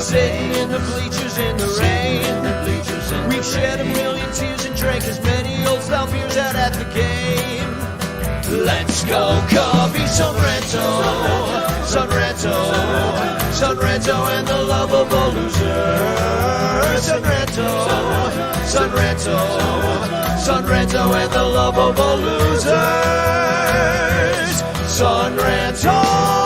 Sitting in the bleachers in the rain. We've shed a million tears and drank as many old style beers out at the game. Let's go, Cubby, Son Ranto, Son Ranto, Son Ranto and the lovable loser. Son Ranto, Son Ranto, Son Ranto and the lovable losers. Son Ranto.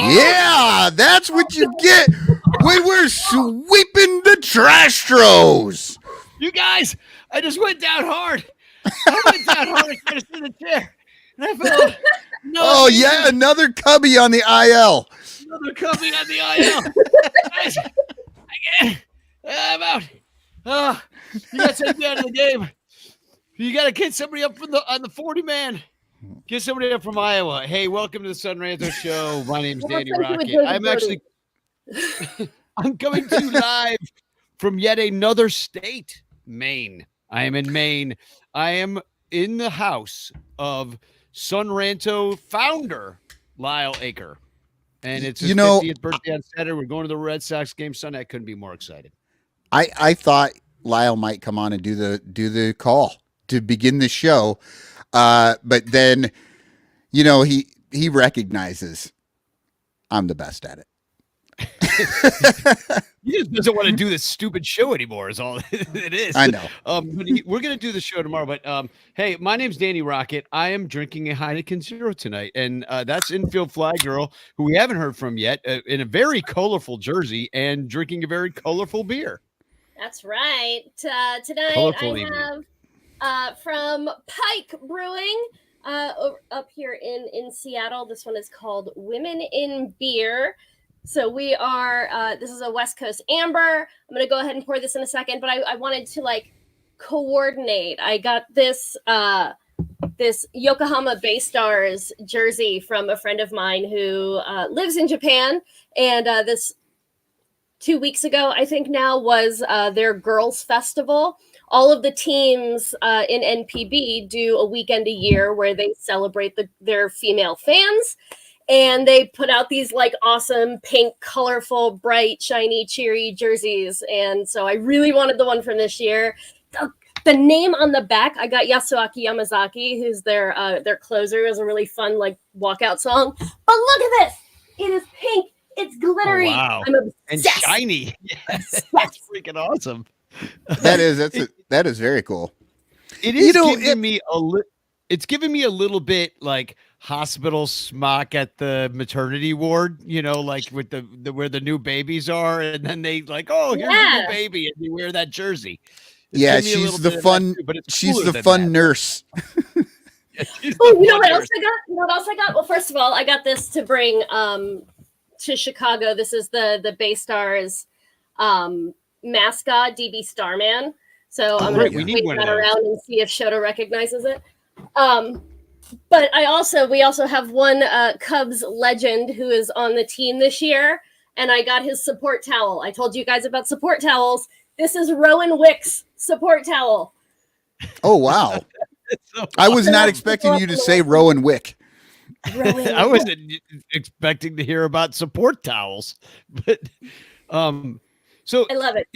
Yeah, that's what you get when we're sweeping the trash throws. You guys, I just went down hard. I went down hard and kind of in the chair. And I felt another cubby on the IL. Another cubby on the IL. Guys, I'm out. You got to take me out of the game. You got to get somebody up on the 40-man. Get somebody up from Iowa. Hey, welcome to the Son Ranto Show. My name's Danny Rockett. I'm coming to you live from yet another state, Maine. I am in Maine. I am in the house of Son Ranto founder, Lyle Aker. And it's his 50th birthday on Saturday. We're going to the Red Sox game Sunday. I couldn't be more excited. I thought Lyle might come on and do the call to begin the show. But then, he recognizes I'm the best at it. He just doesn't want to do this stupid show anymore is all it is. I know. But we're going to do the show tomorrow. But hey, my name's Danny Rockett. I am drinking a Heineken Zero tonight. And that's Infield Fly Girl, who we haven't heard from yet, in a very colorful jersey and drinking a very colorful beer. That's right. Tonight Colorful I have from Pike Brewing up here in Seattle. This one is called Women in Beer. So we are, this is a West Coast Amber. I'm going to go ahead and pour this in a second, but I wanted to coordinate. I got this Yokohama Bay Stars jersey from a friend of mine who lives in Japan. And this 2 weeks ago, I think now, was their girls festival. All of the teams in NPB do a weekend a year where they celebrate their female fans. And they put out these awesome pink, colorful, bright, shiny, cheery jerseys. And so I really wanted the one from this year. The name on the back, I got Yasuaki Yamazaki, who's their closer. It was a really fun walkout song. But look at this. It is pink. It's glittery. Oh, wow. I'm obsessed. And shiny. That's freaking awesome. That is very cool. It is giving me it's giving me a little bit like hospital smock at the maternity ward, with the where the new babies are, and then they here's a new baby, and you wear that jersey. She's the fun. She's the fun nurse. You know what else I got? Well, first of all, I got this to bring to Chicago. This is the Bay Stars mascot, DB Starman. So I'm going to wait that around and see if Shoto recognizes it. But we also have one Cubs legend who is on the team this year, and I got his support towel. I told you guys about support towels. This is Rowan Wick's support towel. Oh, wow. I was not expecting you to say Rowan Wick. I wasn't expecting to hear about support towels, but so I love it.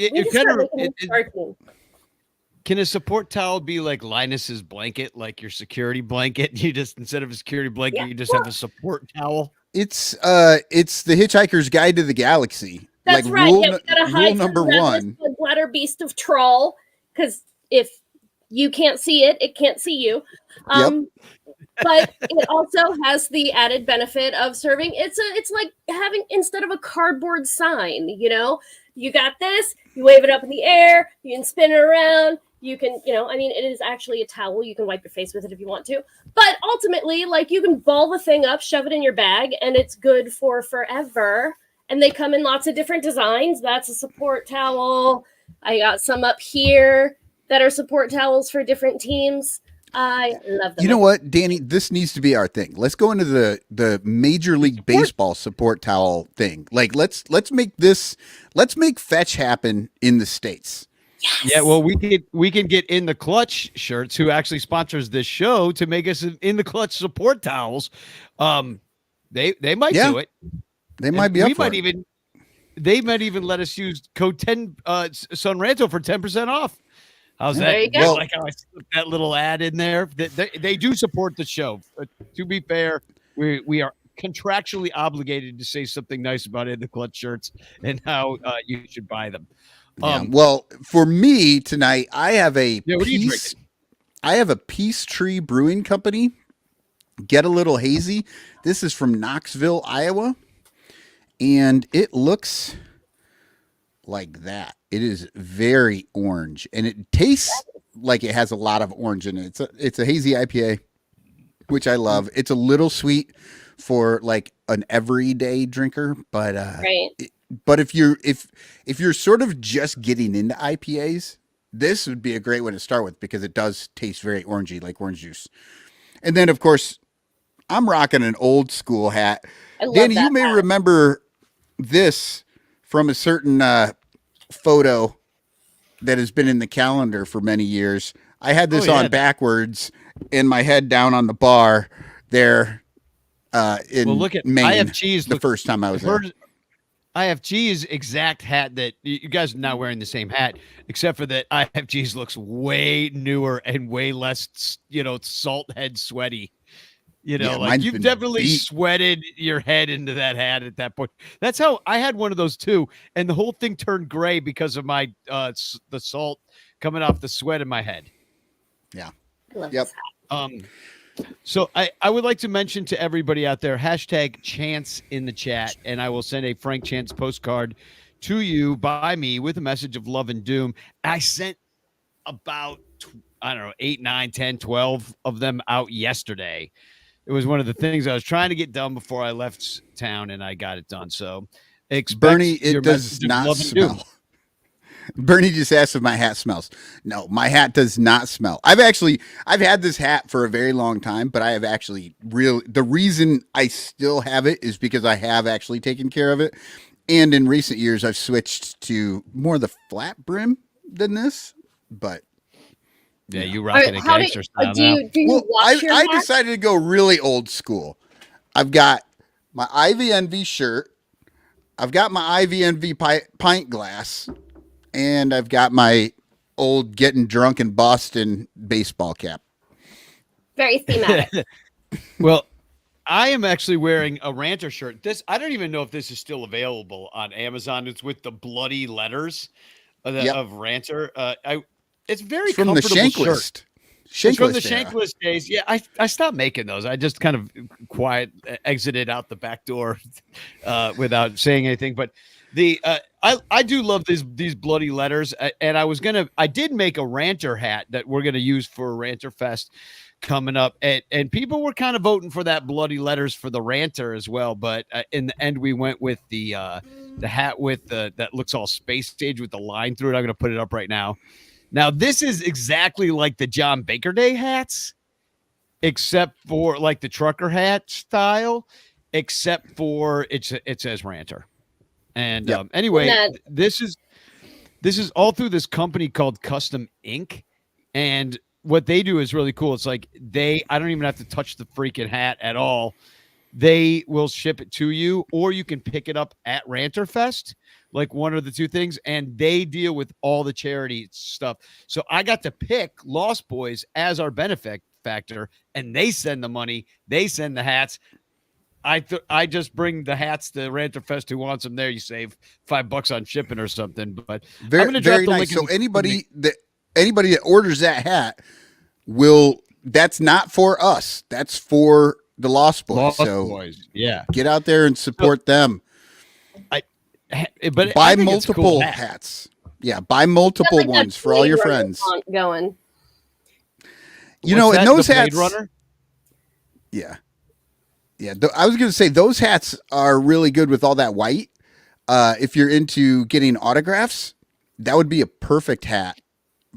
Can a support towel be like Linus's blanket, like your security blanket? You just, instead of a security blanket, you just have a support towel. It's the Hitchhiker's Guide to the Galaxy. That's right. Rule number one. The bladder beast of Troll, because if you can't see it, it can't see you. But it also has the added benefit of serving. It's like having, instead of a cardboard sign, you got this, you wave it up in the air, you can spin it around. You can, it is actually a towel. You can wipe your face with it if you want to. But ultimately, you can ball the thing up, shove it in your bag, and it's good for forever. And they come in lots of different designs. That's a support towel. I got some up here. that are support towels for different teams. I love them. You know what, Danny? This needs to be our thing. Let's go into the Major League Baseball support towel thing. Like, let's make fetch happen in the States. Yes. Yeah, well, we can get In the Clutch shirts, who actually sponsors this show, to make us In the Clutch support towels. They might do it. They might be up for it. it. They might even let us use code 10 Son Ranto for 10% off. How's that? There you go. Well, like how I slipped that little ad in there. They do support the show. To be fair, we are contractually obligated to say something nice about In the Clutch shirts and how you should buy them. Well, for me tonight, I have a what are you drinking? I have a Peace Tree Brewing Company. Get a Little Hazy. This is from Knoxville, Iowa. And it looks like that. It is very orange, and it tastes like it has a lot of orange in it. It's a hazy IPA, which I love. It's a little sweet for like an everyday drinker, but Right. but if you're sort of just getting into IPAs, this would be a great one to start with because it does taste very orangey, like orange juice. And then, of course, I'm rocking an old school hat. I love Danny, that you may hat. remember this from a certain photo that has been in the calendar for many years. I had this on backwards and my head down on the bar there in Look at Maine. I Have Cheese. The first time I was there. I Have Cheese exact hat that you guys are not wearing the same hat, except for that I Have Cheese looks way newer and way less, salt head sweaty. Like you've definitely sweated your head into that hat at that point. That's how I had one of those too, and the whole thing turned gray because of my the salt coming off the sweat in my head. Yeah. I love Yep. this hat. So I would like to mention to everybody out there, #Chance in the chat, and I will send a Frank Chance postcard to you by me with a message of love and doom. I sent about, 8, 9, 10, 12 of them out yesterday. It was one of the things I was trying to get done before I left town, and I got it done. So Bernie, it does not smell. Bernie just asked if my hat smells. No, my hat does not smell. I've had this hat for a very long time, but I have actually the reason I still have it is because I have actually taken care of it. And in recent years, I've switched to more the flat brim than this, but yeah, you rocking a gangster style do you wash your I hat? decided to go really old school. I've got my IVNV shirt. I've got my IVNV pint glass. And I've got my old getting drunk in Boston baseball cap. Very thematic. Well, I am actually wearing a Ranter shirt. I don't even know if this is still available on Amazon. It's with the bloody letters of Ranter. It's very from the comfortable Shanklist. It's from the era. Shanklist days. Yeah, I stopped making those. I just kind of exited out the back door without saying anything. But I do love these bloody letters, and I did make a Ranter hat that we're gonna use for Ranter Fest coming up, and people were kind of voting for that bloody letters for the Ranter as well. But in the end, we went with the hat with that looks all space age with the line through it. I'm gonna put it up right now. Now this is exactly like the John Baker Day hats, except for like the trucker hat style, except for it says Ranter. And anyway, this is all through this company called Custom Ink, and what they do is really cool. It's like I don't even have to touch the freaking hat at all. They will ship it to you, or you can pick it up at Ranter Fest, like one of the two things, and they deal with all the charity stuff. So I got to pick Lost Boys as our benefit factor, and they send the money, they send the hats. I just bring the hats to Ranter Fest. Who wants them there? You save $5 on shipping or something. But I'm going to drop the link. So anybody that orders that hat that's not for us. That's for the Lost Boys. Boys. Yeah, get out there and support them. But buy multiple cool hats. Yeah, buy multiple ones for all your friends. Going. And those hats. Runner? Yeah. Yeah, I was going to say those hats are really good with all that white. If you're into getting autographs, that would be a perfect hat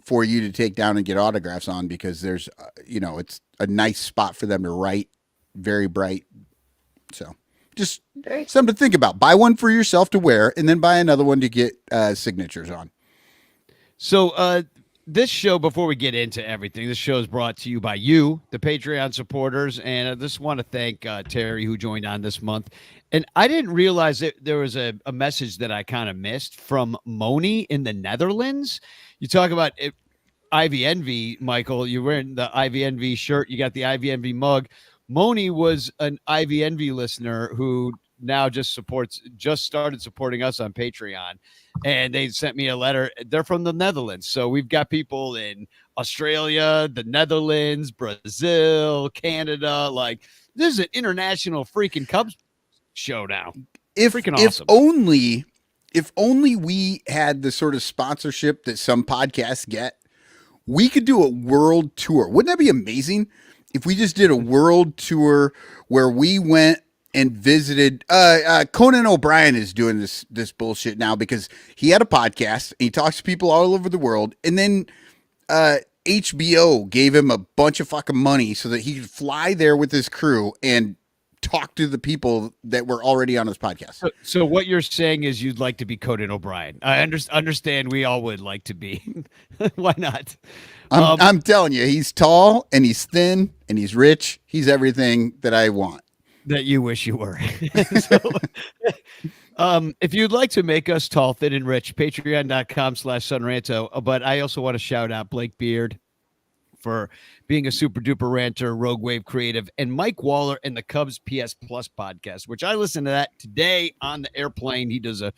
for you to take down and get autographs on because there's, it's a nice spot for them to write. Very bright. So just something to think about. Buy one for yourself to wear and then buy another one to get signatures on. So this show, before we get into everything, this show is brought to you by you, the Patreon supporters. And I just want to thank Terry, who joined on this month. And I didn't realize that there was a message that I kind of missed from Moni in the Netherlands. You talk about it, Ivy Envy, Michael. You're wearing the Ivy Envy shirt. You got the Ivy Envy mug. Moni was an Ivy Envy listener who now just started supporting us on Patreon, and they sent me a letter. They're from the Netherlands. So we've got people in Australia, the Netherlands, Brazil, Canada. Like, this is an international freaking Cubs show now. Freaking awesome. If only we had the sort of sponsorship that some podcasts get, we could do a world tour. Wouldn't that be amazing? If we just did a world tour where we went and visited, Conan O'Brien is doing this bullshit now because he had a podcast and he talks to people all over the world. And then, HBO gave him a bunch of fucking money so that he could fly there with his crew and talk to the people that were already on his podcast. So what you're saying is you'd like to be Conan O'Brien. I understand we all would like to be. Why not? I'm telling you, he's tall and he's thin and he's rich. He's everything that I want. That you wish you were. If you'd like to make us tall, thin, and rich, patreon.com/sunranto. But I also want to shout out Blake Beard for being a super duper ranter, Rogue Wave creative, and Mike Waller and the Cubs PS Plus podcast, which I listened to that today on the airplane. He does a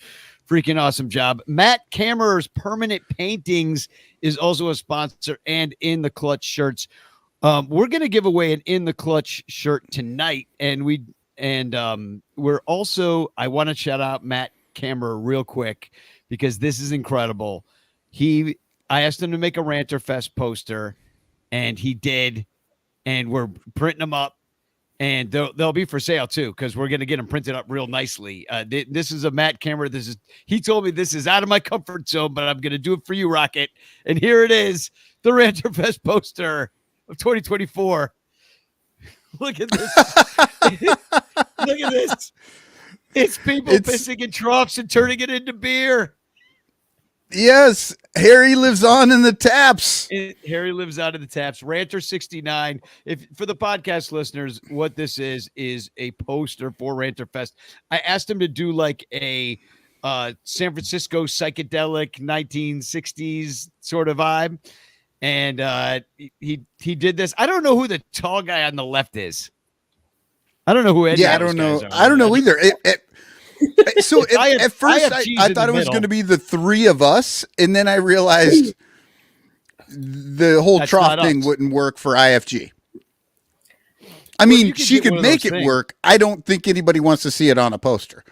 freaking awesome job. Matt Kammerer's Permanent Paintings is also a sponsor, and In the Clutch shirts. We're going to give away an In the Clutch shirt tonight. And we're also, I want to shout out Matt Kammerer real quick because this is incredible. I asked him to make a Ranter Fest poster, and he did, and we're printing them up, and they'll be for sale too, because we're going to get them printed up real nicely. This is a Matt Kammerer. He told me this is out of my comfort zone, but I'm going to do it for you, Rocket. And here it is, the Ranter Fest poster of 2024. Look at this. Look at this. It's people pissing in troughs and turning it into beer. Yes, Harry lives on in the taps. Harry lives out in the taps. Ranter 69. If for the podcast listeners, what this is a poster for Ranter Fest. I asked him to do like a San Francisco psychedelic 1960s sort of vibe, and he did this. I don't know who the tall guy on the left is. I don't know who. I don't know. I don't know either. So at first I thought it was going to be the three of us, and then I realized the whole trough thing wouldn't work for IFG. I mean, she could make it work. I don't think anybody wants to see it on a poster.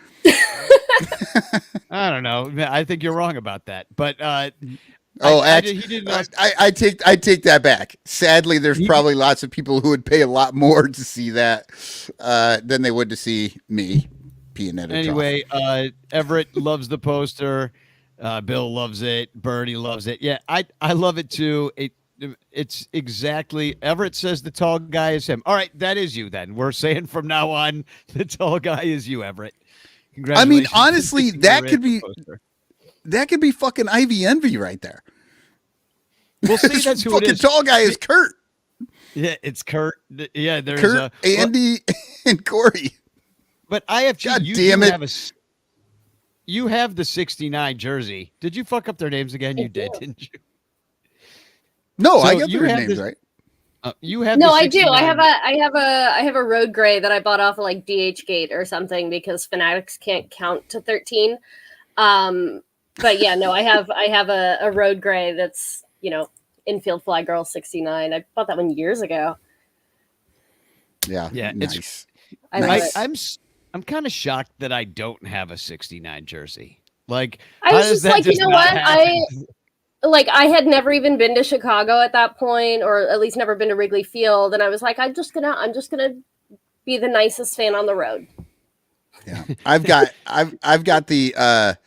I don't know. I think you're wrong about that. But I take that back. Sadly, there's probably lots of people who would pay a lot more to see that than they would to see me. Anyway, Everett loves the poster. Bill loves it. Bernie loves it. Yeah, I love it too. It's exactly. Everett says the tall guy is him. All right, that is you then. We're saying from now on, the tall guy is you, Everett. Congratulations. I mean, honestly, that could be fucking Ivy Envy right there. We'll see. That's who fucking it is. Tall guy is Kurt. Yeah, it's Kurt. Yeah, there's Kurt, Andy, and Corey. But IFG, God damn it. You have the 69 jersey. Did you fuck up their names again? You did, didn't you? No, I got their names right. You have no, I do. I have a road gray that I bought off of like DH Gate or something because Fanatics can't count to 13. But yeah, no, I have a road gray that's, infield fly girl 69. I bought that one years ago. Yeah, nice. I'm kind of shocked that I don't have a 69 jersey. Like, I was just like, you know what? I had never even been to Chicago at that point, or at least never been to Wrigley Field, and I was like, I'm just gonna be the nicest fan on the road. Yeah, I've got the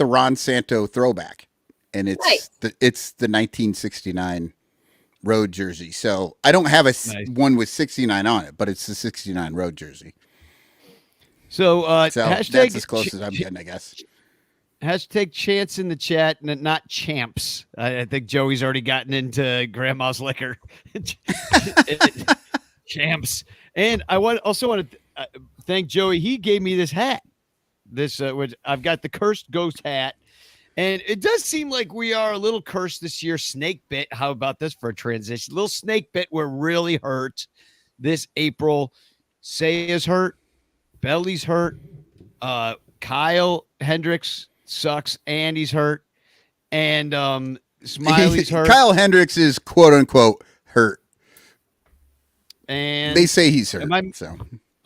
Ron Santo throwback, and it's Nice. the 1969 road jersey. So I don't have one with 69 on it, but it's the 69 road jersey. So, So hashtag that's as close as I'm getting, I guess. Hashtag chants in the chat, not champs. I think Joey's already gotten into grandma's liquor. Champs. And I also want to thank Joey. He gave me this hat. Which I've got the cursed ghost hat. And it does seem like we are a little cursed this year. Snake bit. How about this for a transition? Little snake bit. We're really hurt this April. Say is hurt. Belly's hurt. Kyle Hendricks sucks and he's hurt. And Smiley's hurt. Kyle Hendricks is quote unquote hurt. And they say he's hurt. So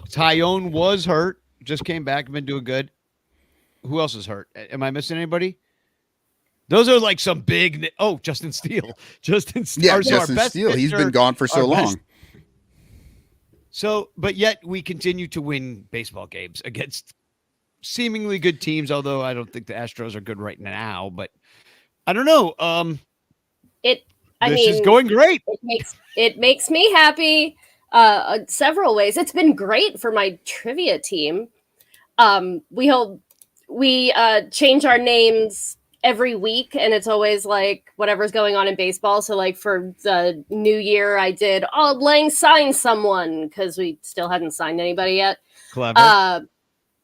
Tyone was hurt. Just came back. Been doing good. Who else is hurt? Am I missing anybody? Those are like some big. Oh, Justin Steele. Justin Steele. Yeah, Justin Steele. He's been gone for so long. So, but yet we continue to win baseball games against seemingly good teams. Although I don't think the Astros are good right now. But I don't know. This is going great. It makes me happy. Several ways. It's been great for my trivia team. We change our names every week, and it's always like whatever's going on in baseball. So like for the new year, I did Lang sign someone because we still hadn't signed anybody yet. Clever.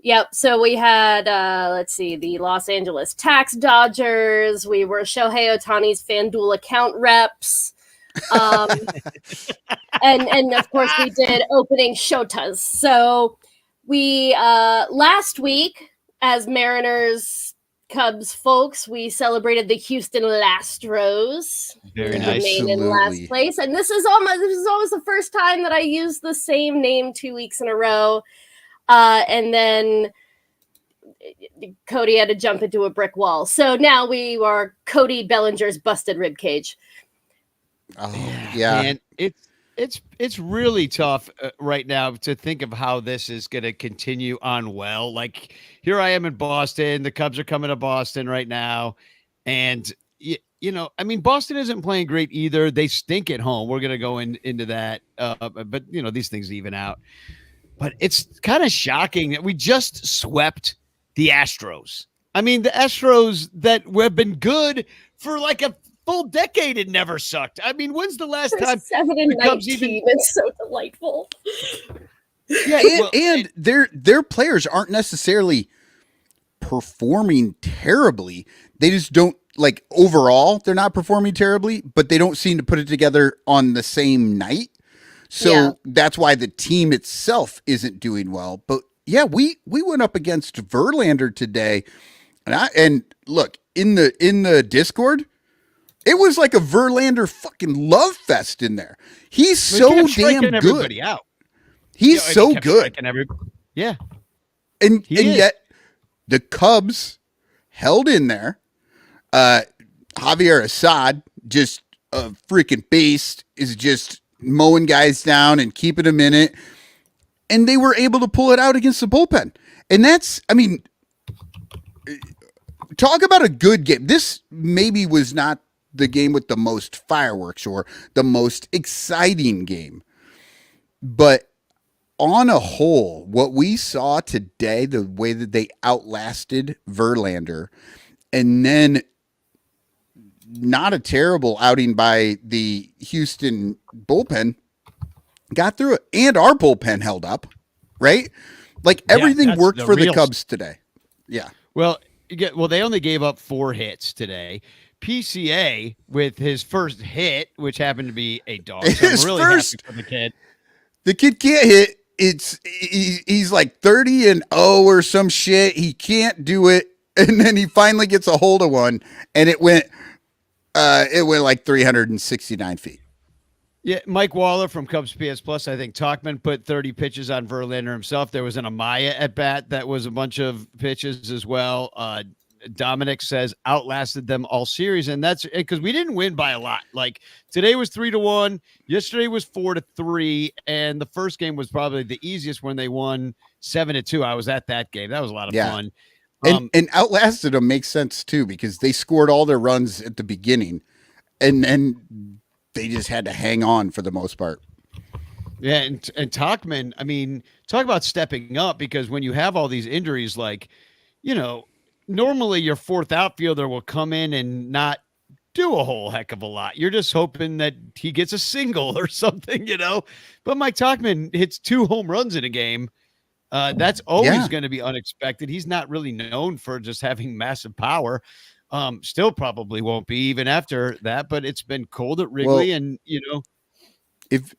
Yep. So we had the Los Angeles Tax Dodgers. We were Shohei Ohtani's FanDuel account reps. And of course we did opening Shotas. So we last week, as Mariners Cubs folks, we celebrated the Houston Lastros. Very nice. Remain in last place. And this is almost the first time that I used the same name 2 weeks in a row. And then Cody had to jump into a brick wall. So now we are Cody Bellinger's busted rib cage. Oh, yeah. And it's really tough right now to think of how this is going to continue on. Well, like here I am in Boston. The Cubs are coming to Boston right now. And, Boston isn't playing great either. They stink at home. We're going to go into that. But, these things even out. But it's kind of shocking that we just swept the Astros. I mean, the Astros that have been good for like a full decade, it never sucked. I mean, when's the last time 7-19? It's so delightful. Yeah, and their players aren't necessarily performing terribly. They just don't overall. They're not performing terribly, but they don't seem to put it together on the same night. So that's why the team itself isn't doing well. But yeah, we went up against Verlander today, and look in the Discord. It was like a Verlander fucking love fest in there. He's so damn good. Out. He's so good. Yeah. And yet the Cubs held in there. Javier Assad, just a freaking beast, is just mowing guys down and keeping them in it. And they were able to pull it out against the bullpen. And talk about a good game. This maybe was not the game with the most fireworks or the most exciting game. But on a whole, what we saw today, the way that they outlasted Verlander, and then not a terrible outing by the Houston bullpen, got through it. And our bullpen held up, right? Like everything worked for the Cubs today. Yeah. Well, they only gave up 4 hits today. PCA with his first hit, which happened to be a dog. So I'm really happy for the kid. The kid can't hit. He's like 30-0 or some shit. He can't do it. And then he finally gets a hold of one, and it went like 369 feet. Yeah, Mike Waller from Cubs PS Plus. I think Talkman put 30 pitches on Verlander himself. There was an Amaya at bat that was a bunch of pitches as well. Dominic says outlasted them all series, and that's because we didn't win by a lot. Like today was 3-1, yesterday was 4-3, and the first game was probably the easiest when they won 7-2. I was at that game. That was a lot of fun. And outlasted them makes sense too, because they scored all their runs at the beginning, and then they just had to hang on for the most part. Yeah, and Tachman, I mean, talk about stepping up, because when you have all these injuries, like, normally your fourth outfielder will come in and not do a whole heck of a lot. You're just hoping that he gets a single or something, But Mike Tachman hits 2 home runs in a game. That's always going to be unexpected. He's not really known for just having massive power. Still probably won't be even after that, but it's been cold at Wrigley, and if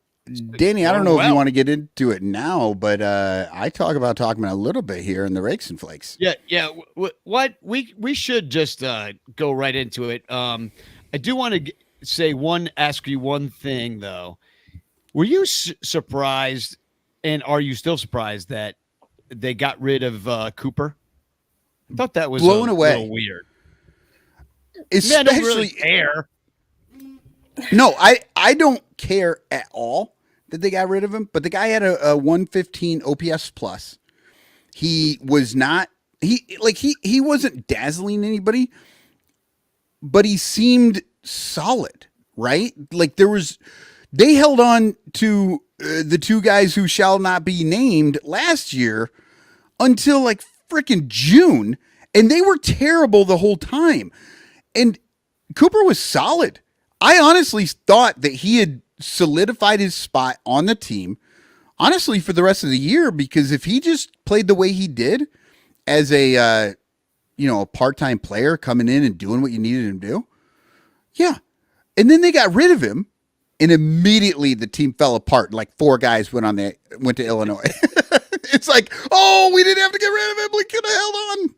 Danny, I don't know if you want to get into it now, but I talk about Tachman a little bit here in the Rakes and Flakes. Yeah. What we should just go right into it. I do want to ask you one thing though. Were you surprised, and are you still surprised that they got rid of Cooper? I thought that was blown away. Little weird. Especially, I don't really care. No, I don't care at all that they got rid of him. But the guy had a 115 OPS plus. He was not he wasn't dazzling anybody, but he seemed solid, right? Like they held on to the 2 guys who shall not be named last year until like freaking June, and they were terrible the whole time. And Cooper was solid. I honestly thought that he had solidified his spot on the team, honestly, for the rest of the year, because if he just played the way he did as a part-time player coming in and doing what you needed him to do, yeah. And then they got rid of him, and immediately the team fell apart. Like 4 guys went to Illinois. It's like, oh, we didn't have to get rid of him. We could have held on.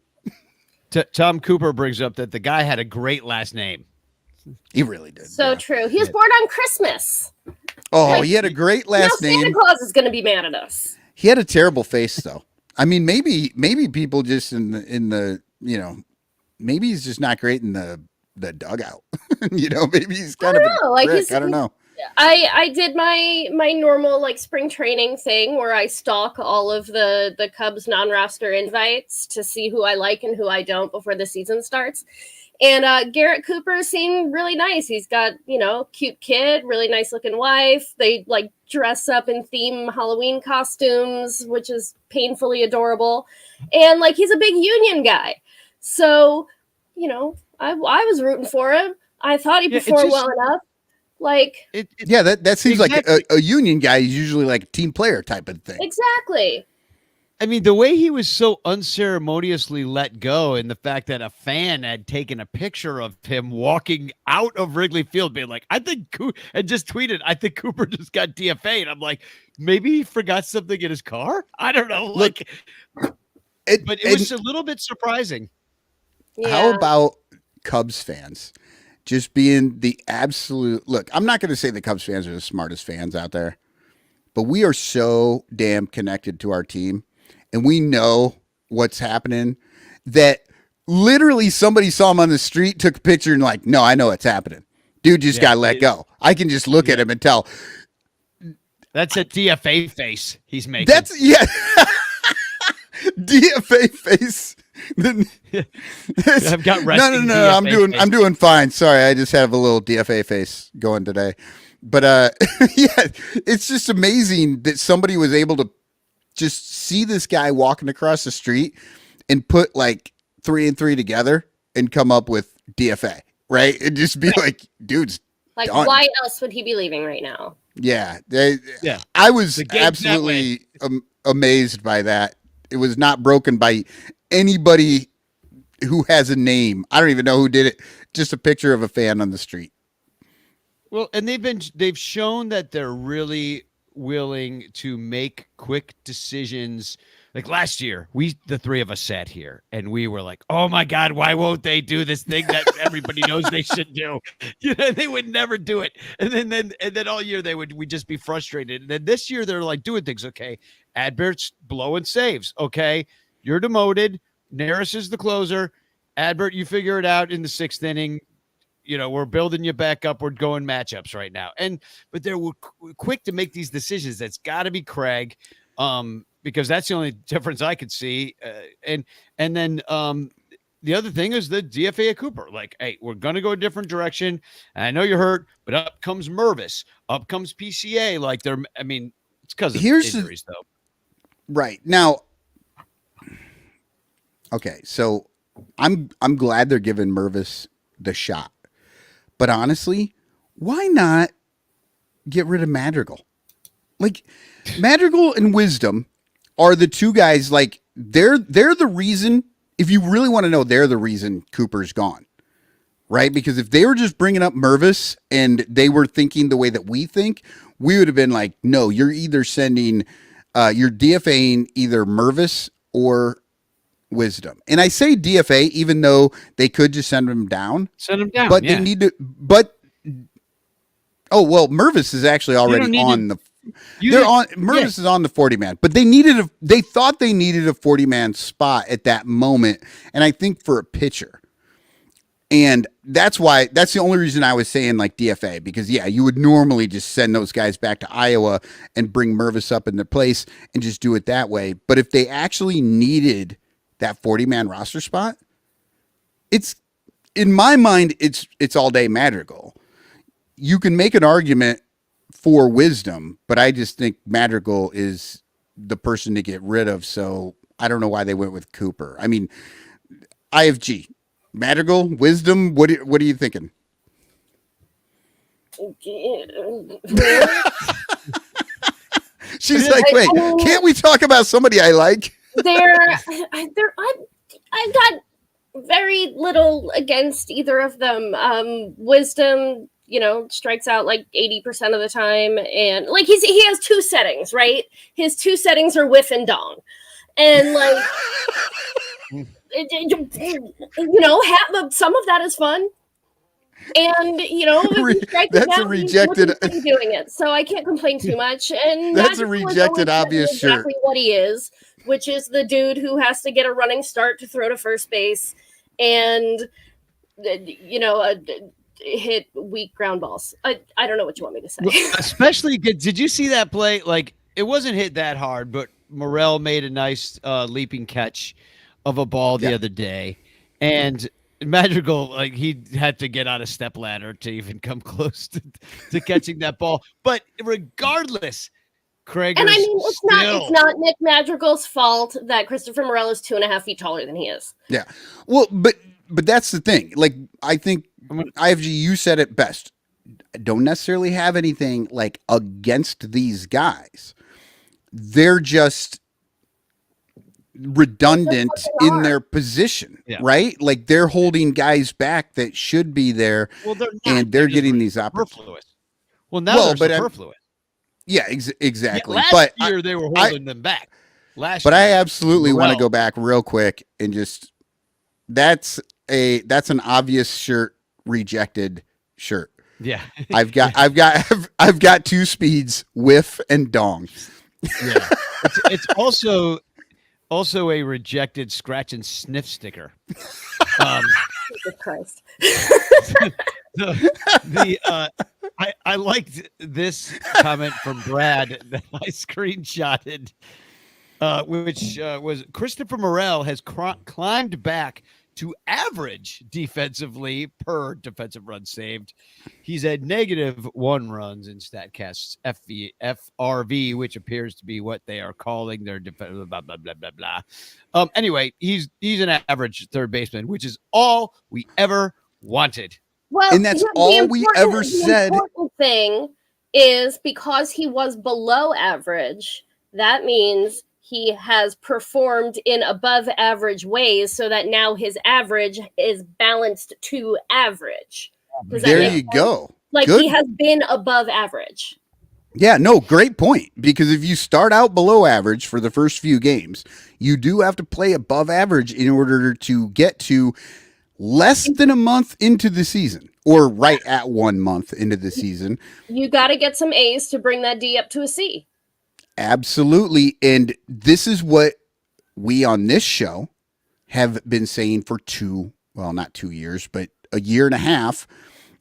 Tom Cooper brings up that the guy had a great last name. He really did. So true. He was born on Christmas. Oh, he had a great last name. Santa Claus is going to be mad at us. He had a terrible face, though. I mean, maybe people just in the maybe he's just not great in the dugout. Maybe he's kind of a prick. I don't know. I did my normal like spring training thing where I stalk all of the Cubs non-roster invites to see who I like and who I don't before the season starts. And Garrett Cooper seemed really nice. He's got, cute kid, really nice looking wife. They like dress up in theme Halloween costumes, which is painfully adorable. And like, he's a big Union guy. So, I was rooting for him. I thought he performed well enough. Like, that seems exactly. Like a Union guy is usually like a team player type of thing. Exactly. I mean, the way he was so unceremoniously let go, and the fact that a fan had taken a picture of him walking out of Wrigley Field being like, and just tweeted, I think Cooper just got DFA'd. I'm like, maybe he forgot something in his car? I don't know. But it was a little bit surprising. Yeah. How about Cubs fans just being the absolute look? I'm not going to say the Cubs fans are the smartest fans out there, but we are so damn connected to our team, and we know what's happening that literally somebody saw him on the street, took a picture, and like, no, I know what's happening. Dude just got let go. I can just look at him and tell. That's a DFA face he's making. That's DFA face. I've got no. I'm doing fine. Sorry, I just have a little DFA face going today. But it's just amazing that somebody was able to just see this guy walking across the street and put like 3 and 3 together and come up with DFA, right? And just be like, dude's like, done. Why else would he be leaving right now? Yeah. I was absolutely amazed by that. It was not broken by anybody who has a name. I don't even know who did it. Just a picture of a fan on the street. Well, and they've shown that they're really willing to make quick decisions. Like last year, the 3 of us sat here and we were like, oh my God, why won't they do this thing that everybody knows they should do? They would never do it. And then all year we'd just be frustrated. And then this year they're like doing things. Okay, Adbert's blowing saves. Okay, you're demoted. Neris is the closer. Adbert, you figure it out in the 6th inning. We're building you back up. We're going matchups right now. But they were quick to make these decisions. That's got to be Craig. because that's the only difference I could see. And then the other thing is the DFA of Cooper. Like, hey, we're going to go a different direction. And I know you're hurt, but up comes Mervis, up comes PCA. Like it's because of injuries though. Right now. Okay, so I'm glad they're giving Mervis the shot, but honestly, why not get rid of Madrigal? Like, Madrigal and Wisdom are the two guys. Like, they're the reason. If you really want to know, they're the reason Cooper's gone, right? Because if they were just bringing up Mervis and they were thinking the way that we think, we would have been like, no, you're either sending, you're DFAing either Mervis or Wisdom. And I say DFA, even though they could just send them down. But they need to, Mervis is actually already on the, Mervis is on the 40-man, but they thought they needed a 40-man spot at that moment. And I think for a pitcher. And that's the only reason I was saying like DFA, because you would normally just send those guys back to Iowa and bring Mervis up in their place and just do it that way. But if they actually needed that 40-man roster spot, it's, in my mind, it's all day Madrigal. You can make an argument for Wisdom, but I just think Madrigal is the person to get rid of. So I don't know why they went with Cooper. I mean, IFG, Madrigal, Wisdom. What are you thinking? She's like, wait, can't we talk about somebody I like? I got very little against either of them. Wisdom, strikes out like 80% of the time, and like he has two settings, right? His two settings are whiff and dong, and like some of that is fun. And that's a rejected doing it, so I can't complain too much. And that's a rejected obvious shirt. Exactly what he is, which is the dude who has to get a running start to throw to first base, and hit weak ground balls. I don't know what you want me to say. Well, especially good. Did you see that play? Like, it wasn't hit that hard, but Morel made a nice leaping catch of a ball the other day, and Madrigal, like, he had to get on a step ladder to even come close to catching that ball. But regardless, Craig, and I mean, it's not Nick Madrigal's fault that Christopher Morel is 2.5 feet taller than he is. Yeah, well, but that's the thing. Like, I think IFG, you said it best. I don't necessarily have anything like against these guys. They're just redundant in their position, right? Like, they're holding guys back that should be there, and they're getting these opportunities. Well, now they're superfluous. Yeah, exactly. Yeah, last year they were holding them back. But I absolutely want to go back real quick and just that's an obvious shirt, rejected shirt. Yeah, I've got two speeds, whiff and dong. Yeah, it's also a rejected scratch and sniff sticker. Jesus Christ. I liked this comment from Brad that I screenshotted, which was Christopher Morel has climbed back to average defensively per defensive run saved. He's at -1 runs in StatCast's FRV, which appears to be what they are calling their defensive blah, blah, blah, blah, blah. Anyway, he's an average third baseman, which is all we ever wanted. Well, and that's all we ever said. The important thing is, because he was below average, that means he has performed in above average ways, so that now his average is balanced to average. There you go. Like, good. He has been above average. Yeah, no, great point. Because if you start out below average for the first few games, you do have to play above average in order to get to less than a month into the season, or right at 1 month into the season. You got to get some A's to bring that D up to a C. Absolutely. And this is what we on this show have been saying for not 2 years, but a year and a half,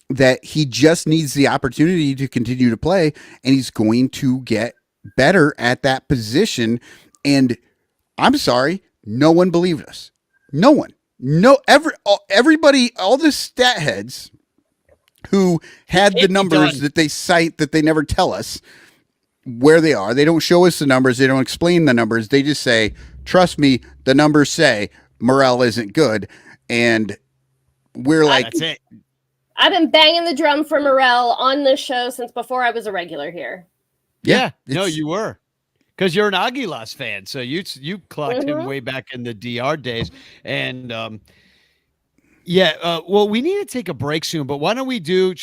that he just needs the opportunity to continue to play, and he's going to get better at that position. And I'm sorry, no one believed us. No one. Everybody, all the stat heads who had the numbers that they cite that they never tell us where they are. They don't show us the numbers. They don't explain the numbers. They just say, trust me, the numbers say Morel isn't good. And we're like, that's it. I've been banging the drum for Morel on this show since before I was a regular here. Yeah. No, you were. Because you're an Aguilas fan, so you clocked him way back in the DR days, and well, we need to take a break soon. But why don't we do?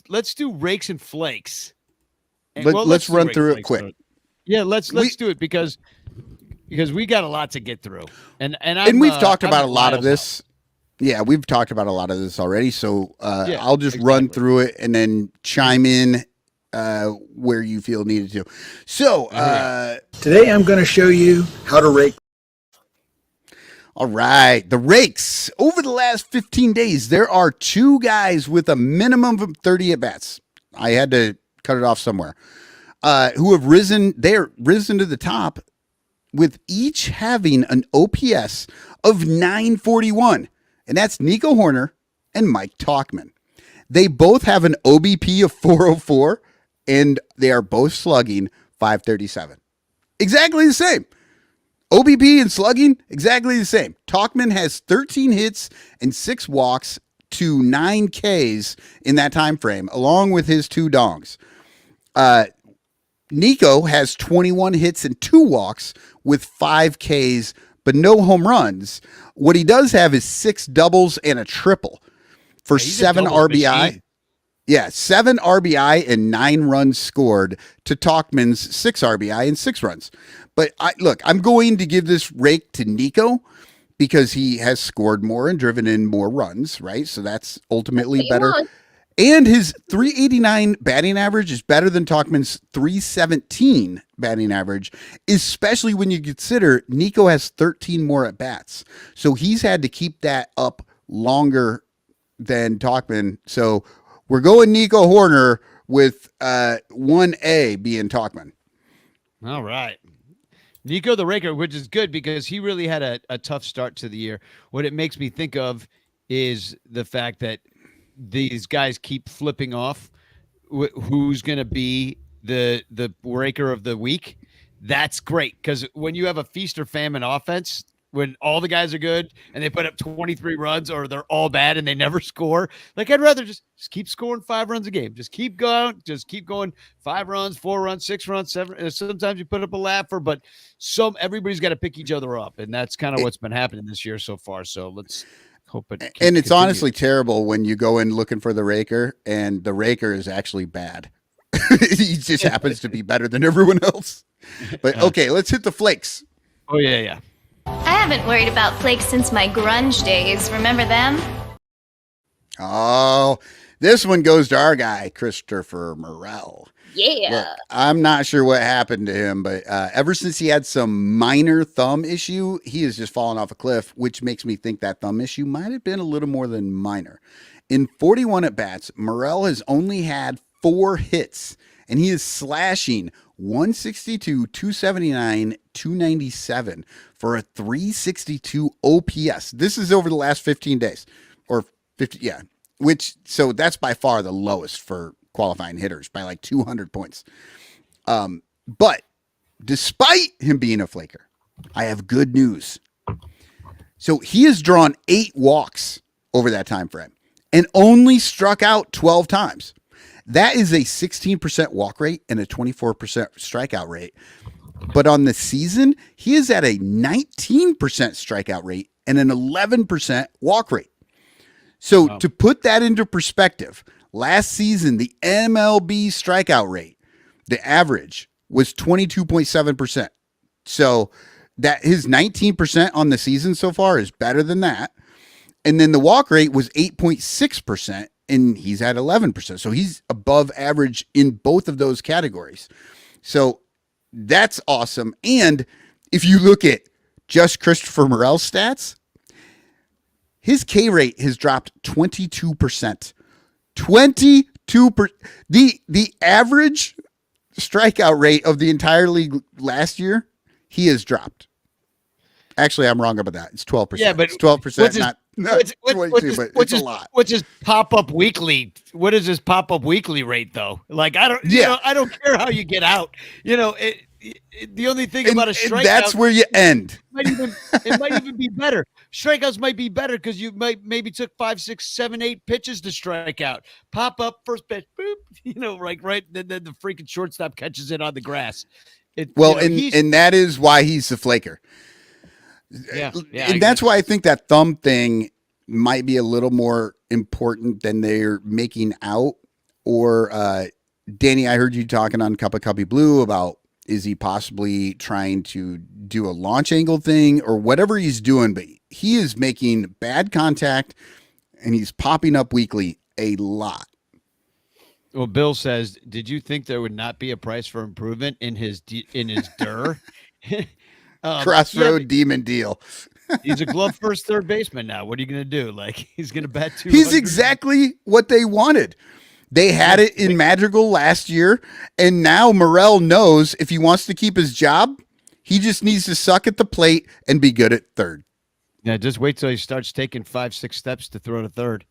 Let's do rakes and flakes. And, let's run through it quick. Yeah, let's do it because we got a lot to get through, and we've talked about a lot of this. Yeah, we've talked about a lot of this already. So I'll just run through it and then chime in where you feel needed to. So today I'm going to show you how to rake. All right, the rakes. Over the last 15 days, there are 2 guys with a minimum of 30 at bats. I had to cut it off somewhere. Who have risen? They're risen to the top, with each having an OPS of 941, and that's Nico Horner and Mike Tauchman. They both have an OBP of 404. And they are both slugging 537. Exactly the same. OBP and slugging, exactly the same. Tauchman has 13 hits and 6 walks to 9 Ks in that time frame, along with his 2 dongs. Nico has 21 hits and 2 walks with 5 Ks, but no home runs. What he does have is 6 doubles and a triple for 7 RBI. Machine. Yeah, 7 RBI and 9 runs scored to Tauchman's 6 RBI and 6 runs. But I'm going to give this rake to Nico because he has scored more and driven in more runs, right? So that's ultimately better. And his 389 batting average is better than Tauchman's 317 batting average, especially when you consider Nico has 13 more at bats. So he's had to keep that up longer than Tauchman. So we're going Nico Horner with 1A being Tauchman. All right. Nico the Raker, which is good because he really had a tough start to the year. What it makes me think of is the fact that these guys keep flipping off who's going to be the Raker of the week. That's great because when you have a feast or famine offense, when all the guys are good and they put up 23 runs or they're all bad and they never score. Like I'd rather just keep scoring 5 runs a game. Just keep going 5 runs, 4 runs, 6 runs, 7. Sometimes you put up a laugher, but everybody's got to pick each other up. And that's kind of what's been happening this year so far. So let's hope it. And it's honestly terrible when you go in looking for the Raker and the Raker is actually bad. He just happens to be better than everyone else. But okay, let's hit the flakes. Oh yeah. I haven't worried about flakes since my grunge days. Remember them? Oh, this one goes to our guy, Christopher Morel. Yeah. Look, I'm not sure what happened to him, but ever since he had some minor thumb issue, he has just fallen off a cliff, which makes me think that thumb issue might have been a little more than minor. In 41 at-bats, Morel has only had 4 hits, and he is slashing 162, 279, 297 for a 362 OPS. This is over the last 15 days or 50. Yeah. So that's by far the lowest for qualifying hitters by like 200 points. But despite him being a flaker, I have good news. So he has drawn 8 walks over that time frame and only struck out 12 times. That is a 16% walk rate and a 24% strikeout rate. But on the season, he is at a 19% strikeout rate and an 11% walk rate. So to put that into perspective, last season, the MLB strikeout rate, the average was 22.7%. So that his 19% on the season so far is better than that. And then the walk rate was 8.6%. And he's at 11%. So he's above average in both of those categories. So that's awesome. And if you look at just Christopher Morel's stats, his K rate has dropped 22%. 22%. The average strikeout rate of the entire league last year, he has dropped. Actually, I'm wrong about that. It's 12%. Yeah, but it's 12%, not what's 22, but it's a lot. What's his pop-up weekly? What is his pop-up weekly rate though? Like I don't, I don't care how you get out. The only thing about a strikeout, that's where you end. It might even be better. Strikeouts might be better because you might maybe took 5, 6, 7, 8 pitches to strike out. Pop up first pitch, boop. Right. Then the freaking shortstop catches it on the grass. And that is why he's the flaker. Yeah, and that's why I think that thumb thing might be a little more important than they're making out. Or Danny, I heard you talking on Cup of Cubby Blue about, is he possibly trying to do a launch angle thing or whatever he's doing, but he is making bad contact and he's popping up weekly a lot. Well, Bill says, did you think there would not be a price for improvement in his DUR? Crossroad demon deal. He's a glove first third baseman now. What are you going to do? Like, he's going to bat 200? He's exactly what they wanted. They had it in Madrigal last year, and now Morel knows if he wants to keep his job, he just needs to suck at the plate and be good at third. Yeah, just wait till he starts taking 5, 6 steps to throw to third.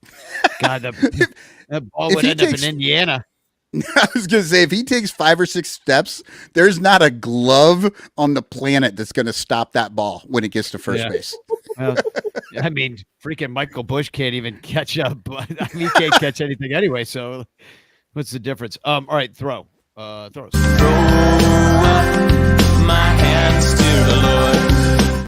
God, that ball would end up in Indiana. I was going to say, if he takes 5 or 6 steps, there's not a glove on the planet that's going to stop that ball when it gets to first base. Well, I mean, freaking Michael Bush can't even catch up. He can't catch anything anyway. So what's the difference? All right, throws. Throw up my hands to the Lord.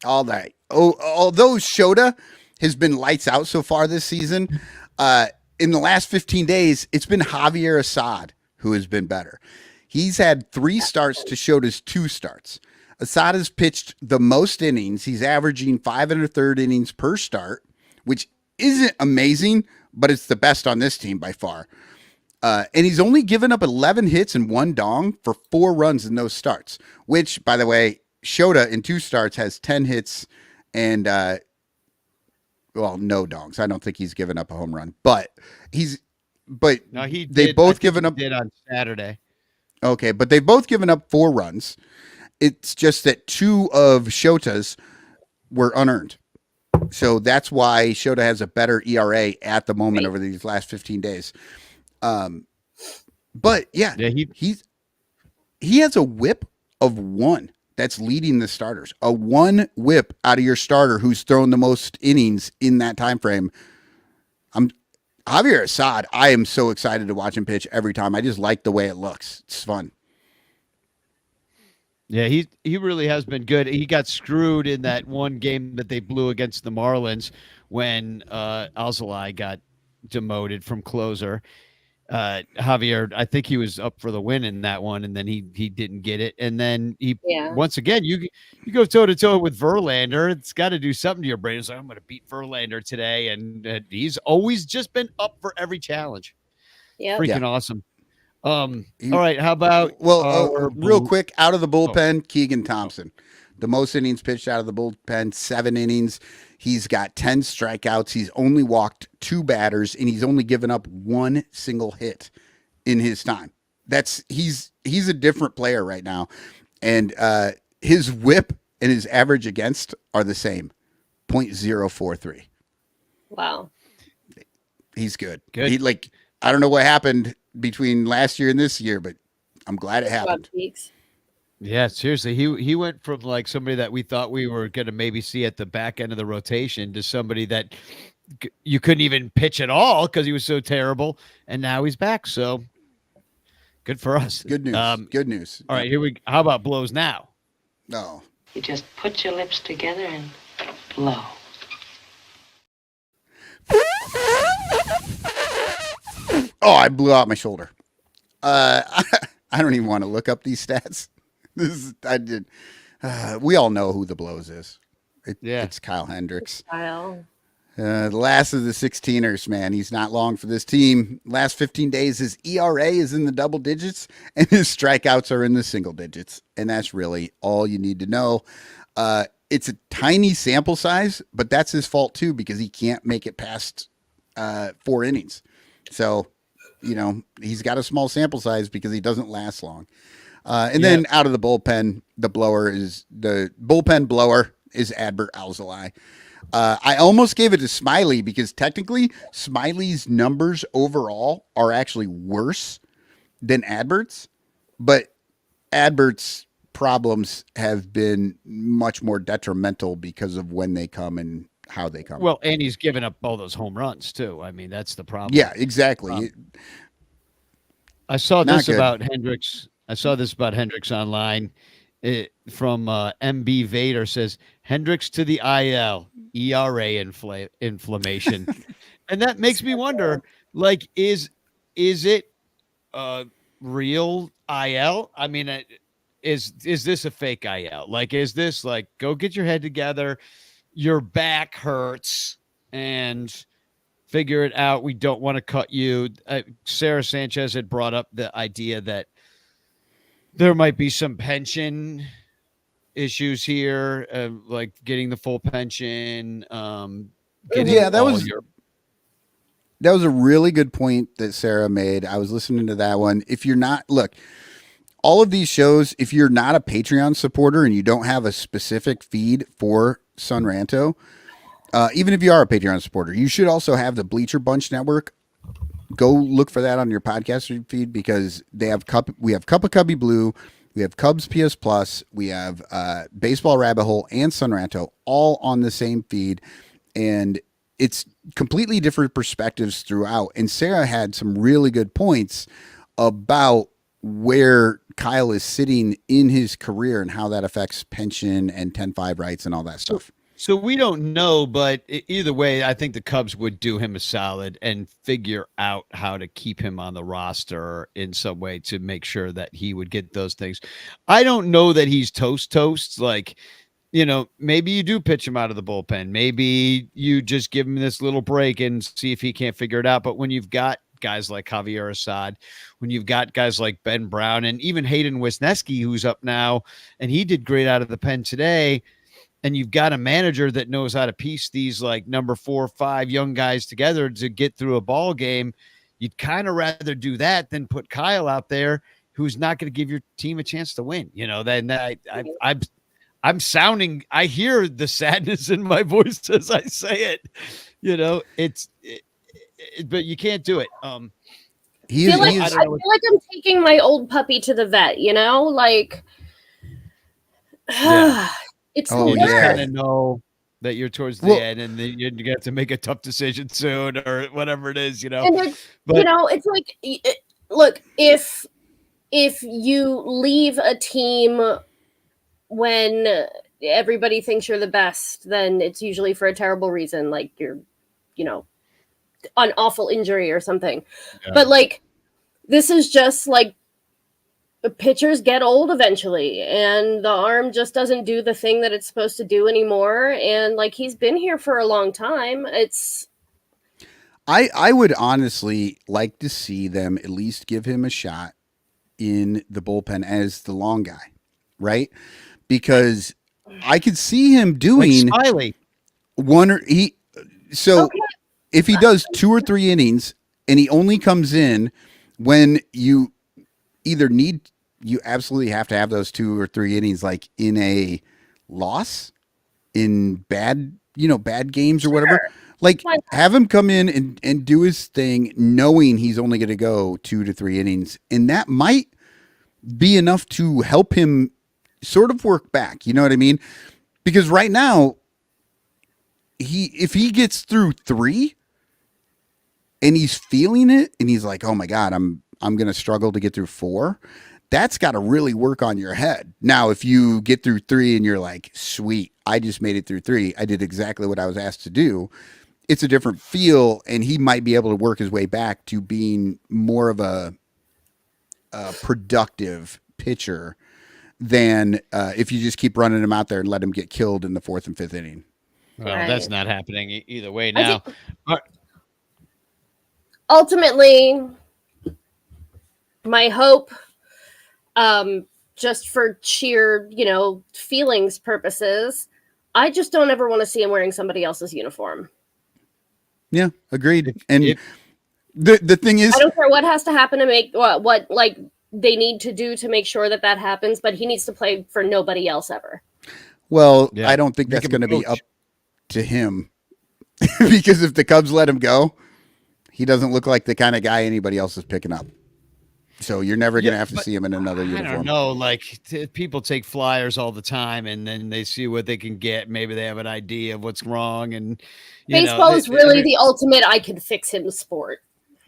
All right. Although Shota has been lights out so far this season, in the last 15 days, it's been Javier Assad who has been better. He's had 3 starts to Shota's 2 starts. Assad has pitched the most innings. He's averaging 5 1/3 innings per start, which isn't amazing, but it's the best on this team by far. And he's only given up 11 hits and 1 dong for 4 runs in those starts, which, by the way, Shota in 2 starts has 10 hits and no dongs. I don't think he's given up a home run, but they both given up. Did on Saturday. Okay, but they've both given up 4 runs. It's just that 2 of Shota's were unearned. So that's why Shota has a better ERA at the moment over these last 15 days. But yeah, he has a whip of 1 that's leading the starters. A 1 whip out of your starter who's thrown the most innings in that time frame. Javier Assad, I am so excited to watch him pitch every time. I just like the way it looks. It's fun. Yeah, he really has been good. He got screwed in that one game that they blew against the Marlins when Alzolay got demoted from closer. Javier, I think he was up for the win in that one, and then he didn't get it. And then once again, you go toe to toe with Verlander. It's got to do something to your brain. It's like, I'm going to beat Verlander today, and he's always just been up for every challenge. Yeah, freaking awesome. All right, how about real quick, out of the bullpen, Keegan Thompson, the most innings pitched out of the bullpen, 7 innings. He's got 10 strikeouts. He's only walked 2 batters, and he's only given up 1 single hit in his time. He's a different player right now, and his whip and his average against are the same, .043. Wow, he's good. I don't know what happened between last year and this year, but I'm glad it happened. Yeah, seriously, he went from like somebody that we thought we were going to maybe see at the back end of the rotation to somebody that you couldn't even pitch at all because he was so terrible, and now he's back. So good for us. Good news. Good news. All right, how about blows now? No. You just put your lips together and blow. Oh, I blew out my shoulder. I don't even want to look up these stats. We all know who the blows is. It's Kyle Hendricks. Kyle. The last of the 16ers, man. He's not long for this team. Last 15 days, his ERA is in the double digits, and his strikeouts are in the single digits. And that's really all you need to know. It's a tiny sample size, but that's his fault too, because he can't make it past 4 innings. So, he's got a small sample size because he doesn't last long. And then out of the bullpen blower is Adbert Alzolay. I almost gave it to Smiley because technically Smiley's numbers overall are actually worse than Adbert's, but Adbert's problems have been much more detrimental because of when they come and how they come. Well, and he's given up all those home runs too. I mean, that's the problem. Yeah, exactly. I saw Not this good. about Hendricks. I saw this about Hendricks online. From MB Vader says Hendricks to the IL, ERA inflammation, and that makes me wonder: like, is it real IL? I mean, is this a fake IL? Like, is this like go get your head together? Your back hurts and figure it out. We don't want to cut you. Sarah Sanchez had brought up the idea that there might be some pension issues here, like getting the full pension. That was a really good point that Sarah made. I was listening to that one. If you're not, look, all of these shows, if you're not a Patreon supporter and you don't have a specific feed for Son Ranto, even if you are a Patreon supporter, you should also have the Bleacher Bunch Network. Go look for that on your podcast feed because we have Cup of Cubby Blue, we have Cubs PS Plus, we have Baseball Rabbit Hole and Son Ranto all on the same feed, and it's completely different perspectives throughout. And Sarah had some really good points about where Kyle is sitting in his career and how that affects pension and 10-5 rights and all that stuff. So we don't know, but either way, I think the Cubs would do him a solid and figure out how to keep him on the roster in some way to make sure that he would get those things. I don't know that he's toast. Like, you know, maybe you do pitch him out of the bullpen. Maybe you just give him this little break and see if he can't figure it out. But when you've got guys like Javier Assad, when you've got guys like Ben Brown and even Hayden Wisniewski, who's up now, and he did great out of the pen today, and you've got a manager that knows how to piece these like number 4 or 5 young guys together to get through a ball game, you'd kind of rather do that than put Kyle out there who's not going to give your team a chance to win. You know, then I'm sounding, I hear the sadness in my voice as I say it, you know, but you can't do it. I feel like I'm taking my old puppy to the vet, you know, like, it's you just kind of know that you're towards the end and then you're going to have to make a tough decision soon or whatever it is, you know. And you know, it's like, look, if you leave a team when everybody thinks you're the best, then it's usually for a terrible reason, like you're, you know, an awful injury or something. Yeah. But like, this is just like, pitchers get old eventually and the arm just doesn't do the thing that it's supposed to do anymore. And like, he's been here for a long time. I would honestly like to see them at least give him a shot in the bullpen as the long guy, right? Because I could see him doing like Smiley. If he does 2 or 3 innings and he only comes in when you absolutely have to have those 2 or 3 innings, like in a loss, in bad games or whatever. Like, have him come in and do his thing, knowing he's only going to go 2 to 3 innings, and that might be enough to help him sort of work back. You know what I mean? Because right now, if he gets through 3 and he's feeling it, and he's like, "Oh my God, I'm going to struggle to get through 4." That's got to really work on your head. Now, if you get through 3 and you're like, sweet, I just made it through 3. I did exactly what I was asked to do. It's a different feel, and he might be able to work his way back to being more of a productive pitcher than if you just keep running him out there and let him get killed in the 4th and 5th inning. Well, that's not happening either way now. Ultimately, my hope, just for sheer, you know, feelings purposes, I just don't ever want to see him wearing somebody else's uniform. Yeah, agreed. And the thing is, I don't care what has to happen to make what like they need to do to make sure that happens, but he needs to play for nobody else ever. Well, Yeah. I don't think Make that's him going to be coach. up to him because if the Cubs let him go, he doesn't look like the kind of guy anybody else is picking up. So you're never going to have to see him in another I uniform. don't know. Like people take flyers all the time, and then they see what they can get. Maybe they have an idea of what's wrong, and Baseball is really the ultimate I can fix him sport.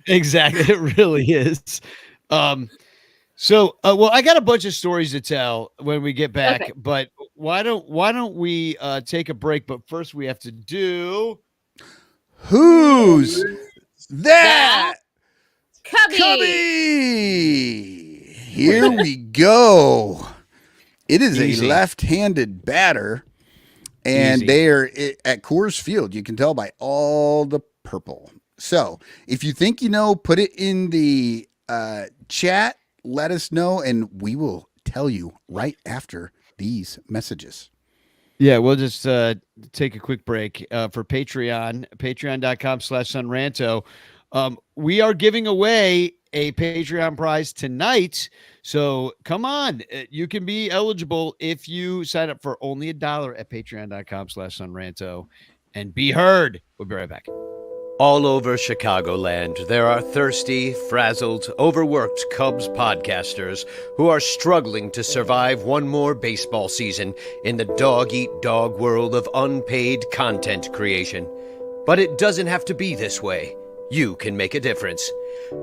Exactly, it really is. So, well, I got a bunch of stories to tell when we get back, Okay. but why don't we take a break? But first, we have to do. Who's that? Cubby. Cubby! Here we go. It is Easy. a left-handed batter, and Easy. they are at Coors Field. You can tell by all the purple. So if you think you know, put it in the chat. Let us know, and we will tell you right after these messages. Yeah, we'll just take a quick break for Patreon, patreon.com/sunranto. We are giving away a Patreon prize tonight. So come on, you can be eligible if you sign up for only $1 at patreon.com/sunranto and be heard. We'll be right back. All over Chicagoland, there are thirsty, frazzled, overworked Cubs podcasters who are struggling to survive one more baseball season in the dog-eat-dog world of unpaid content creation. But it doesn't have to be this way. You can make a difference.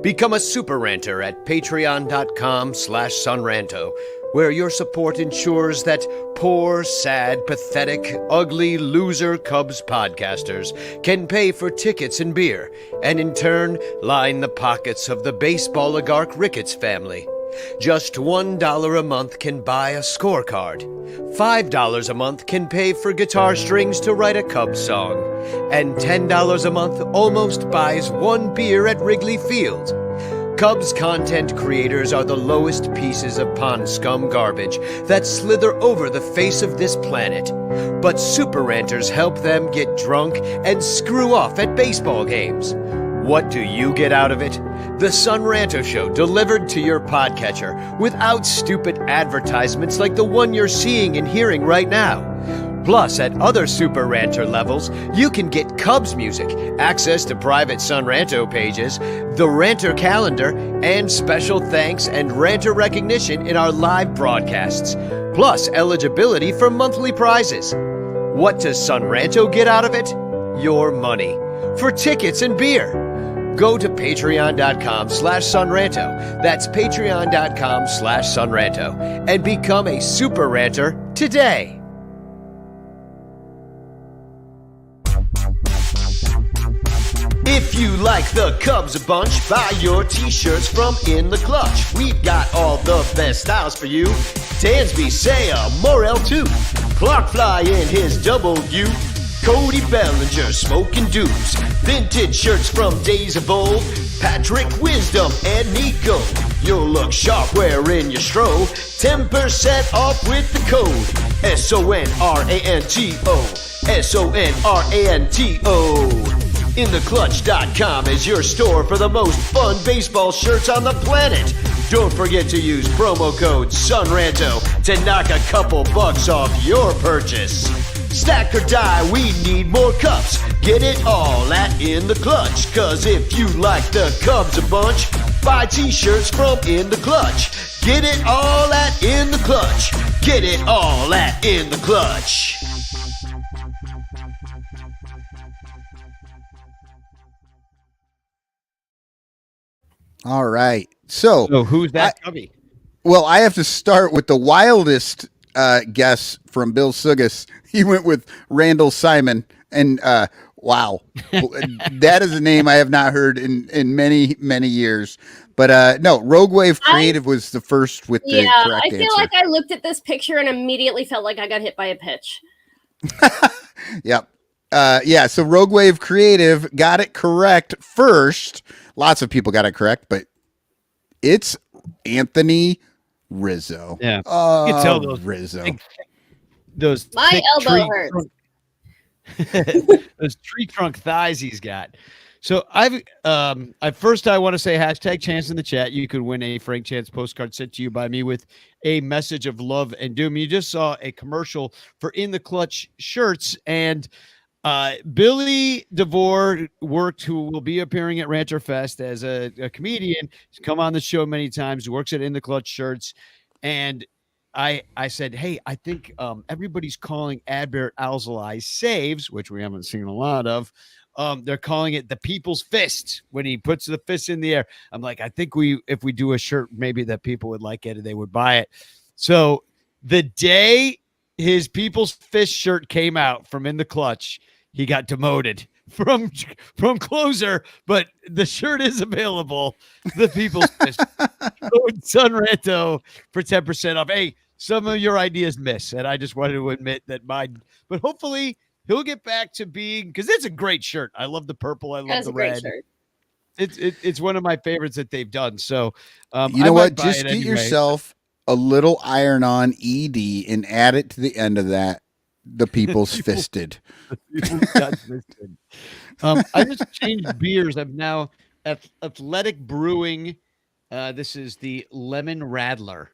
Become a super ranter at patreon.com/sunranto, where your support ensures that poor, sad, pathetic, ugly, loser Cubs podcasters can pay for tickets and beer, and in turn line the pockets of the baseball oligarch Ricketts family. Just $1 a month can buy a scorecard. $5 a month can pay for guitar strings to write a Cubs song. And $10 a month almost buys one beer at Wrigley Field. Cubs content creators are the lowest pieces of pond scum garbage that slither over the face of this planet. But super ranters help them get drunk and screw off at baseball games. What do you get out of it? The Sun Ranto Show delivered to your podcatcher without stupid advertisements like the one you're seeing and hearing right now. Plus, at other Super Ranter levels, you can get Cubs music, access to private Sun Ranto pages, the Ranter calendar, and special thanks and Ranter recognition in our live broadcasts. Plus, eligibility for monthly prizes. What does Sun Ranto get out of it? Your money. For tickets and beer. Go to patreon.com/sunranto. That's patreon.com/sunranto. And become a super ranter today. If you like the Cubs a bunch, buy your t-shirts from In the Clutch. We've got all the best styles for you. Dansby, Saya, Morel too. Clark Fly in his double U. Cody Bellinger smoking dupes. Vintage shirts from days of old. Patrick Wisdom and Nico. You'll look sharp wearing your stro. 10% off with the code SONRANTO. SONRANTO. InTheClutch.com is your store for the most fun baseball shirts on the planet. Don't forget to use promo code SUNRANTO to knock a couple bucks off your purchase. Stack or die, we need more cups. Get it all at In the Clutch. Cause if you like the Cubs a bunch, buy t-shirts from In the Clutch. Get it all at In the Clutch. Get it all at In the Clutch. All right. So who's that Cubby? well, I have to start with the wildest guess from Bill Sugas. He went with Randall Simon, and wow, that is a name I have not heard in many years. But no, Rogue Wave Creative was the first with the correct I feel answer. like I looked at this picture and immediately felt like I got hit by a pitch. Yep. Yeah, so Rogue Wave Creative got it correct first. Lots of people got it correct, but it's Anthony Rizzo. Yeah. You can tell those Rizzo. Those My thick elbow hurts. those tree trunk thighs he's got. So I want to say hashtag chance in the chat. You could win a Frank Chance postcard sent to you by me with a message of love and doom. You just saw a commercial for In the Clutch shirts, and Billy DeVore who will be appearing at Ranter Fest as a comedian. He's come on the show many times, works at In the Clutch shirts. And I said, hey, I think everybody's calling Adbert Alzolai saves, which we haven't seen a lot of. They're calling it the People's Fist when he puts the fist in the air. I'm like, I think if we do a shirt, maybe that people would like it and they would buy it. So the day his People's Fist shirt came out from In the Clutch, he got demoted from closer, but the shirt is available. The People's Fist. Son Ranto for 10% off. Hey, some of your ideas miss, and I just wanted to admit that mine. But hopefully he'll get back to being, because it's a great shirt. I love the purple. I love the red. Shirt. It's one of my favorites that they've done. So you know what? Just get yourself a little iron-on ED and add it to the end of that. The People's Fisted. I just changed beers. I'm now Athletic Brewing. This is the Lemon Radler,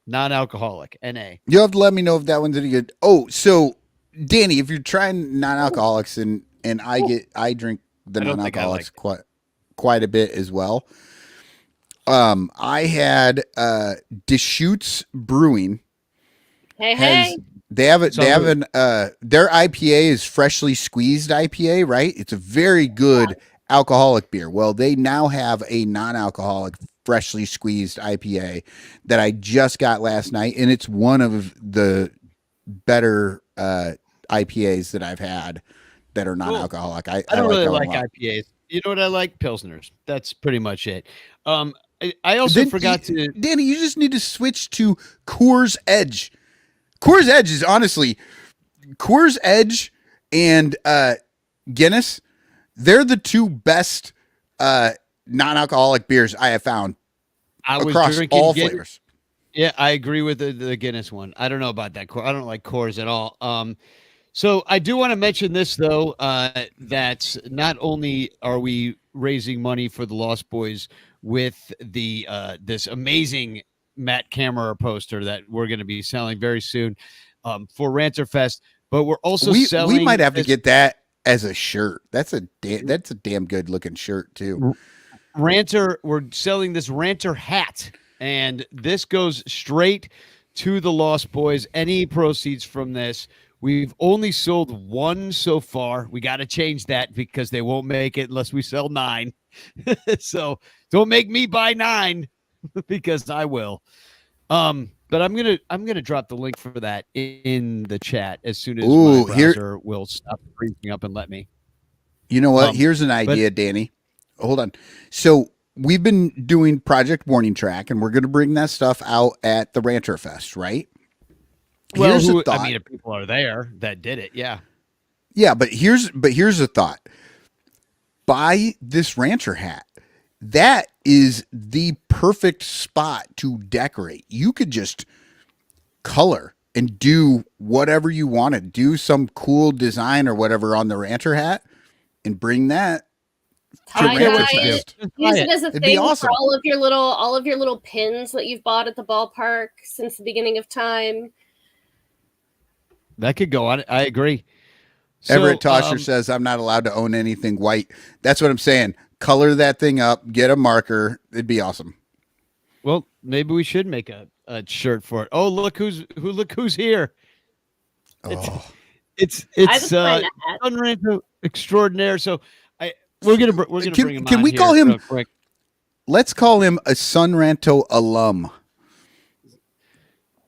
non-alcoholic, NA. You'll have to let me know if that one's any good. Oh, so Danny, if you're trying non-alcoholics, and I drink the non-alcoholics quite a bit as well. I had Deschutes Brewing. Hey. Their IPA is freshly squeezed IPA, right? It's a very good alcoholic beer. Well, they now have a non-alcoholic freshly squeezed IPA that I just got last night, and it's one of the better IPAs that I've had that are non-alcoholic. I don't really like IPAs. You know what I like? Pilsners. That's pretty much it. I also forgot to... Danny, you just need to switch to Coors Edge. Coors Edge is honestly... Coors Edge and Guinness, they're the two best non-alcoholic beers I have found across all flavors. Yeah, I agree with the Guinness one. I don't know about that. I don't like Coors at all. So I do want to mention this, though, that not only are we raising money for the Lost Boys with the this amazing Matt Kammerer poster that we're going to be selling very soon for Ranter Fest, but we're also selling. We might have to get that as a shirt. That's a damn good looking shirt too. Ranter, we're selling this Ranter hat, and this goes straight to the Lost Boys. Any proceeds from this. We've only sold one so far. We got to change that because they won't make it unless we sell 9. So don't make me buy 9 because I will. But I'm gonna drop the link for that in the chat as soon as my browser will stop freezing up and let me. You know what? Here's an idea, Danny. Hold on. So we've been doing Project Warning Track, and we're going to bring that stuff out at the Ranter Fest, right? Well, I mean, if people are there that did it, yeah. Yeah, but here's a thought. Buy this Rancher hat. That is the perfect spot to decorate. You could just color and do whatever you want to do, some cool design or whatever on the Rancher hat, and bring that to Rancher Fest. Use it as a thing for all of your little pins that you've bought at the ballpark since the beginning of time. That could go on. I agree. Everett Tosher says, I'm not allowed to own anything white. That's what I'm saying. Color that thing up. Get a marker. It'd be awesome. Well, maybe we should make a shirt for it. Oh, look who's here. Oh. It's Ranto extraordinaire. So we're gonna bring him. Can we call him? Let's call him a Sun Ranto alum.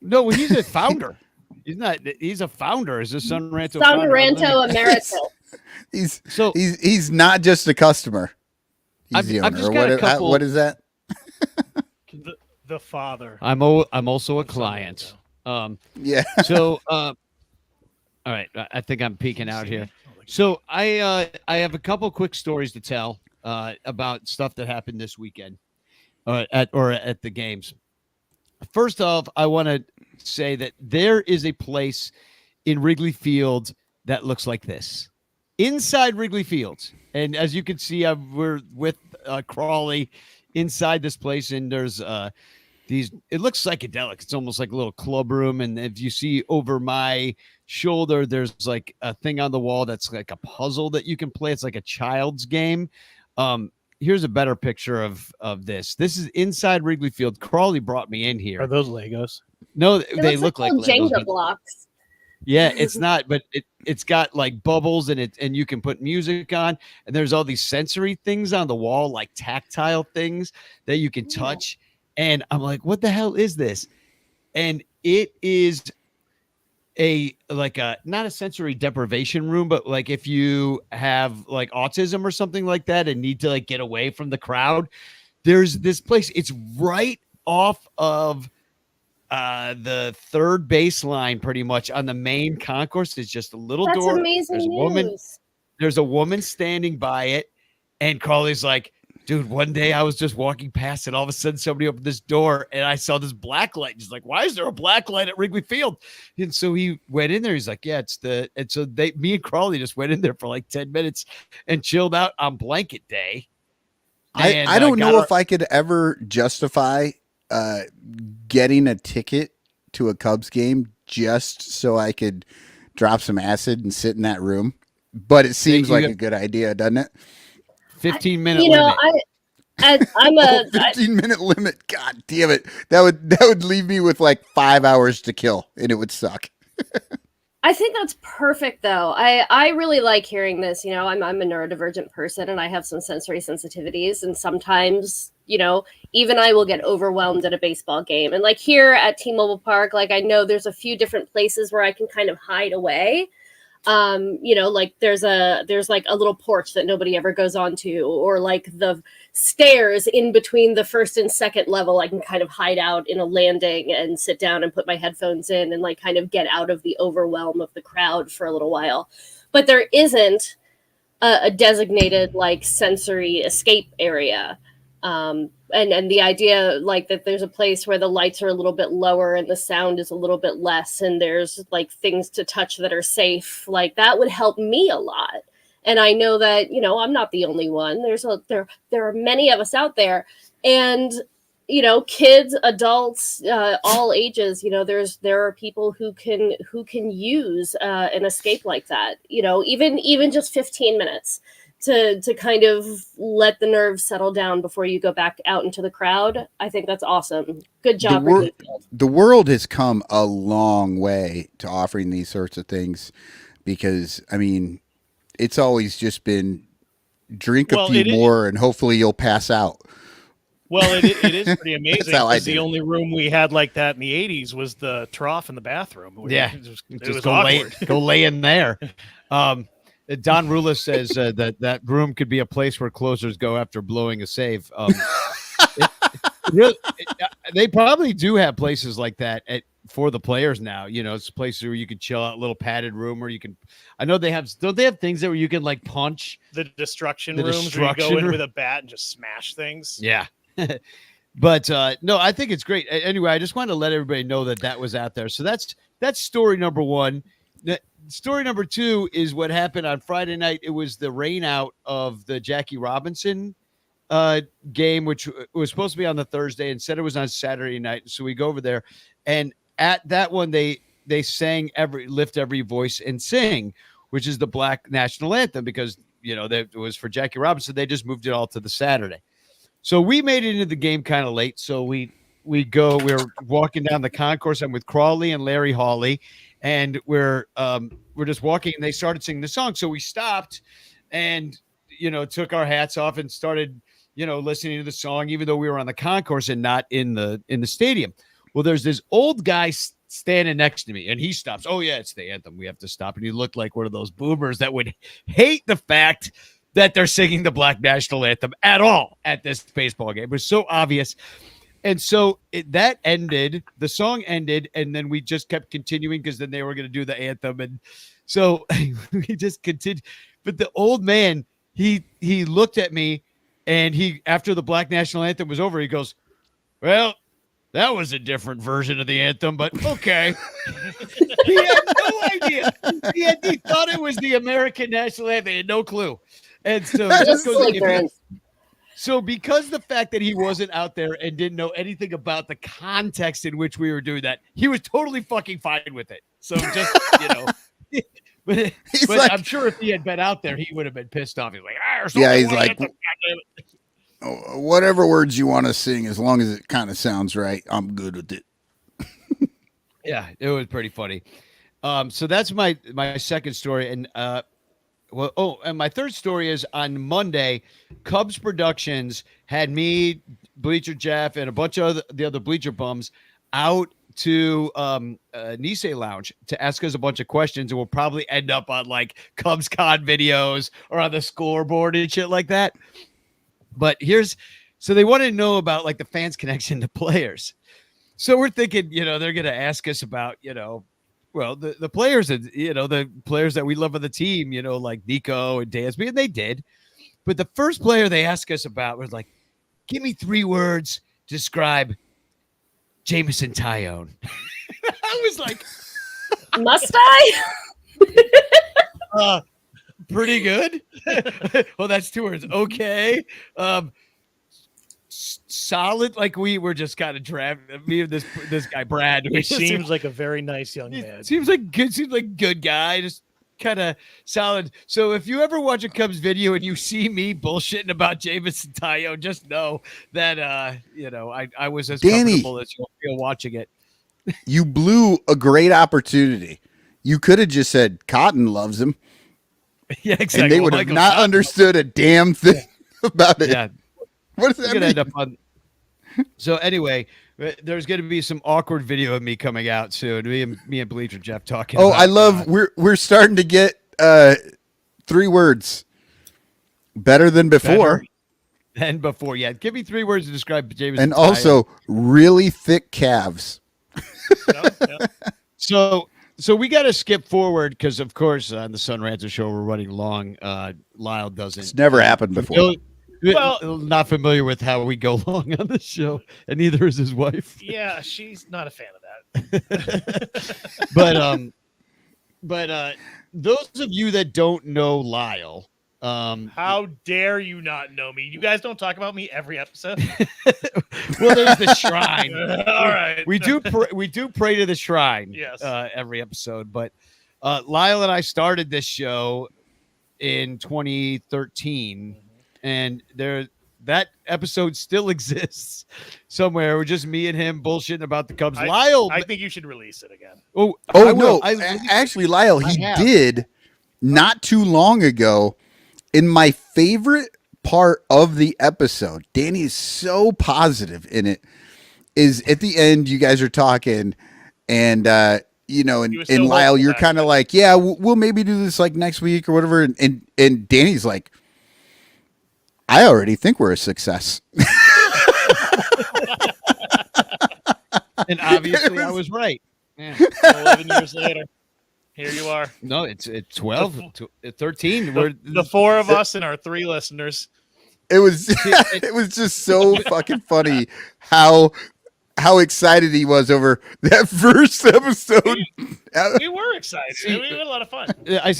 No, he's a founder. He's a founder. Is a Sun Ranto? Sun Ranto Emeritus. He's not just a customer. He's the owner. What is that? The father. I'm also a client. Yeah. So all right, I think I'm peeking out here. So I have a couple quick stories to tell about stuff that happened this weekend at the games. First off, I want to say that there is a place in Wrigley Field that looks like this. inside Wrigley Field. And as you can see, we're with Crawley inside this place, and there's these, it looks psychedelic. It's almost like a little club room. And if you see over my shoulder, there's like a thing on the wall that's like a puzzle that you can play. It's like a child's game. Here's a better picture of this. This is inside Wrigley Field. Crawley brought me in here. Are those Legos? No, they look like Legos, Jenga blocks. Yeah, it's not, but it's got like bubbles and you can put music on, and there's all these sensory things on the wall, like tactile things that you can touch. And I'm like, what the hell is this? And it is not a sensory deprivation room, but like if you have like autism or something like that and need to like get away from the crowd, there's this place. It's right off of the third baseline, pretty much on the main concourse. Is just a little That's door. Amazing news. There's a woman standing by it, and Crawley's like, dude, one day I was just walking past and all of a sudden somebody opened this door and I saw this black light. He's like, why is there a black light at Wrigley Field? And so he went in there. He's like, yeah, and so me and Crawley just went in there for like 10 minutes and chilled out on blanket day. I don't know if I could ever justify getting a ticket to a Cubs game just so I could drop some acid and sit in that room. But it seems like a good idea, doesn't it? 15-minute limit. I'm a 15-minute limit. God damn it. That would leave me with like 5 hours to kill, and it would suck. I think that's perfect, though. I really like hearing this. You know, I'm a neurodivergent person, and I have some sensory sensitivities, and sometimes, you know, even I will get overwhelmed at a baseball game. And like here at T-Mobile Park, like I know there's a few different places where I can kind of hide away. You know, like there's like a little porch that nobody ever goes onto, or like the stairs in between the first and second level. I can kind of hide out in a landing and sit down and put my headphones in and like kind of get out of the overwhelm of the crowd for a little while. But there isn't a designated like sensory escape area. And the idea like that there's a place where the lights are a little bit lower and the sound is a little bit less, and there's like things to touch that are safe, like that would help me a lot. And I know that, you know, I'm not the only one. There are many of us out there, and, you know, kids, adults, all ages, you know, there are people who can use an escape like that, you know, even just 15 minutes. To kind of let the nerves settle down before you go back out into the crowd. I think that's awesome. Good job, Wrigley Field. The world has come a long way to offering these sorts of things, because, I mean, it's always just been drink a few more and hopefully you'll pass out. Well, it is pretty amazing, because the it. only room we had like that in the 80s was the trough in the bathroom. It was awkward. Go lay in there. Don Rula says that room could be a place where closers go after blowing a save. They probably do have places like that for the players now. You know, it's places where you can chill out, a little padded room, or you can. I know they have. Don't they have things there where you can like punch the destruction rooms where you go in with a bat and just smash things? Yeah. But no, I think it's great. Anyway, I just wanted to let everybody know that was out there. So that's story number one. Story number two is what happened on Friday night. It was the rain out of the Jackie Robinson game, which was supposed to be on the Thursday. Instead, it was on Saturday night. So we go over there, and at that one, they sang Lift Every Voice and Sing, which is the Black national anthem, because, you know, it was for Jackie Robinson. They just moved it all to the Saturday. So we made it into the game kind of late. So we're walking down the concourse. I'm with Crawley and Larry Hawley, and we're just walking, and they started singing the song. So we stopped and, you know, took our hats off and started, you know, listening to the song, even though we were on the concourse and not in the stadium. Well, there's this old guy standing next to me, and he stops. Oh yeah, it's the anthem. We have to stop. And he looked like one of those boomers that would hate the fact that they're singing the Black national anthem at all at this baseball game. It was so obvious. And so that ended, the song ended, and then we just kept continuing, because then they were going to do the anthem. And so we just continued. But the old man, he looked at me, and after the Black national anthem was over, he goes, well, That was a different version of the anthem, but okay. He had no idea. He thought it was the American national anthem. He had no clue. And so Just ignorance. So because the fact that he wasn't out there and didn't know anything about the context in which we were doing that, he was totally fucking fine with it. So just, but like, I'm sure if he had been out there, he would have been pissed off. He's like, he's like, whatever words you want to sing, as long as it kind of sounds right, I'm good with it. Yeah, it was pretty funny. So that's my second story. And and my third story is on Monday, Cubs Productions had me, Bleacher Jeff, and a bunch of the other Bleacher bums out to Nisei Lounge to ask us a bunch of questions, and we'll probably end up on like Cubs Con videos or on the scoreboard and shit like that. But so they wanted to know about like the fans' connection to players. So we're thinking, they're going to ask us about, well, the players, the players that we love on the team, like Nico and Dansby, and they did. But the first player they asked us about was like, give me 3 words to describe Jameson Tyone. I was like, must I? Pretty good. Well, that's 2 words. Okay. Solid. Like we were just kind of drafting me and this guy Brad. He seems like a very nice young man. Seems like good guy. Just kind of solid. So if you ever watch a Cubs video and you see me bullshitting about Jameson Tyone, just know that I was as comfortable as you'll feel watching it. You blew a great opportunity. You could have just said Cotton loves him. Yeah, exactly. And they would have not understood a damn thing about it. Yeah. What does that mean? End up on. So anyway, there's going to be some awkward video of me coming out soon. Me and Bleacher Jeff talking. Oh, I love. We're starting to get 3 words. Better than before. Yeah. Give me 3 words to describe Jameson. And also really thick calves. So we got to skip forward because, of course, on the Sun Ranto show we're running long. Lyle doesn't. It's never happened before. Well, not familiar with how we go long on the show, and neither is his wife. Yeah, she's not a fan of that. But those of you that don't know Lyle, how dare you not know me? You guys don't talk about me every episode. Well, there's the shrine. All right, we do pray to the shrine. Yes, every episode. But Lyle and I started this show in 2013. And that episode still exists somewhere. We're just me and him bullshitting about the Cubs. Lyle, I think you should release it again. Oh no! Actually, Lyle, he did not too long ago. In my favorite part of the episode, Danny is so positive in it. Is at the end, you guys are talking, and and Lyle, you're kind of like, yeah, we'll maybe do this like next week or whatever, and Danny's like, I already think we're a success. And obviously I was right. Yeah. 11 years later, here you are. No, it's 12, 13. We're the 4 of us and our 3 listeners. It was just so fucking funny how excited he was over that first episode. We were excited. We had a lot of fun.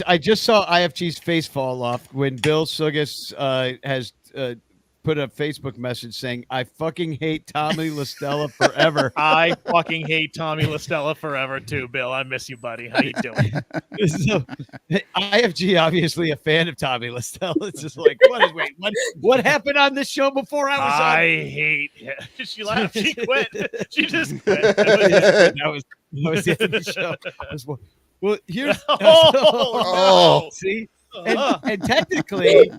I just saw IFG's face fall off when Bill Sugas has put a Facebook message saying, I fucking hate Tommy LaStella forever. I fucking hate Tommy LaStella forever too, Bill. I miss you, buddy. How you doing? So, IFG obviously a fan of Tommy LaStella. It's just like, what happened on this show before I was on? I hate him. She laughed. She quit. She just quit. That was the end of the show. Well, here's no. See? And technically,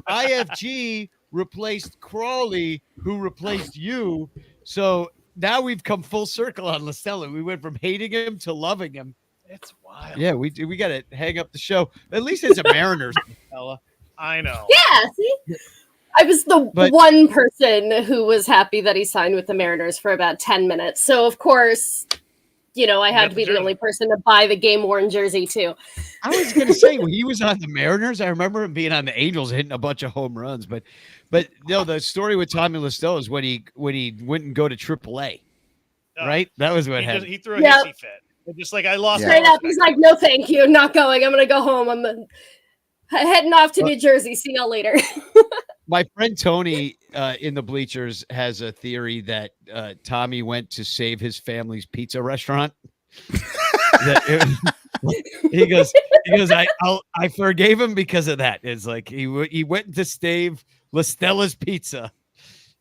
IFG replaced Crawley, who replaced you. So now we've come full circle on LaStella. We went from hating him to loving him. It's wild. Yeah, we got to hang up the show. At least it's a Mariners LaStella. I know. Yeah, see? I was the one person who was happy that he signed with the Mariners for about 10 minutes. So, of course, I had to be the only person to buy the game-worn jersey, too. I was going to say, when he was on the Mariners, I remember him being on the Angels, hitting a bunch of home runs. But But no, the story with Tommy Listeau is when he wouldn't go to AAA. Right? That was what happened. He threw a hissy fit. Just like, I lost. Straight up, he's like, no, thank you, not going. I'm gonna go home. I'm heading off to New Jersey. See y'all later. My friend Tony in the bleachers has a theory that Tommy went to save his family's pizza restaurant. He goes, I forgave him because of that. It's like he went to save La Stella's Pizza.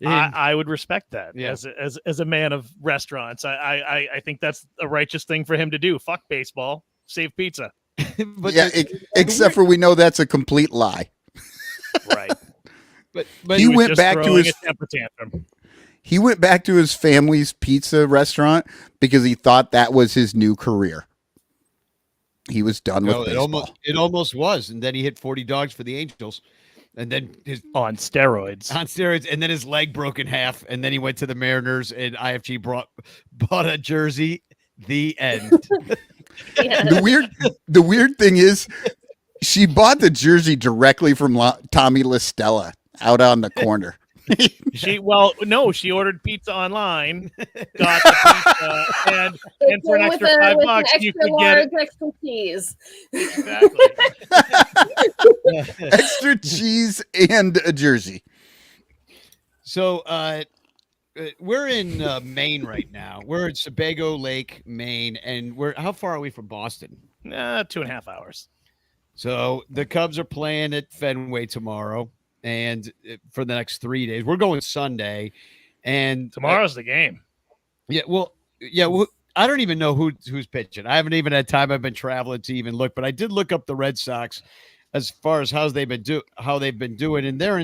I would respect that as a man of restaurants. I think that's a righteous thing for him to do. Fuck baseball, save pizza. But except for we know that's a complete lie. Right. But he went back to his temper tantrum. He went back to his family's pizza restaurant because he thought that was his new career. He was done with baseball. It almost was, and then he hit 40 dogs for the Angels. And then on steroids, and then his leg broke in half, and then he went to the Mariners, and IFG bought a jersey. The end. The weird thing is, she bought the jersey directly from Tommy La Stella out on the corner. She ordered pizza online, got the pizza, and for an extra $5 you could get extra cheese. Exactly. Extra cheese and a jersey. So we're in Maine right now. We're at Sebago Lake, Maine, and how far are we from Boston? 2.5 hours. So the Cubs are playing at Fenway tomorrow. And for the next 3 days, we're going Sunday, and tomorrow's the game. Yeah, I don't even know who's pitching. I haven't even had time. I've been traveling to even look, but I did look up the Red Sox as far as how they've been doing, and they're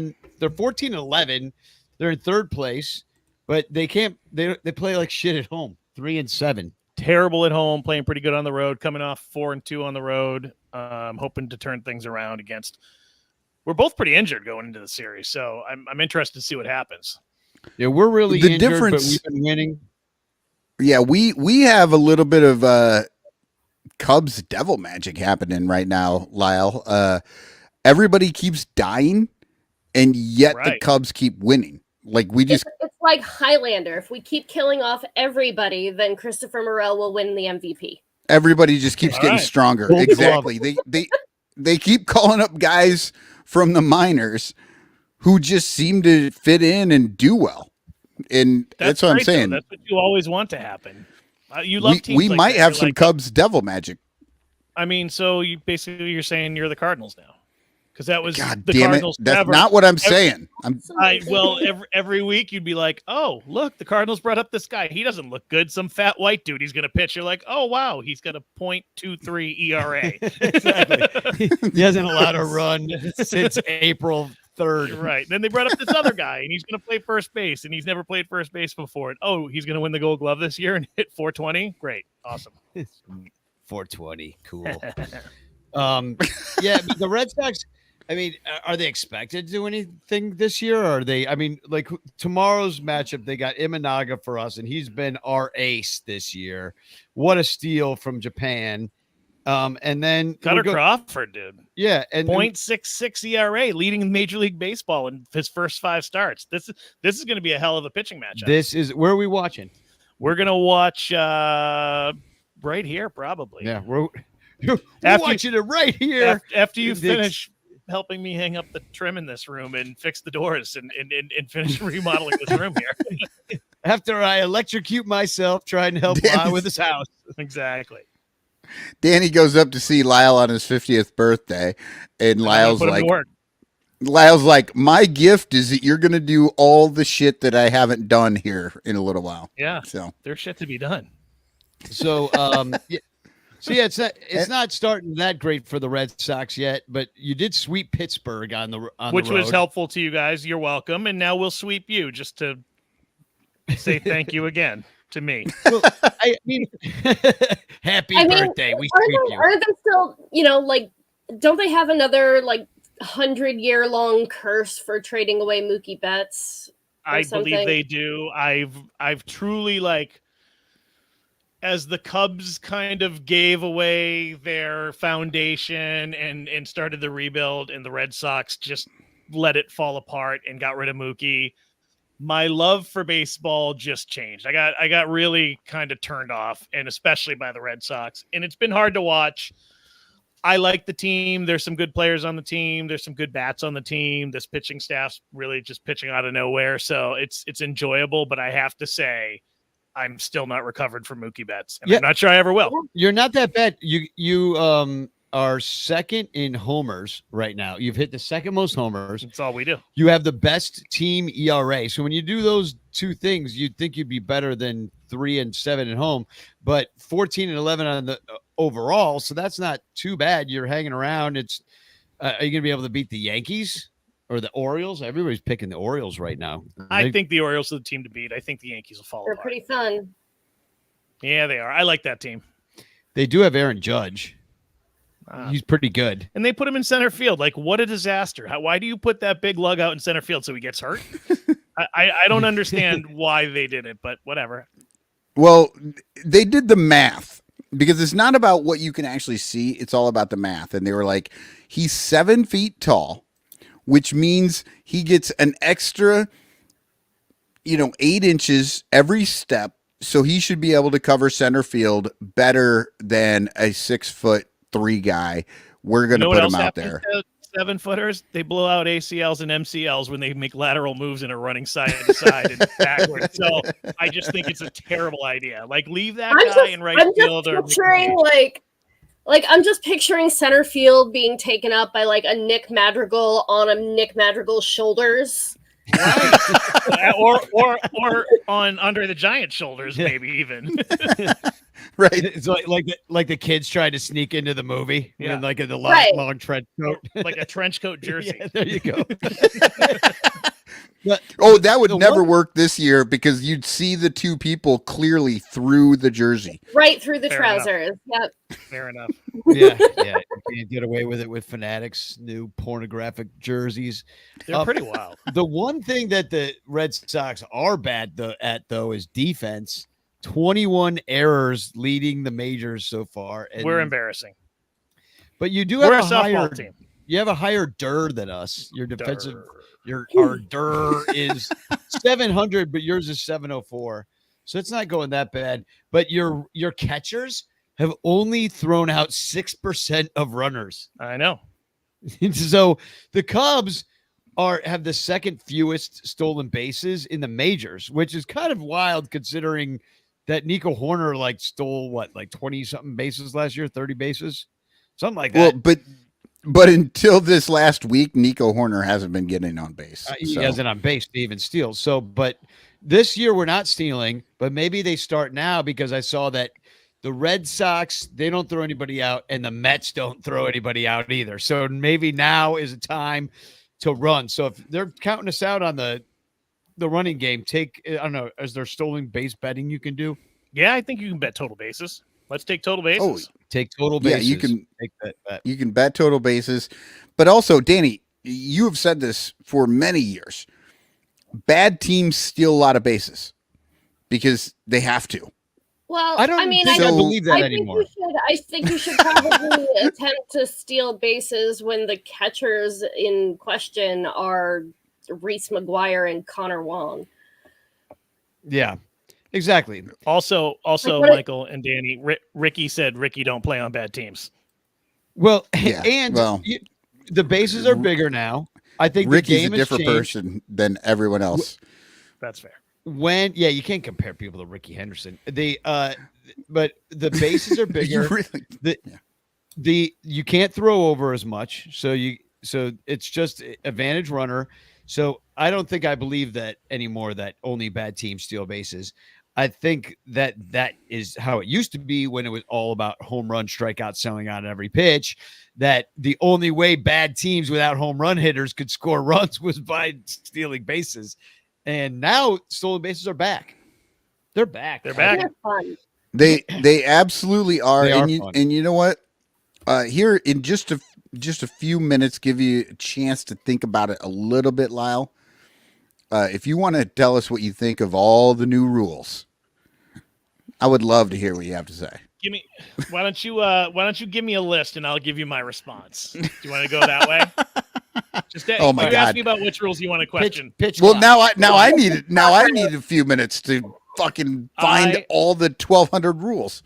14-11. They're in third place, but they play like shit at home. 3-7. Terrible at home, playing pretty good on the road. Coming off 4-2 on the road, hoping to turn things around against. We're both pretty injured going into the series, so I'm interested to see what happens. Yeah, we're really the injured, difference, but we've been winning. Yeah, we have a little bit of Cubs devil magic happening right now, Lyle. Everybody keeps dying, and yet the Cubs keep winning. Like it's like Highlander. If we keep killing off everybody, then Christopher Morel will win the MVP. Everybody just keeps getting stronger. Exactly. They keep calling up guys from the minors who just seem to fit in and do well. And that's what I'm saying. That's what you always want to happen. You love teams we like might that. have some Cubs devil magic. I mean, so you're saying you're the Cardinals now. Because that was God the damn Cardinals. it. That's not what I'm saying. Every week you'd be like, oh, look, the Cardinals brought up this guy. He doesn't look good. Some fat white dude he's going to pitch. You're like, oh, wow, he's got a .23 ERA. Exactly. He hasn't allowed a run since April 3rd. Right. Then they brought up this other guy, and he's going to play first base, and he's never played first base before. And, oh, he's going to win the Gold Glove this year and hit 420? Great. Awesome. 420. Cool. Yeah, but the Red Sox, I mean, are they expected to do anything this year? Or are they, I mean, like tomorrow's matchup, they got Imanaga for us, and he's been our ace this year. What a steal from Japan. And then Cutter Crawford, dude. Yeah. And .66 ERA, leading Major League Baseball in his first 5 starts. This is going to be a hell of a pitching matchup. Where are we watching? We're going to watch right here, probably. Yeah. We're watching it right here. After you finish helping me hang up the trim in this room and fix the doors and finish remodeling this room here. After I electrocute myself trying to help Lyle with his house. Exactly. Danny goes up to see Lyle on his 50th birthday, and Lyle's like, my gift is that you're going to do all the shit that I haven't done here in a little while. Yeah. So there's shit to be done. So, yeah. So yeah, it's not starting that great for the Red Sox yet, but you did sweep Pittsburgh on the road, which was helpful to you guys. You're welcome, and now we'll sweep you just to say thank you again to me. Well, I mean, happy birthday! We sweep you. Are they still, like, don't they have another 100-year-long curse for trading away Mookie Betts? I believe they do. I've truly as the Cubs kind of gave away their foundation and started the rebuild, and the Red Sox just let it fall apart and got rid of Mookie, my love for baseball just changed. I got really kind of turned off, and especially by the Red Sox. And it's been hard to watch. I like the team. There's some good players on the team. There's some good bats on the team. This pitching staff's really just pitching out of nowhere. So it's enjoyable, but I have to say I'm still not recovered from Mookie Betts. And I'm not sure I ever will. You're not that bad. You are second in homers right now. You've hit the second most homers. That's all we do. You have the best team ERA. So when you do those two things, you'd think you'd be better than 3-7 at home, but 14-11 on the overall. So that's not too bad. You're hanging around. It's are you going to be able to beat the Yankees or the Orioles? Everybody's picking the Orioles right now. I think the Orioles are the team to beat. I think the Yankees will fall They're apart. pretty fun. Yeah, they are. I like that team. They do have Aaron Judge. He's pretty good. And they put him in center field. Like, what a disaster. Why do you put that big lug out in center field so he gets hurt? I don't understand why they did it, but whatever. Well, they did the math because it's not about what you can actually see. It's all about the math. And they were like, he's 7 feet tall, which means he gets an extra, 8 inches every step. So he should be able to cover center field better than a 6'3" guy. We're going to put him out there. 7-footers, they blow out ACLs and MCLs when they make lateral moves and are running side to side and backwards. So I just think it's a terrible idea. Like, leave that guy in right field. I'm just picturing center field being taken up by like a Nick Madrigal on a Nick Madrigal's shoulders. Right. or on Andre the Giant's shoulders, maybe even. Right. It's like the kids trying to sneak into the movie. Yeah. In the long trench coat. Like a trench coat jersey. Yeah, there you go. That would never work this year because you'd see the two people clearly through the jersey. Right through the Fair trousers. Yep. Fair enough. Yeah. You can't get away with it with Fanatics' new pornographic jerseys. They're pretty wild. The one thing that the Red Sox are bad though is defense. 21 errors leading the majors so far. And We're embarrassing. But you do We're have a a softball higher team. You have a higher DER than us. Your defensive Durr. our DER is 700, but yours is 704. So it's not going that bad. But your catchers have only thrown out 6% of runners. I know. So the Cubs have the second fewest stolen bases in the majors, which is kind of wild considering that Nico Horner stole 20 something bases last year, 30 bases, something like that. Well, but until this last week, Nico Horner hasn't been getting on base. He hasn't on base to even steal. So, but this year we're not stealing, but maybe they start now because I saw that the Red Sox, they don't throw anybody out and the Mets don't throw anybody out either. So maybe now is a time to run. So if they're counting us out on the running game, I don't know, is there stolen base betting you can do? Yeah, I think you can bet total bases. Let's take total bases. Take total bases. Yeah, you can take that bet. You can bet total bases. But also, Danny, you have said this for many years. Bad teams steal a lot of bases because they have to. Well, I believe that anymore. I think you should probably attempt to steal bases when the catchers in question are Reese McGuire and Connor Wong. Yeah, exactly. Also, Michael and Danny, Ricky said Ricky don't play on bad teams. Well, the bases are bigger now. I think Ricky's the game a different has person than everyone else. That's fair. You can't compare people to Ricky Henderson. But the bases are bigger. You can't throw over as much, so it's just advantage runner. So I don't think I believe that anymore, that only bad teams steal bases. I think that is how it used to be when it was all about home run, strikeout, selling out every pitch, that the only way bad teams without home run hitters could score runs was by stealing bases. And now stolen bases are back. They're back. They're back. They're fun. They absolutely are. They are and fun. You know what? Here in just a few minutes, give you a chance to think about it a little bit, Lyle. If you want to tell us what you think of all the new rules, I would love to hear what you have to say. Why don't you give me a list and I'll give you my response. Do you want to go that way? Just Oh my you God. asked me about which rules you want to question. Pitch Well, clock. now I need a few minutes to fucking find all the 1,200 rules.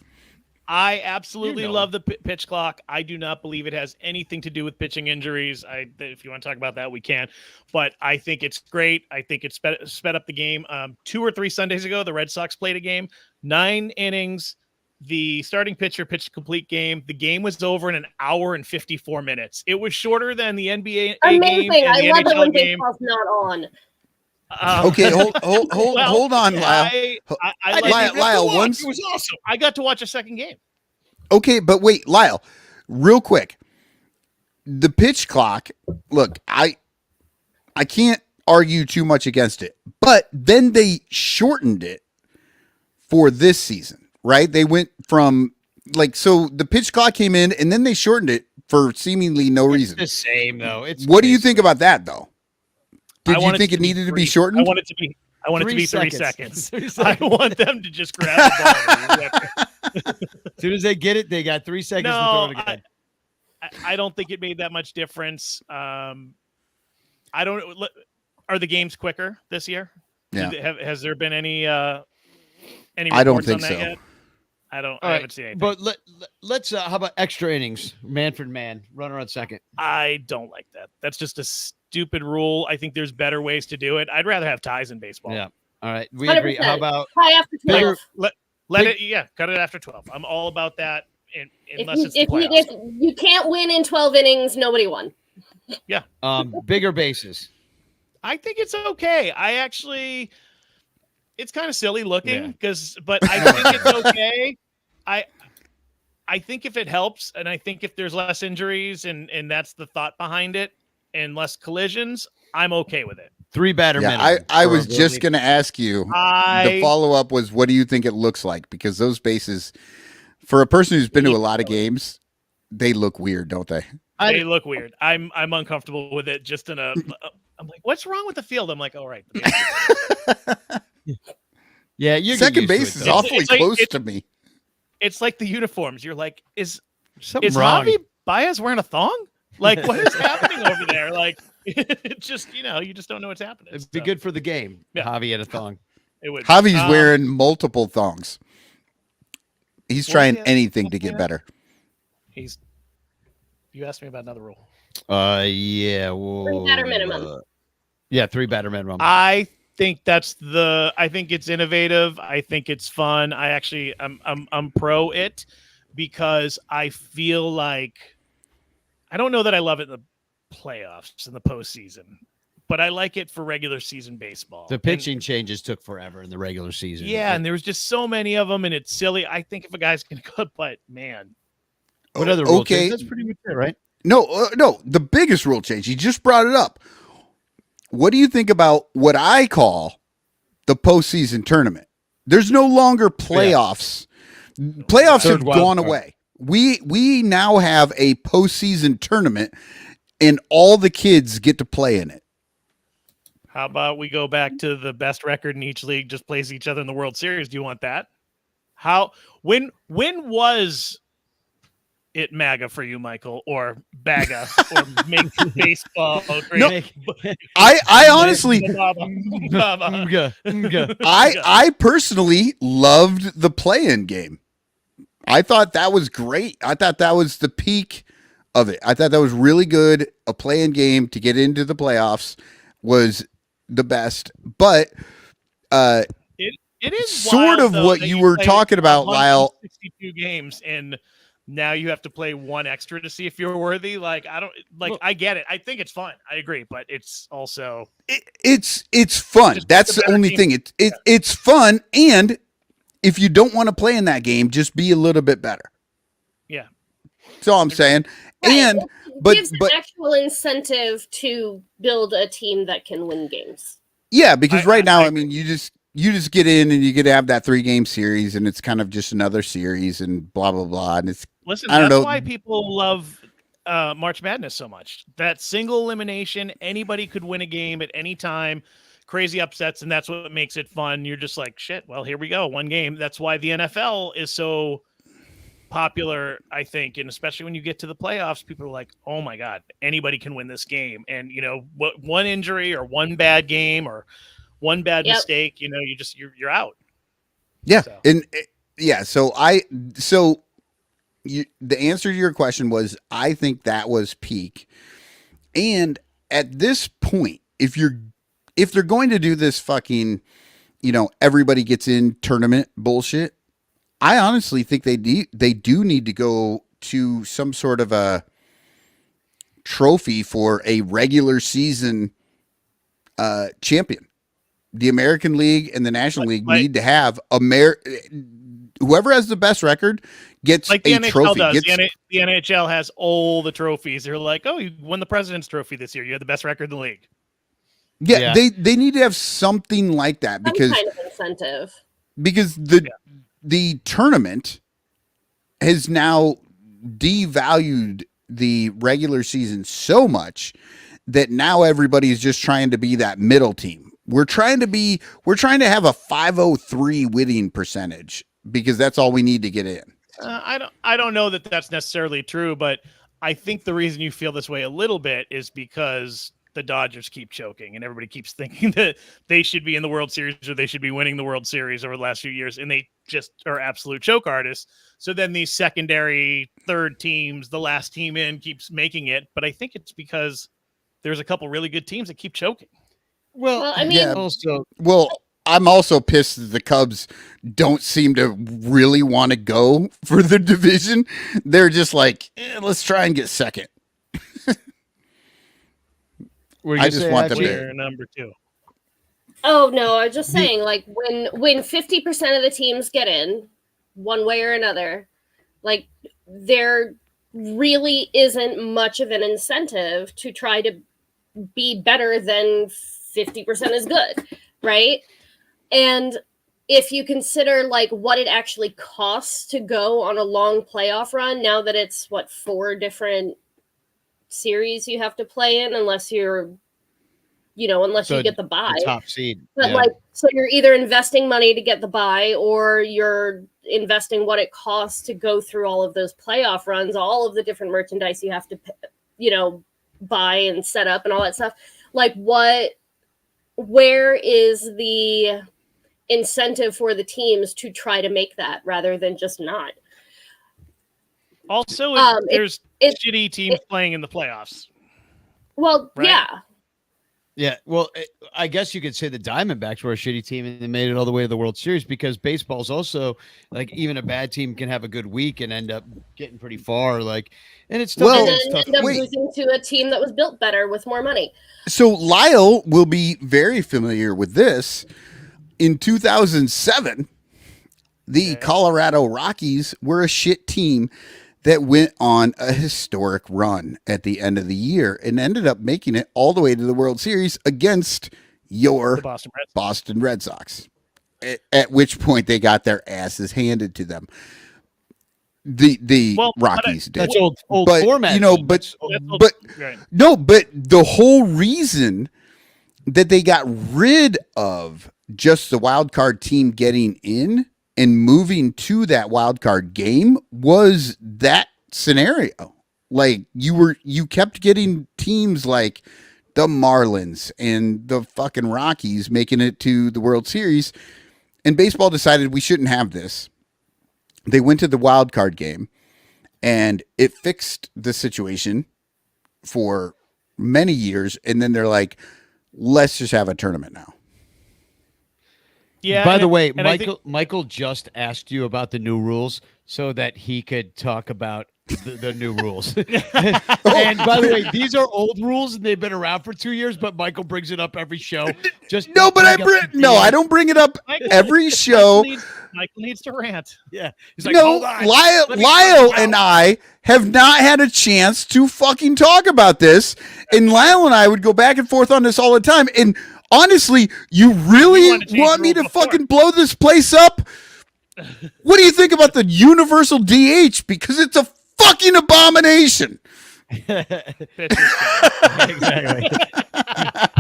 I absolutely love the pitch clock. I do not believe it has anything to do with pitching injuries. If you want to talk about that, we can. But I think it's great. I think it's sped up the game. 2 or 3 Sundays ago, the Red Sox played a game, 9 innings. The starting pitcher pitched a complete game. The game was over in an hour and 54 minutes. It was shorter than the NBA Amazing. game and the I love it NHL when game. baseball's not on. Okay, hold on, Lyle. Lyle, once it was awesome. I got to watch a second game. Okay, but wait, Lyle, real quick. The pitch clock, look, I can't argue too much against it. But then they shortened it for this season, right? They went from so the pitch clock came in and then they shortened it for seemingly no reason. The same though. What do you think about that though? Did you think it needed to be shortened? I want it to be 3 seconds. 3 seconds. I want them to just grab the ball. As soon as they get it, they got 3 seconds to throw it again. I don't think it made that much difference. I don't. Are the games quicker this year? Yeah. Has there been any I don't reports think on that so. yet? I haven't seen anything. But let's how about extra innings? Manfred man, runner on second. I don't like that. That's just a stupid rule. I think there's better ways to do it. I'd rather have ties in baseball. Yeah. All right. We agree. 100%. How about Tie after 12? Cut it after 12. I'm all about that. Unless it's the playoffs. If you can't win in 12 innings, nobody won. Yeah. bigger bases? I think it's okay. It's kind of silly looking but I think it's okay. I think if it helps, and I think if there's less injuries and that's the thought behind it and less collisions, I'm okay with it. 3 batter Yeah, minimum. I was just going to ask you. The follow-up was, what do you think it looks like? Because those bases, for a person who's been to a lot of games, they look weird, don't they? They look weird. I'm uncomfortable with it. Just I'm like, what's wrong with the field? I'm like, all right. Yeah, you second base is awfully close to me. It's like the uniforms. You're like, is something is wrong? Javi Baez wearing a thong? Like, what is happening over there? Like, it just you just don't know what's happening. It'd be good for the game. Yeah. Javi had a thong. It would. Javi's wearing multiple thongs. He's trying anything to get better. You asked me about another rule. Yeah. 3 batter minimum. Yeah, 3 batter minimum. I think I think it's innovative. I think it's fun. I'm pro it because I feel like I don't know that I love it in the playoffs in the postseason, but I like it for regular season baseball. The pitching changes took forever in the regular season. Yeah, and there was just so many of them, and it's silly. I think if a guy's gonna go, but man, what other rule okay. change? That's pretty much it, right? No, no. The biggest rule change. He just brought it up. What do you think about what I call the postseason tournament? There's no longer playoffs. Yeah. Playoffs have gone away. We now have a postseason tournament, and all the kids get to play in it. How about we go back to the best record in each league just plays each other in the World Series? Do you want that? When was it MAGA for you, Michael, or BAGA, or make baseball great? No, I honestly, I personally loved the play-in game. I thought that was great. I thought that was the peak of it. I thought that was really good. A play-in game to get into the playoffs was the best. But it is sort of what you were talking about, Lyle. 62 games, and now you have to play one extra to see if you're worthy. Like, I don't like. I get it. I think it's fun. I agree, but it's also it's fun. That's the only thing. It's fun, and if you don't want to play in that game, just be a little bit better. Yeah, that's all I'm saying. Right. And it gives an actual incentive to build a team that can win games. Yeah, because right now, I mean, you just get in and you get to have that 3-game series, and it's kind of just another series and blah blah blah. And it's that's why people love March Madness so much. That single elimination, anybody could win a game at any time. Crazy upsets, and that's what makes it fun. You're just like, shit, well, here we go, one game. That's why the NFL is so popular, I think, and especially when you get to the playoffs, people are like, "Oh my God, anybody can win this game." And what one injury or one bad game or one bad mistake, you're out. Yeah, So. The answer to your question was, I think that was peak. And at this point, if they're going to do this fucking, everybody gets in tournament bullshit, I honestly think they do need to go to some sort of a trophy for a regular season champion. The American League and the National League need to have whoever has the best record gets like the a NHL trophy. Does. The NHL has all the trophies. They're like, "Oh, you won the President's Trophy this year. You had the best record in the league." Yeah. They need to have something like that because some kind of incentive. Because the tournament has now devalued the regular season so much that now everybody's just trying to be that middle team. We're trying to have a 503 winning percentage because that's all we need to get in. I don't know that that's necessarily true, but I think the reason you feel this way a little bit is because the Dodgers keep choking and everybody keeps thinking that they should be in the World Series or they should be winning the World Series over the last few years. And they just are absolute choke artists. So then these secondary third teams, the last team in keeps making it. But I think it's because there's a couple really good teams that keep choking. Well, I mean, I'm also pissed that the Cubs don't seem to really want to go for the division. They're just like, let's try and get second. I just want them to number 2. Oh no, I'm just saying, like when 50% of the teams get in, one way or another, like there really isn't much of an incentive to try to be better than 50% is good, right? And if you consider like what it actually costs to go on a long playoff run, now that it's 4 different series you have to play in, unless you're, unless you get the bye, the top seed. But so you're either investing money to get the bye, or you're investing what it costs to go through all of those playoff runs, all of the different merchandise you have to, buy and set up and all that stuff. Like where is the incentive for the teams to try to make that rather than just not? Also, there's shitty teams playing in the playoffs. Well, right? Yeah. Yeah, well, I guess you could say the Diamondbacks were a shitty team and they made it all the way to the World Series, because baseball's also like even a bad team can have a good week and end up getting pretty far. Like, and it's still end up losing to a team that was built better with more money. So Lyle will be very familiar with this. In 2007, the Colorado Rockies were a shit team that went on a historic run at the end of the year and ended up making it all the way to the World Series against your Boston Red Sox. At which point they got their asses handed to them. The Rockies did. That's old format. But the whole reason that they got rid of just the wild card team getting in and moving to that wild card game was that scenario. Like you kept getting teams like the Marlins and the fucking Rockies making it to the World Series, and baseball decided we shouldn't have this. They went to the wild card game and it fixed the situation for many years. And then they're like, let's just have a tournament now. Yeah. By the way, Michael just asked you about the new rules so that he could talk about the new rules. And by the way, these are old rules and they've been around for 2 years, but Michael brings it up every show. I don't bring it up every show. Michael needs to rant. Yeah. He's like, hold on. Lyle and I have not had a chance to fucking talk about this. And Lyle and I would go back and forth on this all the time. And honestly, you really want me to fucking blow this place up? What do you think about the universal DH? Because it's a fucking abomination. Pitcher's king. Exactly.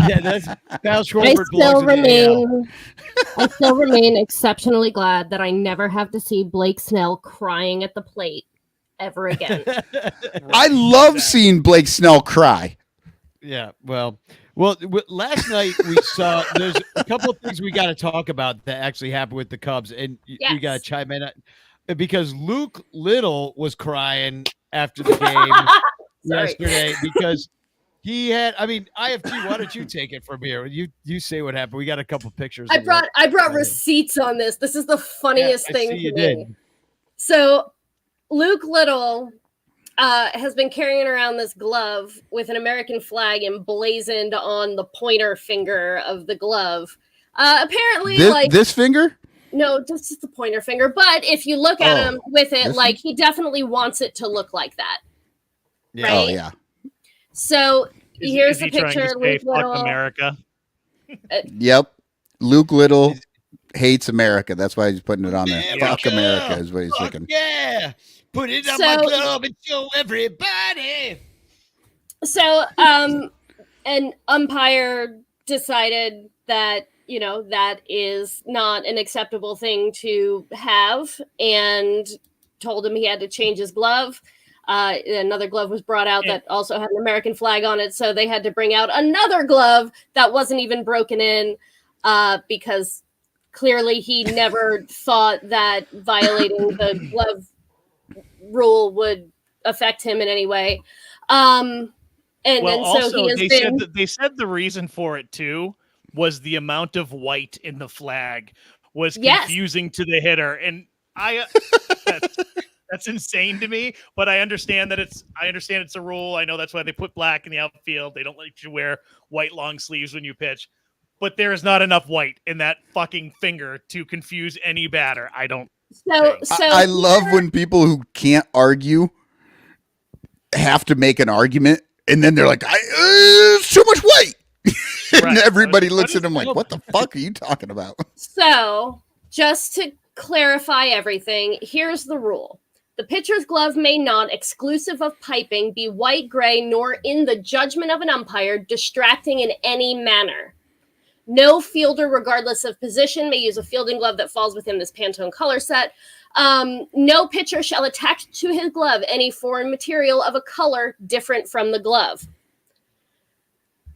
Yeah, that's Val I Schwarber still belongs in the AL. remain. I still remain exceptionally glad that I never have to see Blake Snell crying at the plate ever again. I love seeing Blake Snell cry. Yeah, well, last night we saw there's a couple of things we got to talk about that actually happened with the Cubs, and you got to chime in because Luke Little was crying after the game yesterday because he had. I mean, IFG, why don't you take it from here? You say what happened. We got a couple pictures. I brought receipts on this. This is the funniest thing to you me. did. So Luke Little has been carrying around this glove with an American flag emblazoned on the pointer finger of the glove. Apparently, this finger? No, just the pointer finger. But if you look at him with it, like he definitely wants it to look like that. Yeah. Right? Oh yeah. So here's Is the he trying picture. to say Luke fuck Little. America? Yep. Luke Little hates America. That's why he's putting it on there. America! Fuck America is what he's Fuck thinking. yeah, put it on So- my glove and show everybody. So, an umpire decided that, that is not an acceptable thing to have and told him he had to change his glove. Another glove was brought out that also had an American flag on it. So they had to bring out another glove that wasn't even broken in because clearly he never thought that violating the glove rule would affect him in any way. So he has been. They said the reason for it too was the amount of white in the flag was confusing to the hitter, and that's insane to me. But I understand it's a rule. I know that's why they put black in the outfield. They don't let you wear white long sleeves when you pitch. But there is not enough white in that fucking finger to confuse any batter. I don't. I love when people who can't argue have to make an argument, and then they're like, "It's too much white," and everybody looks at them like, "What the fuck are you talking about?" So, just to clarify everything, here's the rule. The pitcher's glove may not, exclusive of piping, be white, gray, nor in the judgment of an umpire, distracting in any manner. No fielder, regardless of position, may use a fielding glove that falls within this Pantone color set. No pitcher shall attach to his glove any foreign material of a color different from the glove.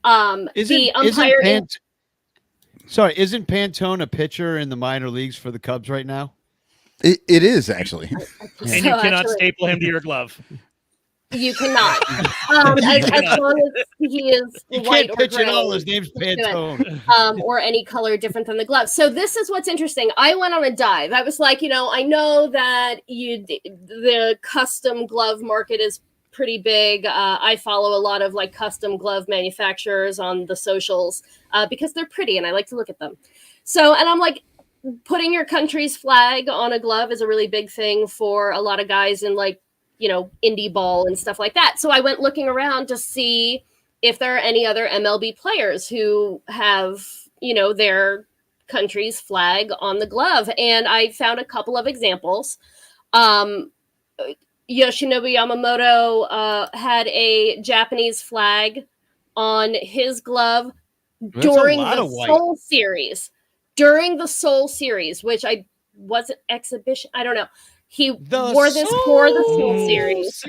The umpire... Isn't Pantone a pitcher in the minor leagues for the Cubs right now? It is actually. And you cannot staple him to your glove. You cannot. As long as he is You white can't or pitch gray, at all. His name's Pantone. or any color different than the glove. So this is what's interesting. I went on a dive. I was like, I know that the custom glove market is pretty big. I follow a lot of like custom glove manufacturers on the socials because they're pretty and I like to look at them. So, and I'm like, putting your country's flag on a glove is a really big thing for a lot of guys in like, indie ball and stuff like that. So I went looking around to see if there are any other MLB players who have, their country's flag on the glove. And I found a couple of examples. Yoshinobu Yamamoto had a Japanese flag on his glove during the Seoul series. During the Seoul series, which wasn't exhibition. I don't know. He wore this for the Seoul series.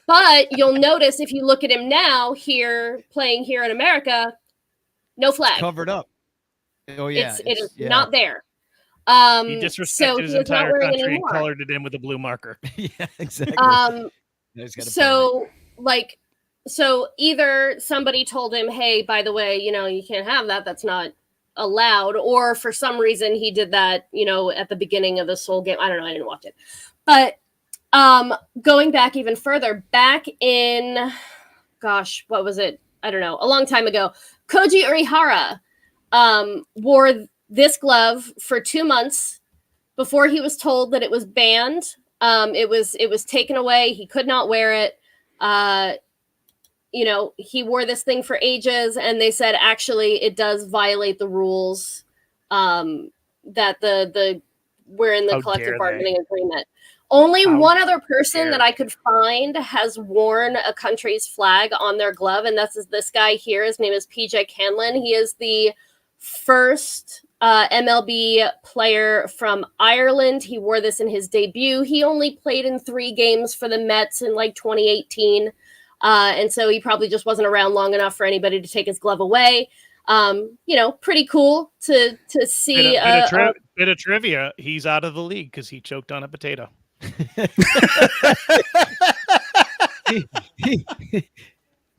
But you'll notice if you look at him now playing here in America, no flag. Covered up. Oh yeah. It is not there. He disrespected his he is not entire wearing it country and anymore. colored it in with a blue marker. Yeah, exactly. So either somebody told him, hey, by the way, you can't have that. That's not allowed. Or for some reason he did that, at the beginning of the Seoul game. I don't know. I didn't watch it. But going back even further, back in, what was it? I don't know. A long time ago, Koji Urihara wore this glove for 2 months before he was told that it was banned. It was taken away. He could not wear it. He wore this thing for ages, and they said actually it does violate the rules that we're in the collective bargaining agreement. Only How one other person dare that I could find has worn a country's flag on their glove, and that's this guy here. His name is PJ Canlin. He is the first MLB player from Ireland. He wore this in his debut. He only played in 3 games for the Mets in like 2018, and so he probably just wasn't around long enough for anybody to take his glove away. Pretty cool to see. Bit of trivia: he's out of the league because he choked on a potato.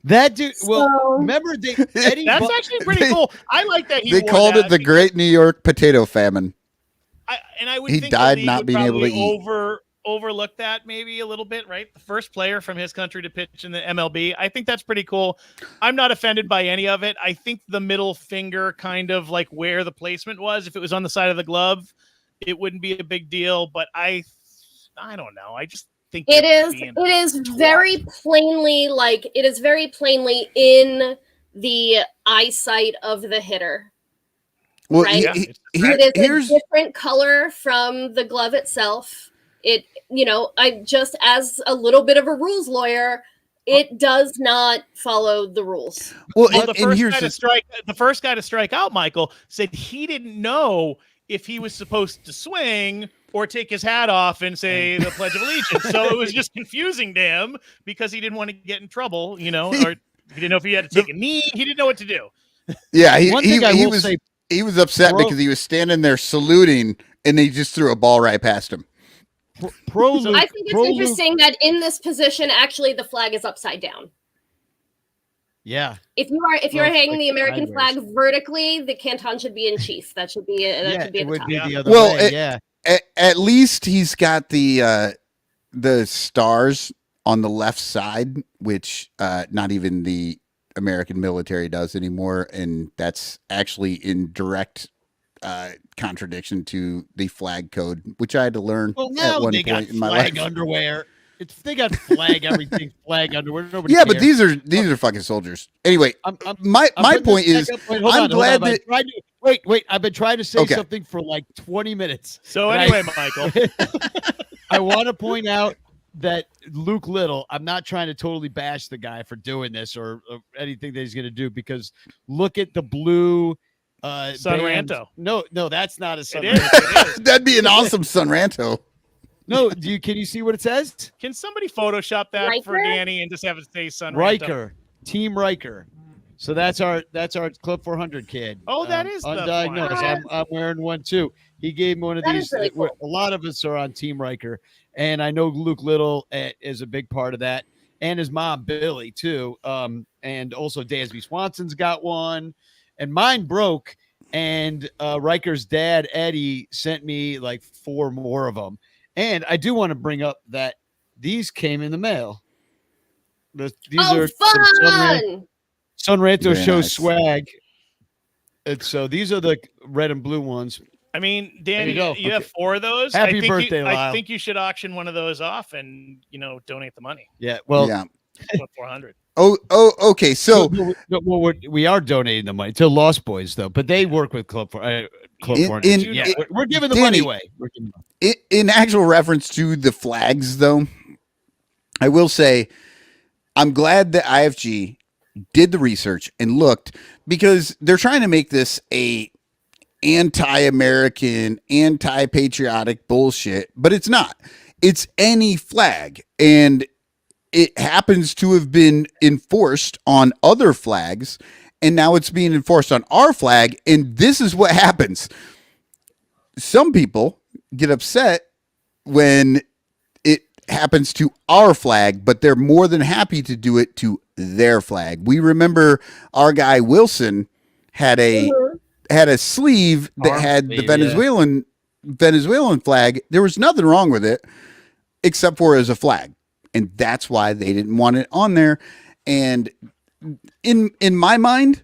That dude. So- Well, remember Eddie? That's actually pretty cool. I like that. They called it the Great New York Potato Famine. I would He think died the league not would being able to probably eat. Overlook that maybe a little bit, right? The first player from his country to pitch in the MLB. I think that's pretty cool. I'm not offended by any of it. I think the middle finger, kind of like where the placement was, if it was on the side of the glove, it wouldn't be a big deal. But I don't know. I just think It is very plainly in the eyesight of the hitter. Well, Right? Yeah, It is here's a different color from the glove itself. I just, as a little bit of a rules lawyer, it does not follow the rules. well, the first guy to strike out, Michael, said he didn't know if he was supposed to swing or take his hat off and say the Pledge of Allegiance. So it was just confusing to him because he didn't want to get in trouble, or he didn't know if he had to take a knee. He didn't know what to do. Yeah, One thing I will say, he was upset because he was standing there saluting and they just threw a ball right past him. I think it's interesting that in this position, actually, the flag is upside down. Yeah. If you are hanging like the American sideways. flag vertically, the canton should be in chief. That should be at the it would top. be the other Well, way. Yeah. At least he's got the stars on the left side, which not even the American military does anymore, and that's actually in direct contradiction to the flag code, which I had to learn Well, now at one they got point in my flag life. underwear. They got flag everything, flag underwear. Nobody Yeah, cares. but these are fucking soldiers. Anyway, I'm my putting point this is, back up. Wait, hold I'm on, glad hold on. that Wait. I've been trying to say Okay. something for like 20 minutes. So And anyway, Michael, I want to point out that Luke Little, I'm not trying to totally bash the guy for doing this or anything that he's going to do, because look at the blue Son band. Ranto. No, that's not a Son It is. Ranto. It is. that'd be an awesome Son Ranto. No, can you see what it says? Can somebody Photoshop that for Riker? Danny and just have it say Son Ranto? Riker, Team Riker. So that's our Club 400 kid. Oh, that is the undiagnosed. one. I'm wearing one too. He gave me one of That these. is really cool. A lot of us are on Team Riker, and I know Luke Little is a big part of that, and his mom Billy too. And also Dansby Swanson's got one, and mine broke. And Riker's dad Eddie sent me like 4 more of them. And I do want to bring up that these came in the mail. These are Fun! Son Ranto Very show nice. swag. And so these are the red and blue ones. I mean, Danny, There you you go. have 4 of those. Happy I think birthday, I Lyle. think you should auction one of those off and donate the money. Yeah. Well, Yeah. Put 400. Oh, okay. So we are donating the money to Lost Boys, though, but they work with Club 400. In- We're giving the Danny, money away. We're giving the- in actual reference to the flags, though, I will say I'm glad that IFG did the research and looked, because they're trying to make this a anti-American, anti-patriotic bullshit, but it's not. It's any flag, and it happens to have been enforced on other flags, and now it's being enforced on our flag, and this is what happens. Some people get upset when it happens to our flag, but they're more than happy to do it to their flag. We remember our guy Wilson had a sleeve that Arm had sleeve, the Venezuelan flag. There was nothing wrong with it except for as a flag, and that's why they didn't want it on there. And in my mind,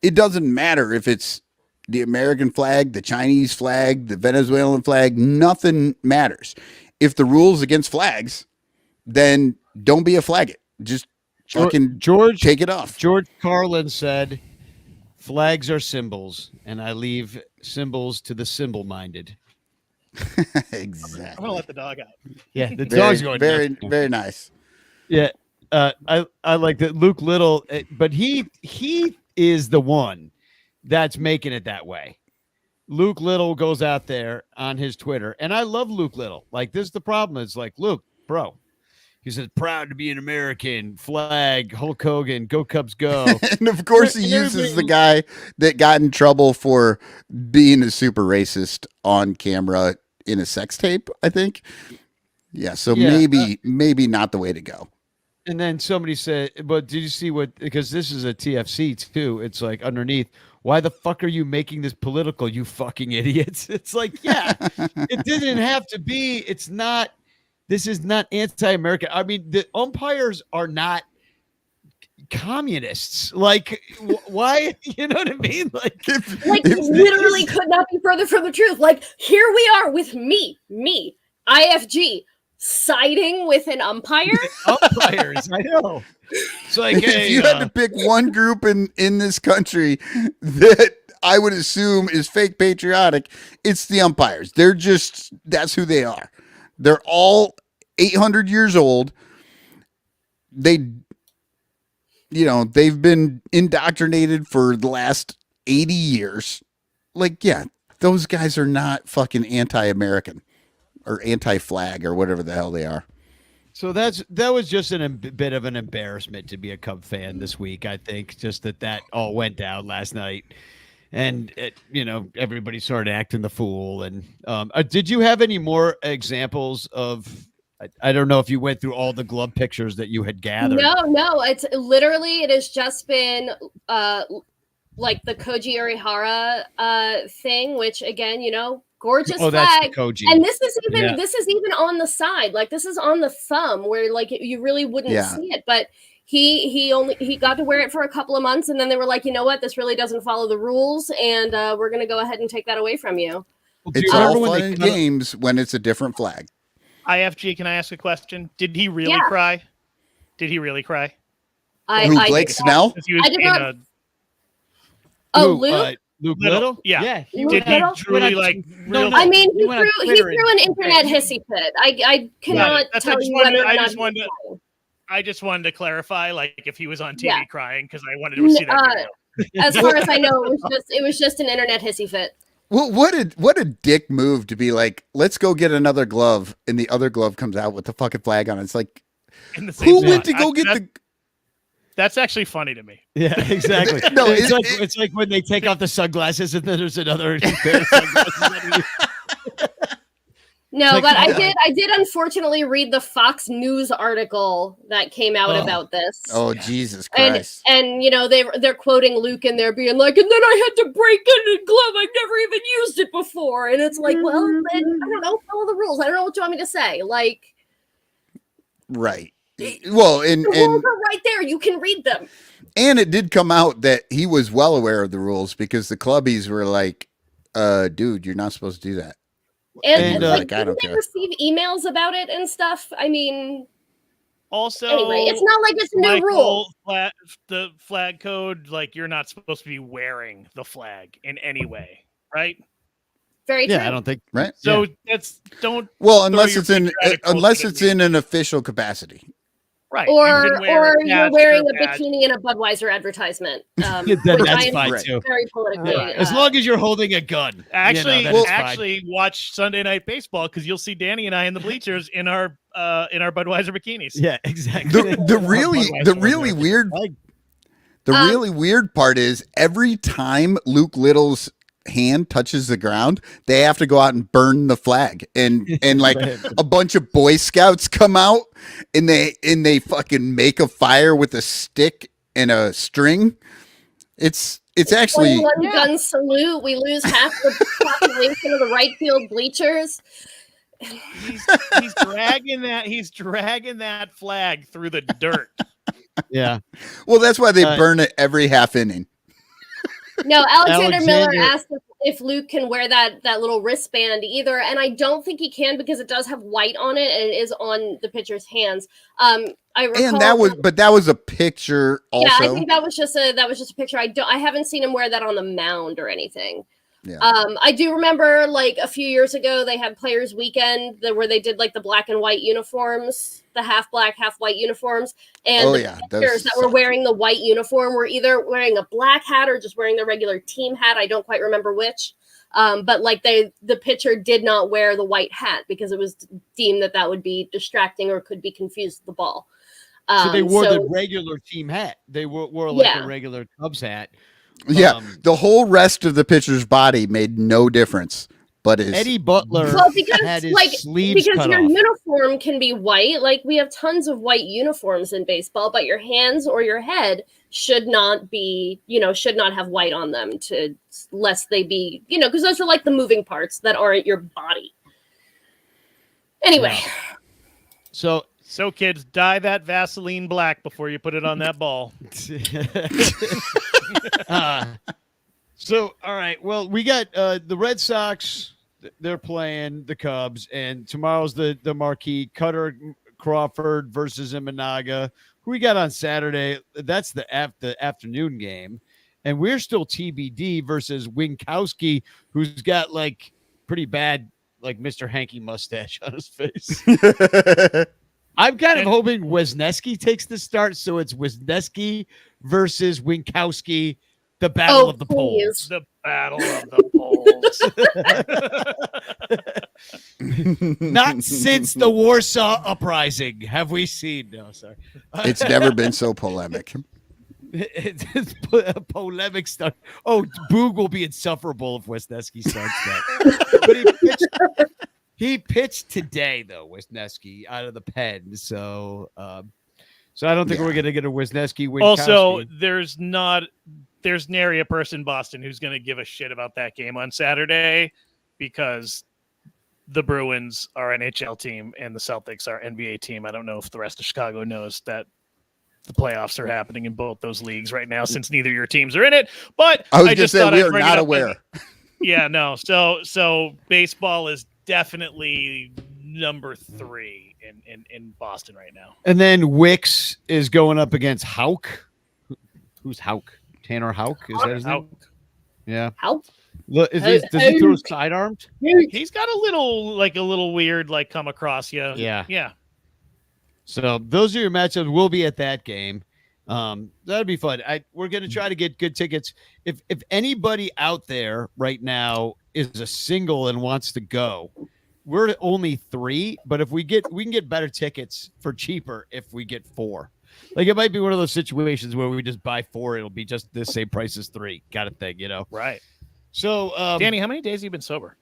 it doesn't matter if it's the American flag, the Chinese flag, the Venezuelan flag. Nothing matters. If the rule's against flags, then don't be a flag it. Just fucking take it off. George Carlin said, "Flags are symbols, and I leave symbols to the symbol-minded." Exactly. I'm gonna let the dog out. Yeah, the dog's going very, nuts. very nice. Yeah, I like that Luke Little, but he is the one that's making it that way. Luke Little goes out there on his Twitter, and I love Luke Little. Like, this is the problem. It's like, Luke, bro, he says, proud to be an American, flag, Hulk Hogan, go Cubs, go. And of course, he uses the guy that got in trouble for being a super racist on camera in a sex tape, I think. Yeah, so maybe not the way to go. And then somebody said, but did you see what, because this is a TFC too. It's like underneath, why the fuck are you making this political, you fucking idiots? It's like, yeah, it didn't have to be. It's not, this is not anti-American. I mean, the umpires are not communists. Like, why? You know what I mean? Like literally could not be further from the truth. Like, here we are with me, IFG, siding with an umpire. Umpires, I know. It's like, hey, if you had to pick one group in this country that I would assume is fake patriotic, it's the umpires. They're just, that's who they are. They're all 800 years old. They've been indoctrinated for the last 80 years. Like, yeah, those guys are not fucking anti-American or anti-flag or whatever the hell they are. So that was just a bit of an embarrassment to be a Cub fan this week. I think just that all went down last night, and everybody started acting the fool. And did you have any more examples of? I don't know if you went through all the glove pictures that you had gathered. No. It's literally, it has just been like the Koji Urihara thing, which again, gorgeous flag. That's the Koji. And this is even on the side. Like, this is on the thumb where like you really wouldn't see it. But he got to wear it for a couple of months, and then they were like, you know what, this really doesn't follow the rules, and we're gonna go ahead and take that away from you. It's all fun and games when it's a different flag. IFG, can I ask a question? Did he really cry? Did he really cry? Blake Snell? I did not. Luke? Luke Little? Yeah. Luke Did he truly like? No. I mean, he threw an internet hissy fit. I cannot tell you whether or not. I just wanted to clarify, like, if he was on TV crying, because I wanted to see that video. As far as I know, it was just an internet hissy fit. Well, what a dick move to be like, let's go get another glove, and the other glove comes out with the fucking flag on it. It's like, who went to go get the? That's actually funny to me. Yeah, exactly. No, it's like when they take off the sunglasses and then there's another pair of sunglasses. No, but I did unfortunately read the Fox News article that came out about this. Oh, Jesus Christ. And they're quoting Luke and they're being like, and then I had to break in a glove. I've never even used it before. And it's like, well, then, I don't know, follow the rules. I don't know what you want me to say. Like, right. Well, the rules are right there. You can read them. And it did come out that he was well aware of the rules, because the clubbies were like, dude, you're not supposed to do that. And like, I don't didn't they care. receive emails about it and stuff? I mean, also, anyway, it's not like it's a new rule. The flag code, like, you're not supposed to be wearing the flag in any way, right? Very true. Yeah, I don't think right. So unless it's in an official capacity. Right. Or you're wearing a bikini in a Budweiser advertisement. That's fine too. Very politically. As long as you're holding a gun. Actually, watch Sunday Night Baseball, because you'll see Danny and I in the bleachers in our Budweiser bikinis. Yeah, exactly. The really weird part is every time Luke Little's hand touches the ground, they have to go out and burn the flag, and like a bunch of Boy Scouts come out and they fucking make a fire with a stick and a string. It's actually one gun salute. We lose half the population of the right field bleachers. He's dragging that flag through the dirt. Yeah. Well, that's why they burn it every half inning. No, Alexander Miller asked if Luke can wear that little wristband either, and I don't think he can, because it does have white on it and it is on the pitcher's hands. I recall, and that was a picture also. Yeah, I think that was just a picture. I haven't seen him wear that on the mound or anything. Yeah. I do remember like a few years ago they had Players Weekend where they did like the black and white uniforms, the half black, half white uniforms, and the players that were wearing the white uniform were either wearing a black hat or just wearing the regular team hat. I don't quite remember which. But like the pitcher did not wear the white hat because it was deemed that would be distracting or could be confused with the ball. So they wore the regular team hat. They wore like a regular Cubs hat. Yeah, the whole rest of the pitcher's body made no difference, but his Eddie Butler had his sleeves cut your off. uniform can be white. Like we have tons of white uniforms in baseball, but your hands or your head should not be, should not have white on them lest they be, because those are like the moving parts that aren't your body. Anyway. Yeah. So kids, dye that Vaseline black before you put it on that ball. All right. Well, we got the Red Sox. They're playing the Cubs, and tomorrow's the marquee Cutter Crawford versus Imanaga. Who we got on Saturday? That's the afternoon game, and we're still TBD versus Winkowski, who's got like pretty bad like Mr. Hanky mustache on his face. I'm kind of hoping Wisniewski takes the start, so it's Wisniewski versus Winkowski, the battle of the poles. The battle of the poles. Not since the Warsaw Uprising have we seen. No, sorry. It's never been so polemic. It's a polemic start. Oh, Boog will be insufferable if Wisniewski starts that. But he pitched today, though, Wisniewski, out of the pen. So I don't think we're going to get a Wisniewski. Also, there's nary a person in Boston who's going to give a shit about that game on Saturday because the Bruins are an NHL team and the Celtics are NBA team. I don't know if the rest of Chicago knows that the playoffs are happening in both those leagues right now since neither of your teams are in it. But I just thought we are not aware. Yeah, no. So baseball is definitely number 3 in Boston right now. And then Wicks is going up against Houck. Who's Houck? Tanner Houck? Is that his name? Yeah. Houck? Does he throw sidearmed? He's got a little weird come across you. Yeah. So those are your matchups. We'll be at that game. That'd be fun. We're going to try to get good tickets. If anybody out there right now is a single and wants to go, we're only 3, but we can get better tickets for cheaper if we get 4. Like it might be one of those situations where we just buy 4, it'll be just the same price as 3, kind of thing, Right. So, Danny, how many days have you been sober?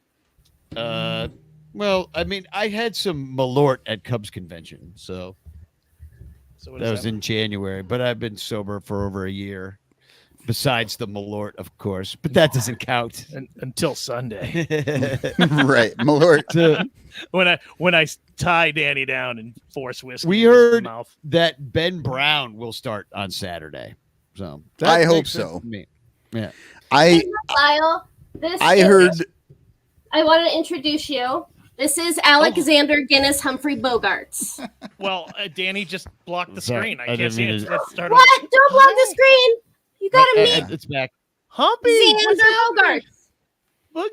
Well, I mean, I had some Malort at Cubs convention, so that was in January, but I've been sober for over a year. Besides the Malort, of course, but that doesn't count until Sunday. Right, Malort. When I tie Danny down and force whiskey. We heard that Ben Brown will start on Saturday, so I hope so. Yeah, Lyle, I want to introduce you. This is Alexander Guinness Humphrey Bogarts. Well, Danny just blocked the screen. I can't see it. Let's start what? Over. Don't block the screen. You got to meet. It's back. Humpy. Xander Bogarts.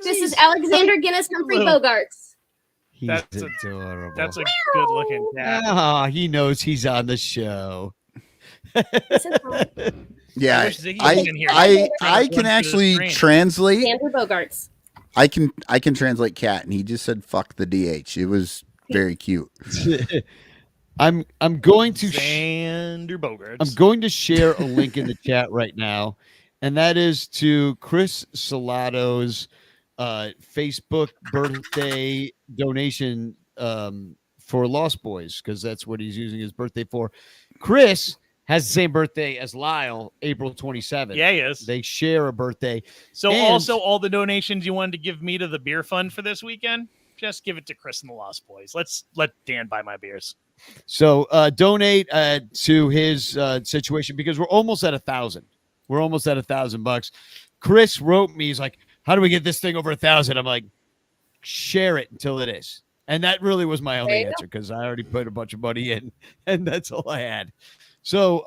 This is Alexander Guinness Humphrey Bogarts. That's adorable. That's a good-looking cat. Oh, he knows he's on the show. Yeah, I can actually translate. Xander Bogarts. I can translate cat, and he just said "fuck the DH." It was very cute. I'm going to Xander Bogarts. I'm going to share a link in the chat right now, and that is to Chris Salato's Facebook birthday donation for Lost Boys, because that's what he's using his birthday for. Chris has the same birthday as Lyle, April 27th. Yeah, he is. They share a birthday. So also all the donations you wanted to give me to the beer fund for this weekend, just give it to Chris and the Lost Boys. Let's let Dan buy my beers. So donate to his situation, because we're almost at 1,000. We're almost at $1,000. Chris wrote me, he's like, how do we get this thing over 1,000? I'm like, share it until it is. And that really was my only answer, because I already put a bunch of money in, and that's all I had. So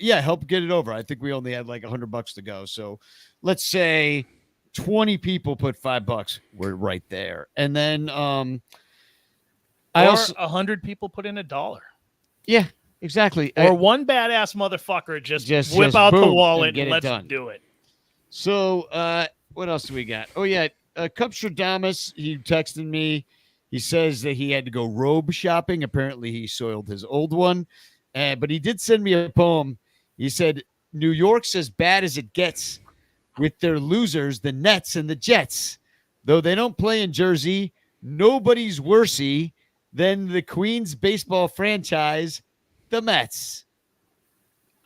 yeah, help get it over. I think we only had like $100 to go. So let's say 20 people put $5. We're right there. And then I Or also 100 people put in $1. yeah, exactly. Or one badass motherfucker just whip just out the boom, wallet and get and it let's done. do it. So what else do we got? Oh yeah, Cupstradamus, he texted me. He says that he had to go robe shopping. Apparently he soiled his old one. But he did send me a poem. He said, New York's as bad as it gets with their losers, the Nets and the Jets. Though they don't play in Jersey, nobody's worsey than the Queens baseball franchise, the Mets.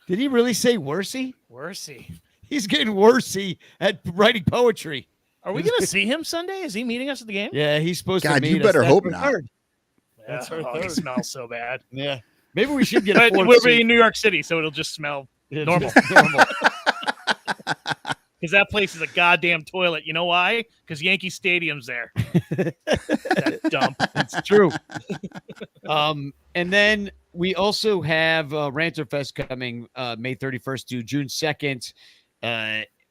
Did he really say worsey? Worsey. He's getting worsey at writing poetry. Are we going to see him Sunday? Is he meeting us at the game? Yeah, he's supposed to God, meet you us. better That's hope our not. third. That's our He third. smells so bad. Yeah. Maybe we should get a But fourth we'll seat. be in New York City, so it'll just smell normal. Normal. Because that place is a goddamn toilet. You know why? Because Yankee Stadium's there. That dump. It's true. And then we also have Ranter Fest coming May 31st to June 2nd.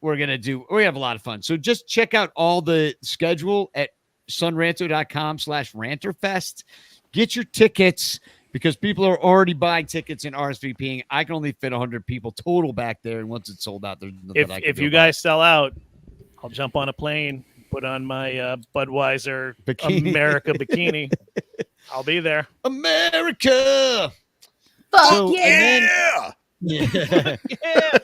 We have a lot of fun. So just check out all the schedule at sunranto.com/ranterfest. Get your tickets because people are already buying tickets and RSVPing. I can only fit 100 people total back there. And once it's sold out, there's nothing I can If do you about guys sell out, I'll jump on a plane, put on my Budweiser Bikini. America bikini. I'll be there. it. America. Fuck So, yeah. and then- Yeah. Yeah.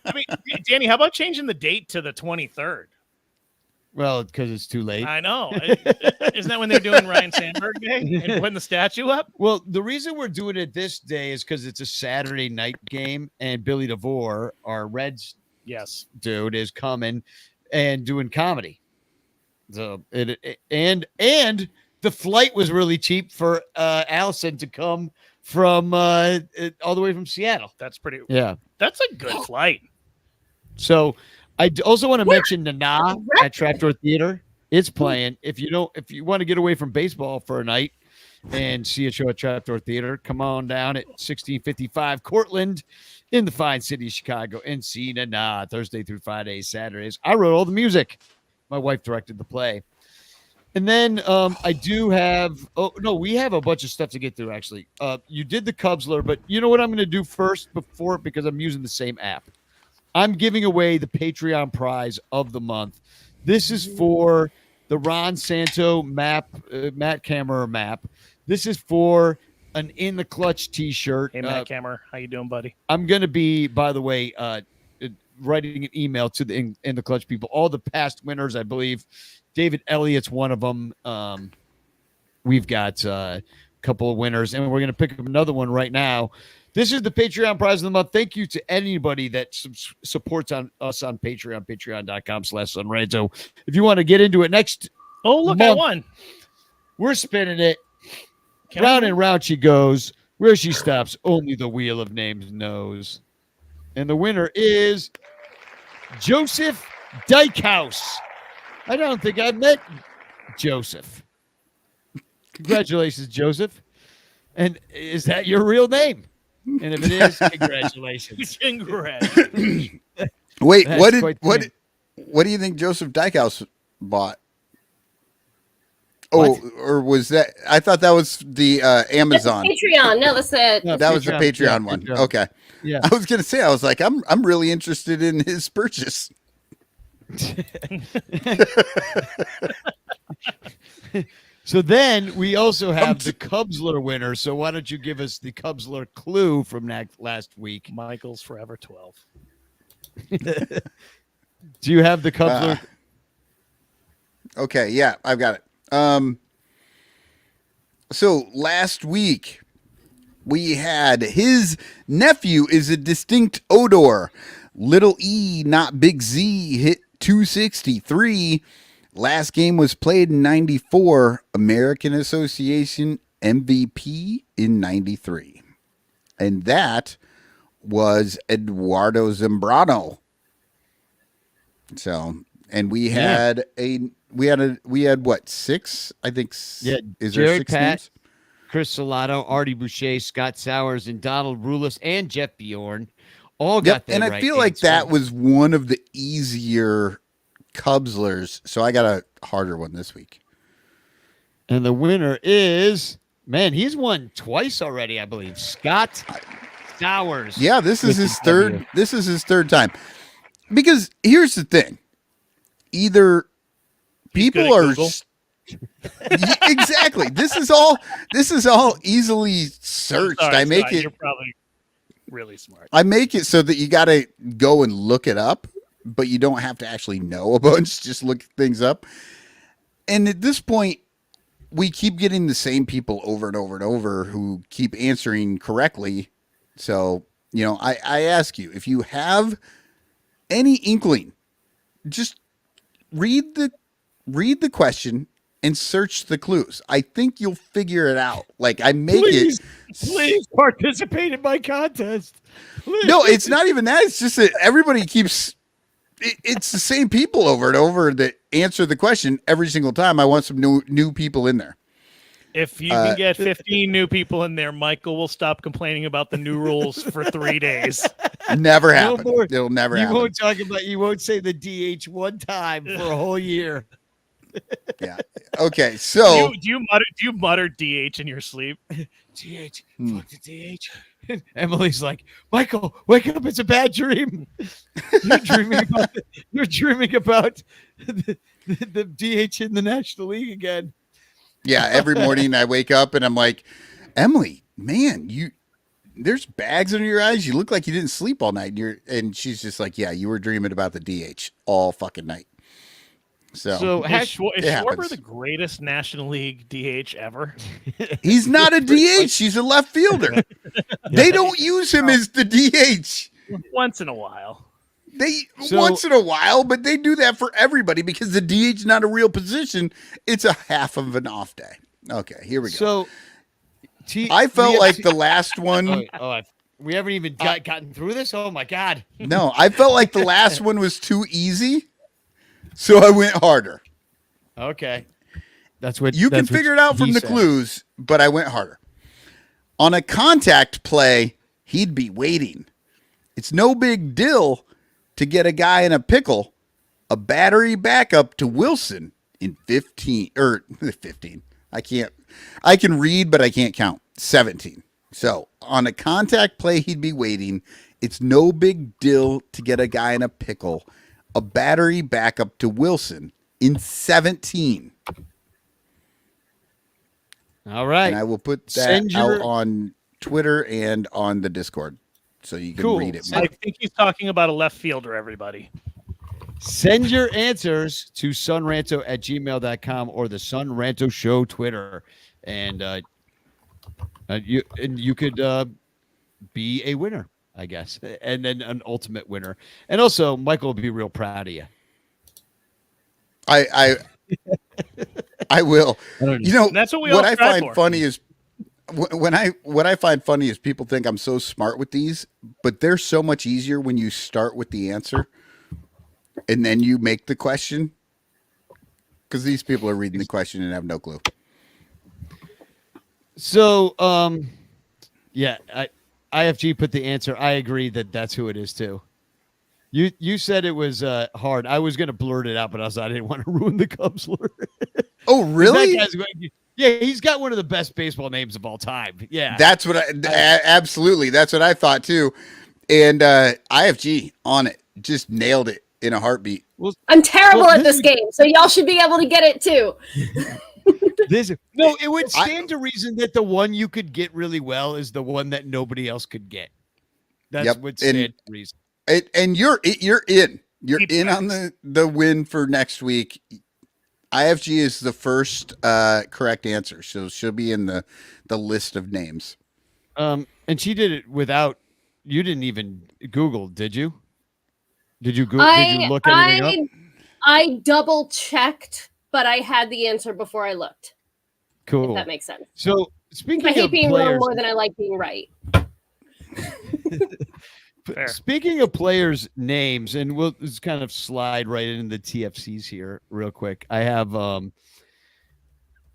I mean, Danny, how about changing the date to the 23rd? Well, because it's too late. I know. Isn't that when they're doing Ryan Sandberg Day and putting the statue up? Well, the reason we're doing it this day is because it's a Saturday night game, and Billy DeVore, our Reds Yes. dude, is coming and doing comedy. So and the flight was really cheap for Allison to come from all the way from Seattle. That's pretty. Yeah. That's a good flight. So I also want to mention Nana at Trapdoor Theater. It's playing. If you want to get away from baseball for a night and see a show at Trapdoor Theater, come on down at 1655 Cortland in the fine city of Chicago and see Nana Thursday through Fridays, Saturdays. I wrote all the music. My wife directed the play. And then I do have we have a bunch of stuff to get through actually. You did the Cubsler, but you know what I'm going to do first because I'm using the same app. I'm giving away the Patreon prize of the month. This is for the Ron Santo map, Matt Kammerer map. This is for an In the Clutch t-shirt. Hey, Matt Kammerer, how you doing, buddy? I'm going to be, by the way, writing an email to the In the Clutch people. All the past winners, I believe. David Elliott's one of them. We've got a couple of winners, and we're going to pick up another one right now. This is the Patreon prize of the month. Thank you to anybody that supports us on Patreon, patreon.com/sunranto. If you want to get into it next look, month, I won. We're spinning it. Round and round she goes. Where she stops, only the wheel of names knows. And the winner is Joseph Dykehouse. I don't think I've met Joseph. Congratulations, Joseph. And is that your real name? And if it is, congratulations. Congrats. Wait, That's what quite do you think Joseph Dykehouse bought? Oh, or was that? I thought that was the Amazon. Patreon. No, that's it. No, That was the Patreon yeah, one. Patreon. Okay. Yeah. I was gonna say, I was like, I'm really interested in his purchase. So then we also have the Cubsler winner. So why don't you give us the Cubsler clue from last week? Michael's Forever 12. Do you have the Cubsler? Okay, yeah, I've got it. So last week we had his nephew is a distinct odor. Little E, not big Z, hit 263. Last game was played in 94. American Association MVP in 93. And that was Eduardo Zambrano. So, and we had we had what, 6? I think. Yeah. Is there Jared 6 Pat, names? Chris Salato, Artie Boucher, Scott Sowers, and Donald Rulis, and Jeff Bjorn all got Yep, that and I right feel like answer. that was one of the easier Cubslers, so I got a harder one this week. And the winner is, man, he's won twice already, I believe. Scott Sowers. Yeah, this is with his the third. W. This is his third time. Because here's the thing: either people good at are Google. exactly. This is all easily searched. Sorry, I make Scott, it. You're probably really smart. I make it so that you got to go and look it up, but you don't have to actually know a bunch. Just look things up. And at this point, we keep getting the same people over and over and over who keep answering correctly. So, I ask you, if you have any inkling, just read the question and search the clues. I think you'll figure it out. Like I make Please participate in my contest. Please. No, it's not even that. It's just that everybody keeps. It's the same people over and over that answer the question every single time. I want some new people in there. If you can get 15 new people in there, Michael will stop complaining about the new rules for 3 days. Never No happen. more. It'll never You happen. won't say the DH one time for a whole year. Yeah. Okay. So Do you mutter DH in your sleep? DH, fuck the DH. Emily's like, Michael, wake up! It's a bad dream. You're dreaming about the DH in the National League again. yeah, every morning I wake up and I'm like, Emily, man, there's bags under your eyes. You look like you didn't sleep all night. And she's just like, yeah, you were dreaming about the DH all fucking night. So Is Schwarber the greatest National League DH ever? he's not a DH. He's a left fielder. They don't use him as the DH. Once in a while. Once in a while, but they do that for everybody because the DH is not a real position. It's a half of an off day. Okay, here we go. So I felt like the last one. We haven't even gotten through this. Oh my God! No, I felt like the last one was too easy, so I went harder. Okay, that's what You can figure it out from the clues, but I went harder. On a contact play, he'd be waiting. It's no big deal to get a guy in a pickle, a battery backup to Wilson in 15. I can read, but I can't count. 17. So on a contact play, he'd be waiting. It's no big deal to get a guy in a pickle, a battery backup to Wilson in 17. All right. And I will put that out on Twitter and on the Discord so you can read it. I think he's talking about a left fielder, everybody. Send your answers to sunranto@gmail.com or the Sun Ranto Show Twitter. And you could be a winner, I guess, and then an ultimate winner. And also, Michael will be real proud of you. I will. That's what I find funny is what I find funny is people think I'm so smart with these, but they're so much easier when you start with the answer and then you make the question, because these people are reading the question and have no clue. So, IFG put the answer. I agree that's who it is too. You said it was hard. I was going to blurt it out, but I didn't want to ruin the Cubsler. Oh, really? He's got one of the best baseball names of all time. Yeah, that's what absolutely. That's what I thought too. And IFG on it just nailed it in a heartbeat. I'm terrible at this game, so y'all should be able to get it too. It would stand to reason that the one you could get really well is the one that nobody else could get. That's what stand to reason. And you're in. You're in on the win for next week. IFG is the first correct answer, so she'll be in the list of names. And she did it without. You didn't even Google, did you? Did you Google? Did you look anything up? I double checked, but I had the answer before I looked. Cool. If that makes sense. So speaking I hate of being players, wrong more than I like being right. Speaking of players' names, and we'll just kind of slide right into the TFCs here real quick. I have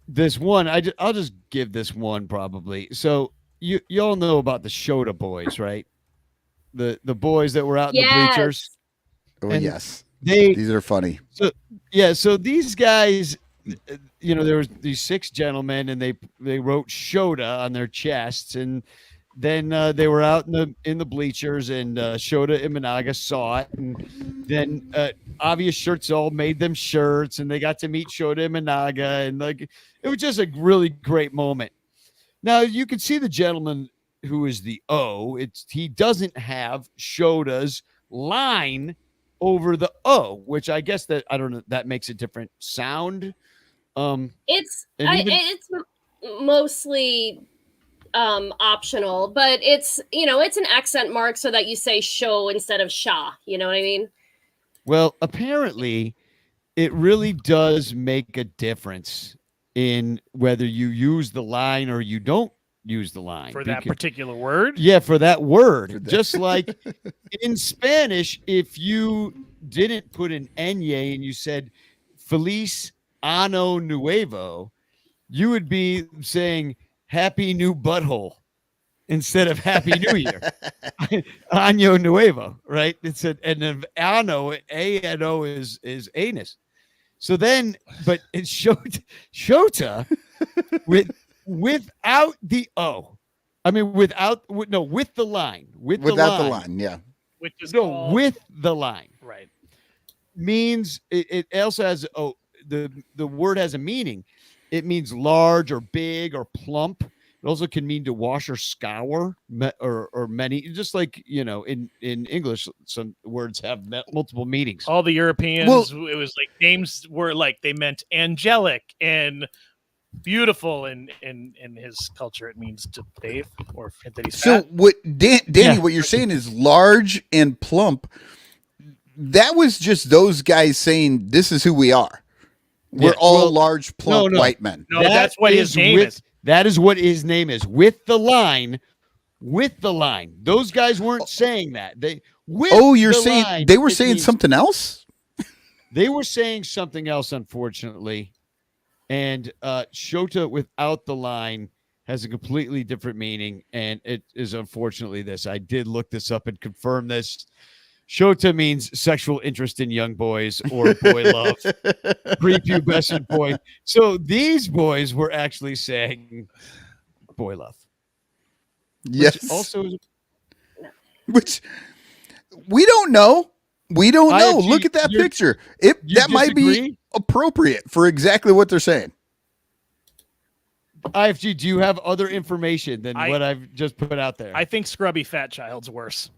this one. I'll just give this one probably. So you all know about the Shota boys, right? The boys that were out in the bleachers. Oh, yes. These are funny. So these guys, there was these 6 gentlemen, and they wrote Shota on their chests, and then they were out in the bleachers, and Shota Imanaga saw it, and then Obvious Shirts all made them shirts, and they got to meet Shota Imanaga, and like it was just a really great moment. Now you can see the gentleman who is the O. He doesn't have Shota's line over the O, which I guess that I don't know, that makes a different sound. It's mostly optional, but it's an accent mark so that you say show instead of sha. You know what I mean? Well, apparently, it really does make a difference in whether you use the line or you don't use the line for that particular word. Yeah, for that word. Just like in Spanish, if you didn't put an enye and you said Feliz Ano Nuevo, you would be saying Happy New Butthole instead of Happy New Year. Año Nuevo, right? It's and then ano, A-N-O is anus. So then, but it's Shota without the O. I mean, with the line. Without the line, yeah. Which is with the line. Right. Means it also has the word has a meaning. It means large or big or plump. It also can mean to wash or scour or many, just like, in English, some words have multiple meanings. All the Europeans, it was like names were like they meant angelic and beautiful. And in his culture, it means to bathe or that he's fat. So what, Danny, what you're saying is large and plump. That was just those guys saying, this is who we are. We're all large, plump white men. No, that's what his name is. That is what his name is. With the line. Those guys weren't saying that. You're saying they were saying something else? They were saying something else, unfortunately. And Shota without the line has a completely different meaning. And it is unfortunately this. I did look this up and confirm this. Shota means sexual interest in young boys or boy love, prepubescent boy. So these boys were actually saying boy love. Yes. Which we don't know. Look at that picture. That might be appropriate for exactly what they're saying. IFG, do you have other information than what I've just put out there? I think scrubby fat child's worse.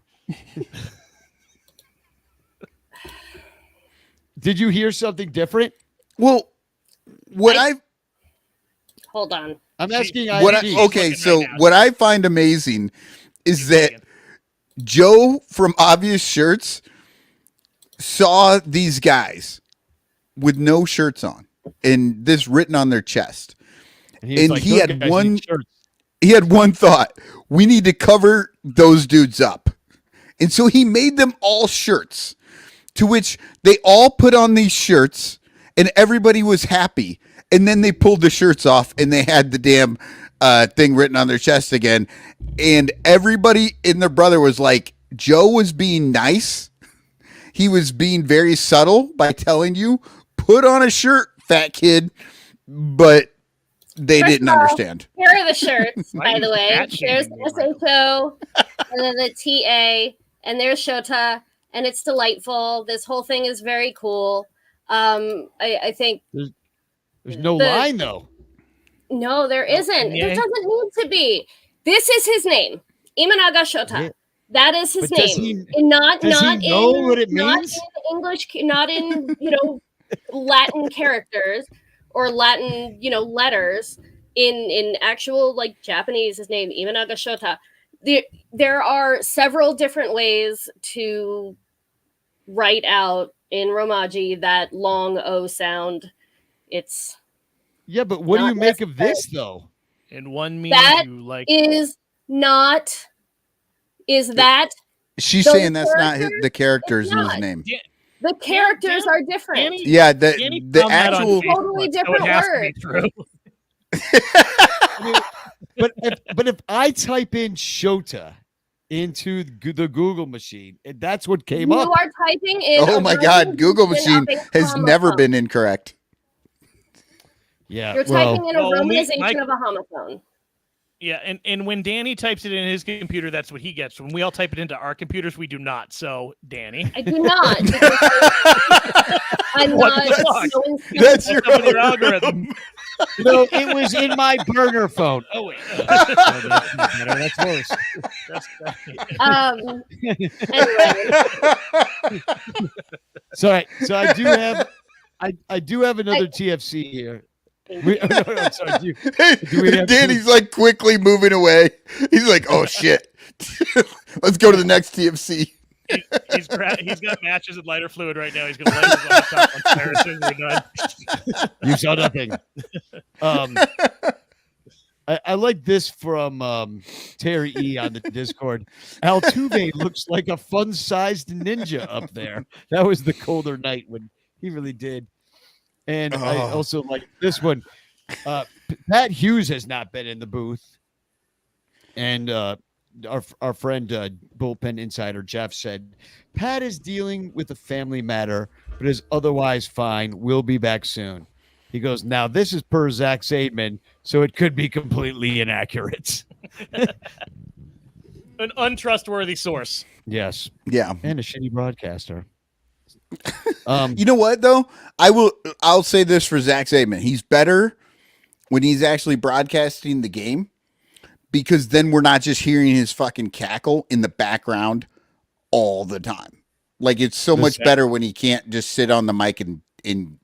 Did you hear something different? Well, hold on. I'm asking. What I find amazing is that Joe from Obvious Shirts saw these guys with no shirts on and this written on their chest, and he had one thought: we need to cover those dudes up, and so he made them all shirts. To which they all put on these shirts and everybody was happy. And then they pulled the shirts off and they had the damn thing written on their chest again. And everybody and their brother was like, Joe was being nice. He was being very subtle by telling you, put on a shirt, fat kid. But they didn't understand. Here are the shirts, by the way. There's SHO and then the TA and there's Shota. And it's delightful. This whole thing is very cool. I think there's no line though. No, there isn't. Yeah. There doesn't need to be. This is his name, Imanaga Shota. Yeah. That is his name. Not in English, not in Latin characters or Latin letters. In actual like Japanese, his name Imanaga Shota. There are several different ways to write out in Romaji that long O sound. It's but what do you make of this though? In one meaning, that you like is that she's saying that's not the characters in his name. The characters are different. The actual totally different word. But if I type in Shota into the Google machine, and that's what came You up. are typing in. Oh a my Roman God, Google version machine of a has never homophone. been incorrect. Yeah, You're well, typing in a well, when we- romanization Mike- of a homophone. Yeah, and when Danny types it in his computer, that's what he gets. When we all type it into our computers, we do not. So, Danny, I do not. Because I'm What not. the fuck? so in tune. That's your what's up with your algorithm? no, it was in my burner phone. Oh wait, that's better. That's worse. That's Anyway, So I do have, I do have another TFC here. No, I'm sorry. Do we have Danny's like quickly moving away. He's like, oh shit. Let's go to the next TFC. he's got matches with lighter fluid right now. He's going to light his laptop on fire as soon as we're done. You saw nothing. I like this from Terry E on the Discord. Altuve looks like a fun-sized ninja up there. That was the colder night when he really did. And I also like this one. Pat Hughes has not been in the booth. And our friend bullpen insider Jeff said, Pat is dealing with a family matter, but is otherwise fine. We'll be back soon. He goes, now this is per Zach Zaidman, so it could be completely inaccurate. An untrustworthy source. Yes. Yeah. And a shitty broadcaster. You know what though? I'll say this for Zach Zaidman. He's better when he's actually broadcasting the game, because then we're not just hearing his fucking cackle in the background all the time. Like, it's so much better when he can't just sit on the mic and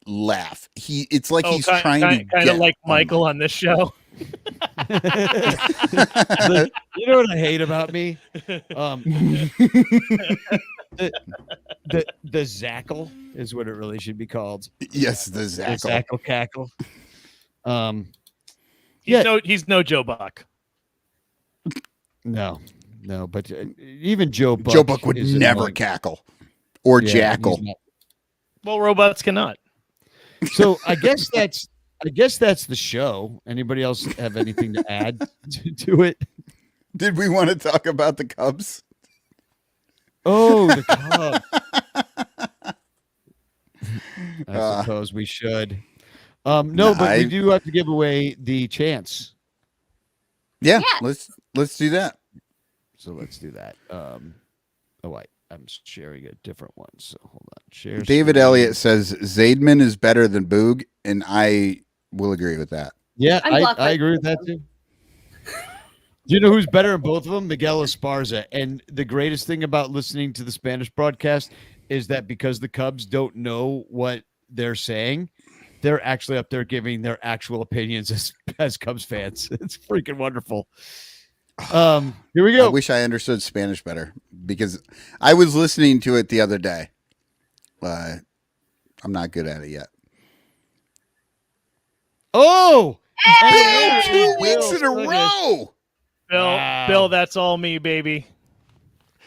laugh. It's like he's trying to kind of like Michael on this show. You know what I hate about me? The Zackle is what it really should be called. Yes, the Zackle. The Zackle cackle. He's no Joe Buck. No, but even Joe Buck would is never annoying. cackle or jackal. Well, robots cannot. So I guess that's the show. Anybody else have anything to add to it? Did we want to talk about the Cubs? Oh, the Cubs. I suppose we should. No, but we do have to give away the chance. Yeah, let's do that. So let's do that. Oh wait, I'm sharing a different one. So hold on. Share David screen. Elliott says Zaidman is better than Boog, and I will agree with that. Yeah, I agree with that too. Do you know who's better in both of them? Miguel Esparza. And the greatest thing about listening to the Spanish broadcast is that because the Cubs don't know what they're saying, they're actually up there giving their actual opinions as Cubs fans. It's freaking wonderful. Here we go. I wish I understood Spanish better, because I was listening to it the other day. I'm not good at it yet. Oh, Bill, 2 weeks in a row. Bill, that's all me, baby.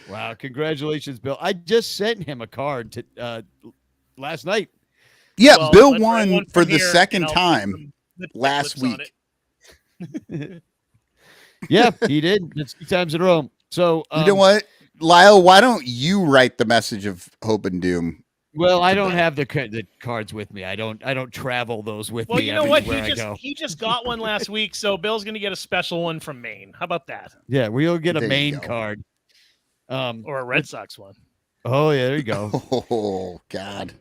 Wow, congratulations, Bill. I just sent him a card to last night. Yeah, Well, Bill let's run won one for from the here, second and I'll time put some last clips on week. Yeah, he did. It's 2 times in a row. So You know what, Lyle? Why don't you write the message of hope and doom? Well, I don't have the cards with me. I don't travel those with Well, me. you know what? everywhere I go. He just got one last week, so Bill's going to get a special one from Maine. How about that? Yeah, we'll get a There you main go. card. Or a Red Sox one. Oh yeah, there you go. Oh God.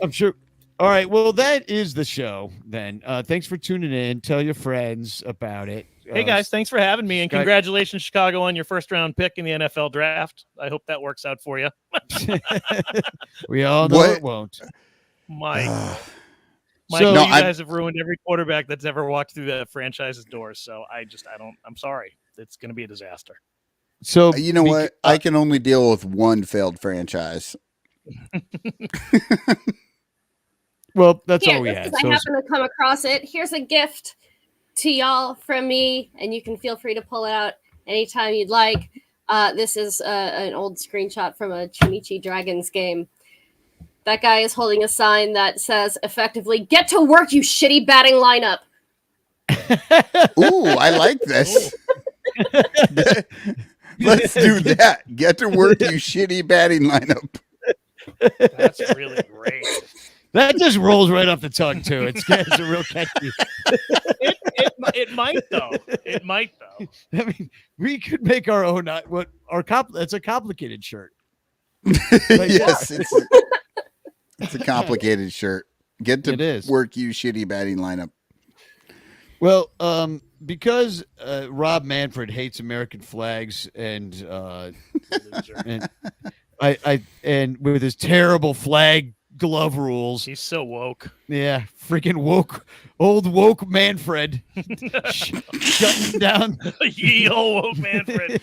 I'm sure. All right, well that is the show then. Thanks for tuning in. Tell your friends about it. Hey guys, thanks for having me, and Sky- congratulations, Chicago, on your first round pick in the NFL draft. I hope that works out for you. We all know What? it won't. Mike, So- you I'm- guys have ruined every quarterback that's ever walked through the franchise's doors. So I'm sorry. It's going to be a disaster. So You know what? I can only deal with one failed franchise. Well, that's Here, all we just had. 'cause I happen to come across it. Here's a gift to y'all from me, and you can feel free to pull it out anytime you'd like. This is an old screenshot from a Chimichi Dragons game. That guy is holding a sign that says effectively, "Get to work, you shitty batting lineup." Ooh, I like this. Let's do that. Get to work, you shitty batting lineup. That's really great. That just rolls right off the tongue too. It's a real catchy. It might though. It might though. I mean, we could make our own. That's a complicated shirt. Yes, it's a complicated shirt. Get to work, you shitty batting lineup. Well, because Rob Manfred hates American flags and and with his terrible flag glove rules, he's so woke. Yeah, freaking old woke Manfred, shutting down Ye old woke Manfred,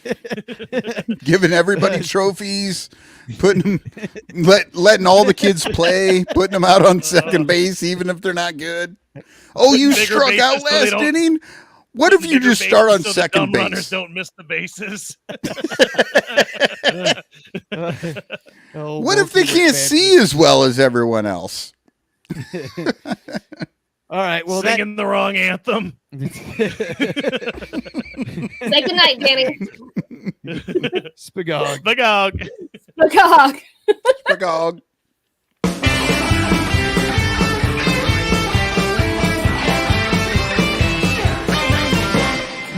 giving everybody trophies, letting all the kids play, putting them out on second base even if they're not good. Oh, you struck out last inning? What if you just start on second base? Runners don't miss the bases. What if they can't see as well as everyone else? All right. Well, singing the wrong anthem. Say goodnight, Danny. Spagog. Spagog. Spagog. Spagog.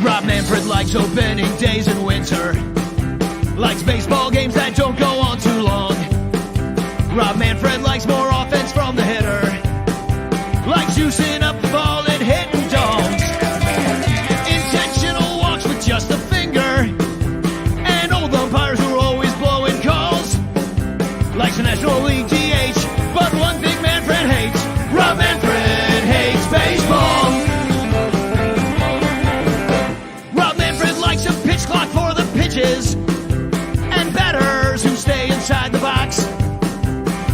Rob Manfred likes opening days in winter. Likes baseball games that don't go on too long. Rob Manfred likes more offense from the hitter. Likes juicing up the ball and hitting dogs. Intentional walks with just a finger. And old umpires who are always blowing calls. Likes the National League DH, but one thing Manfred hates. Rob Manfred hates baseball. Rob Manfred likes a pitch clock for the pitches. And batters who stay inside the box.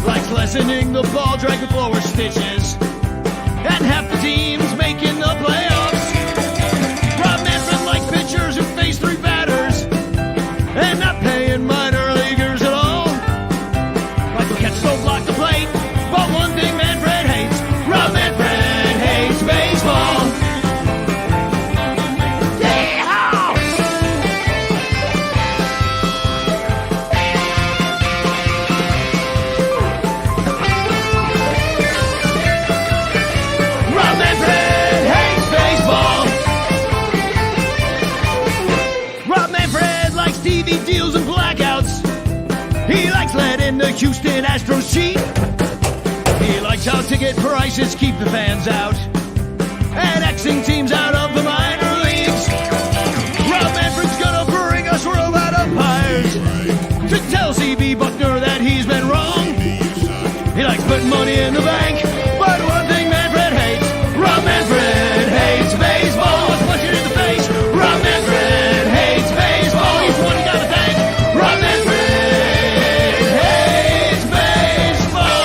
Likes lessening the ball drag with lower stitches. And half the teams making the playoffs. Rob Manfred likes pitchers who face three batters. And not paying minor leaguers at all. Like the catchers don't block the plate. But one thing Manfred hates. Rob Manfred hates baseball. TV deals and blackouts. He likes letting the Houston Astros cheat. He likes how ticket prices keep the fans out and Xing teams out of the minor leagues. Rob Manfred's gonna bring us robot umpires to tell CB Buckner that he's been wrong. He likes putting money in the bank, but one thing Manfred hates. Rob Manfred hates baseball. Let's punch it in the face. Rob Manfred hates baseball. He's the one you gotta thank. Rob Manfred hates baseball.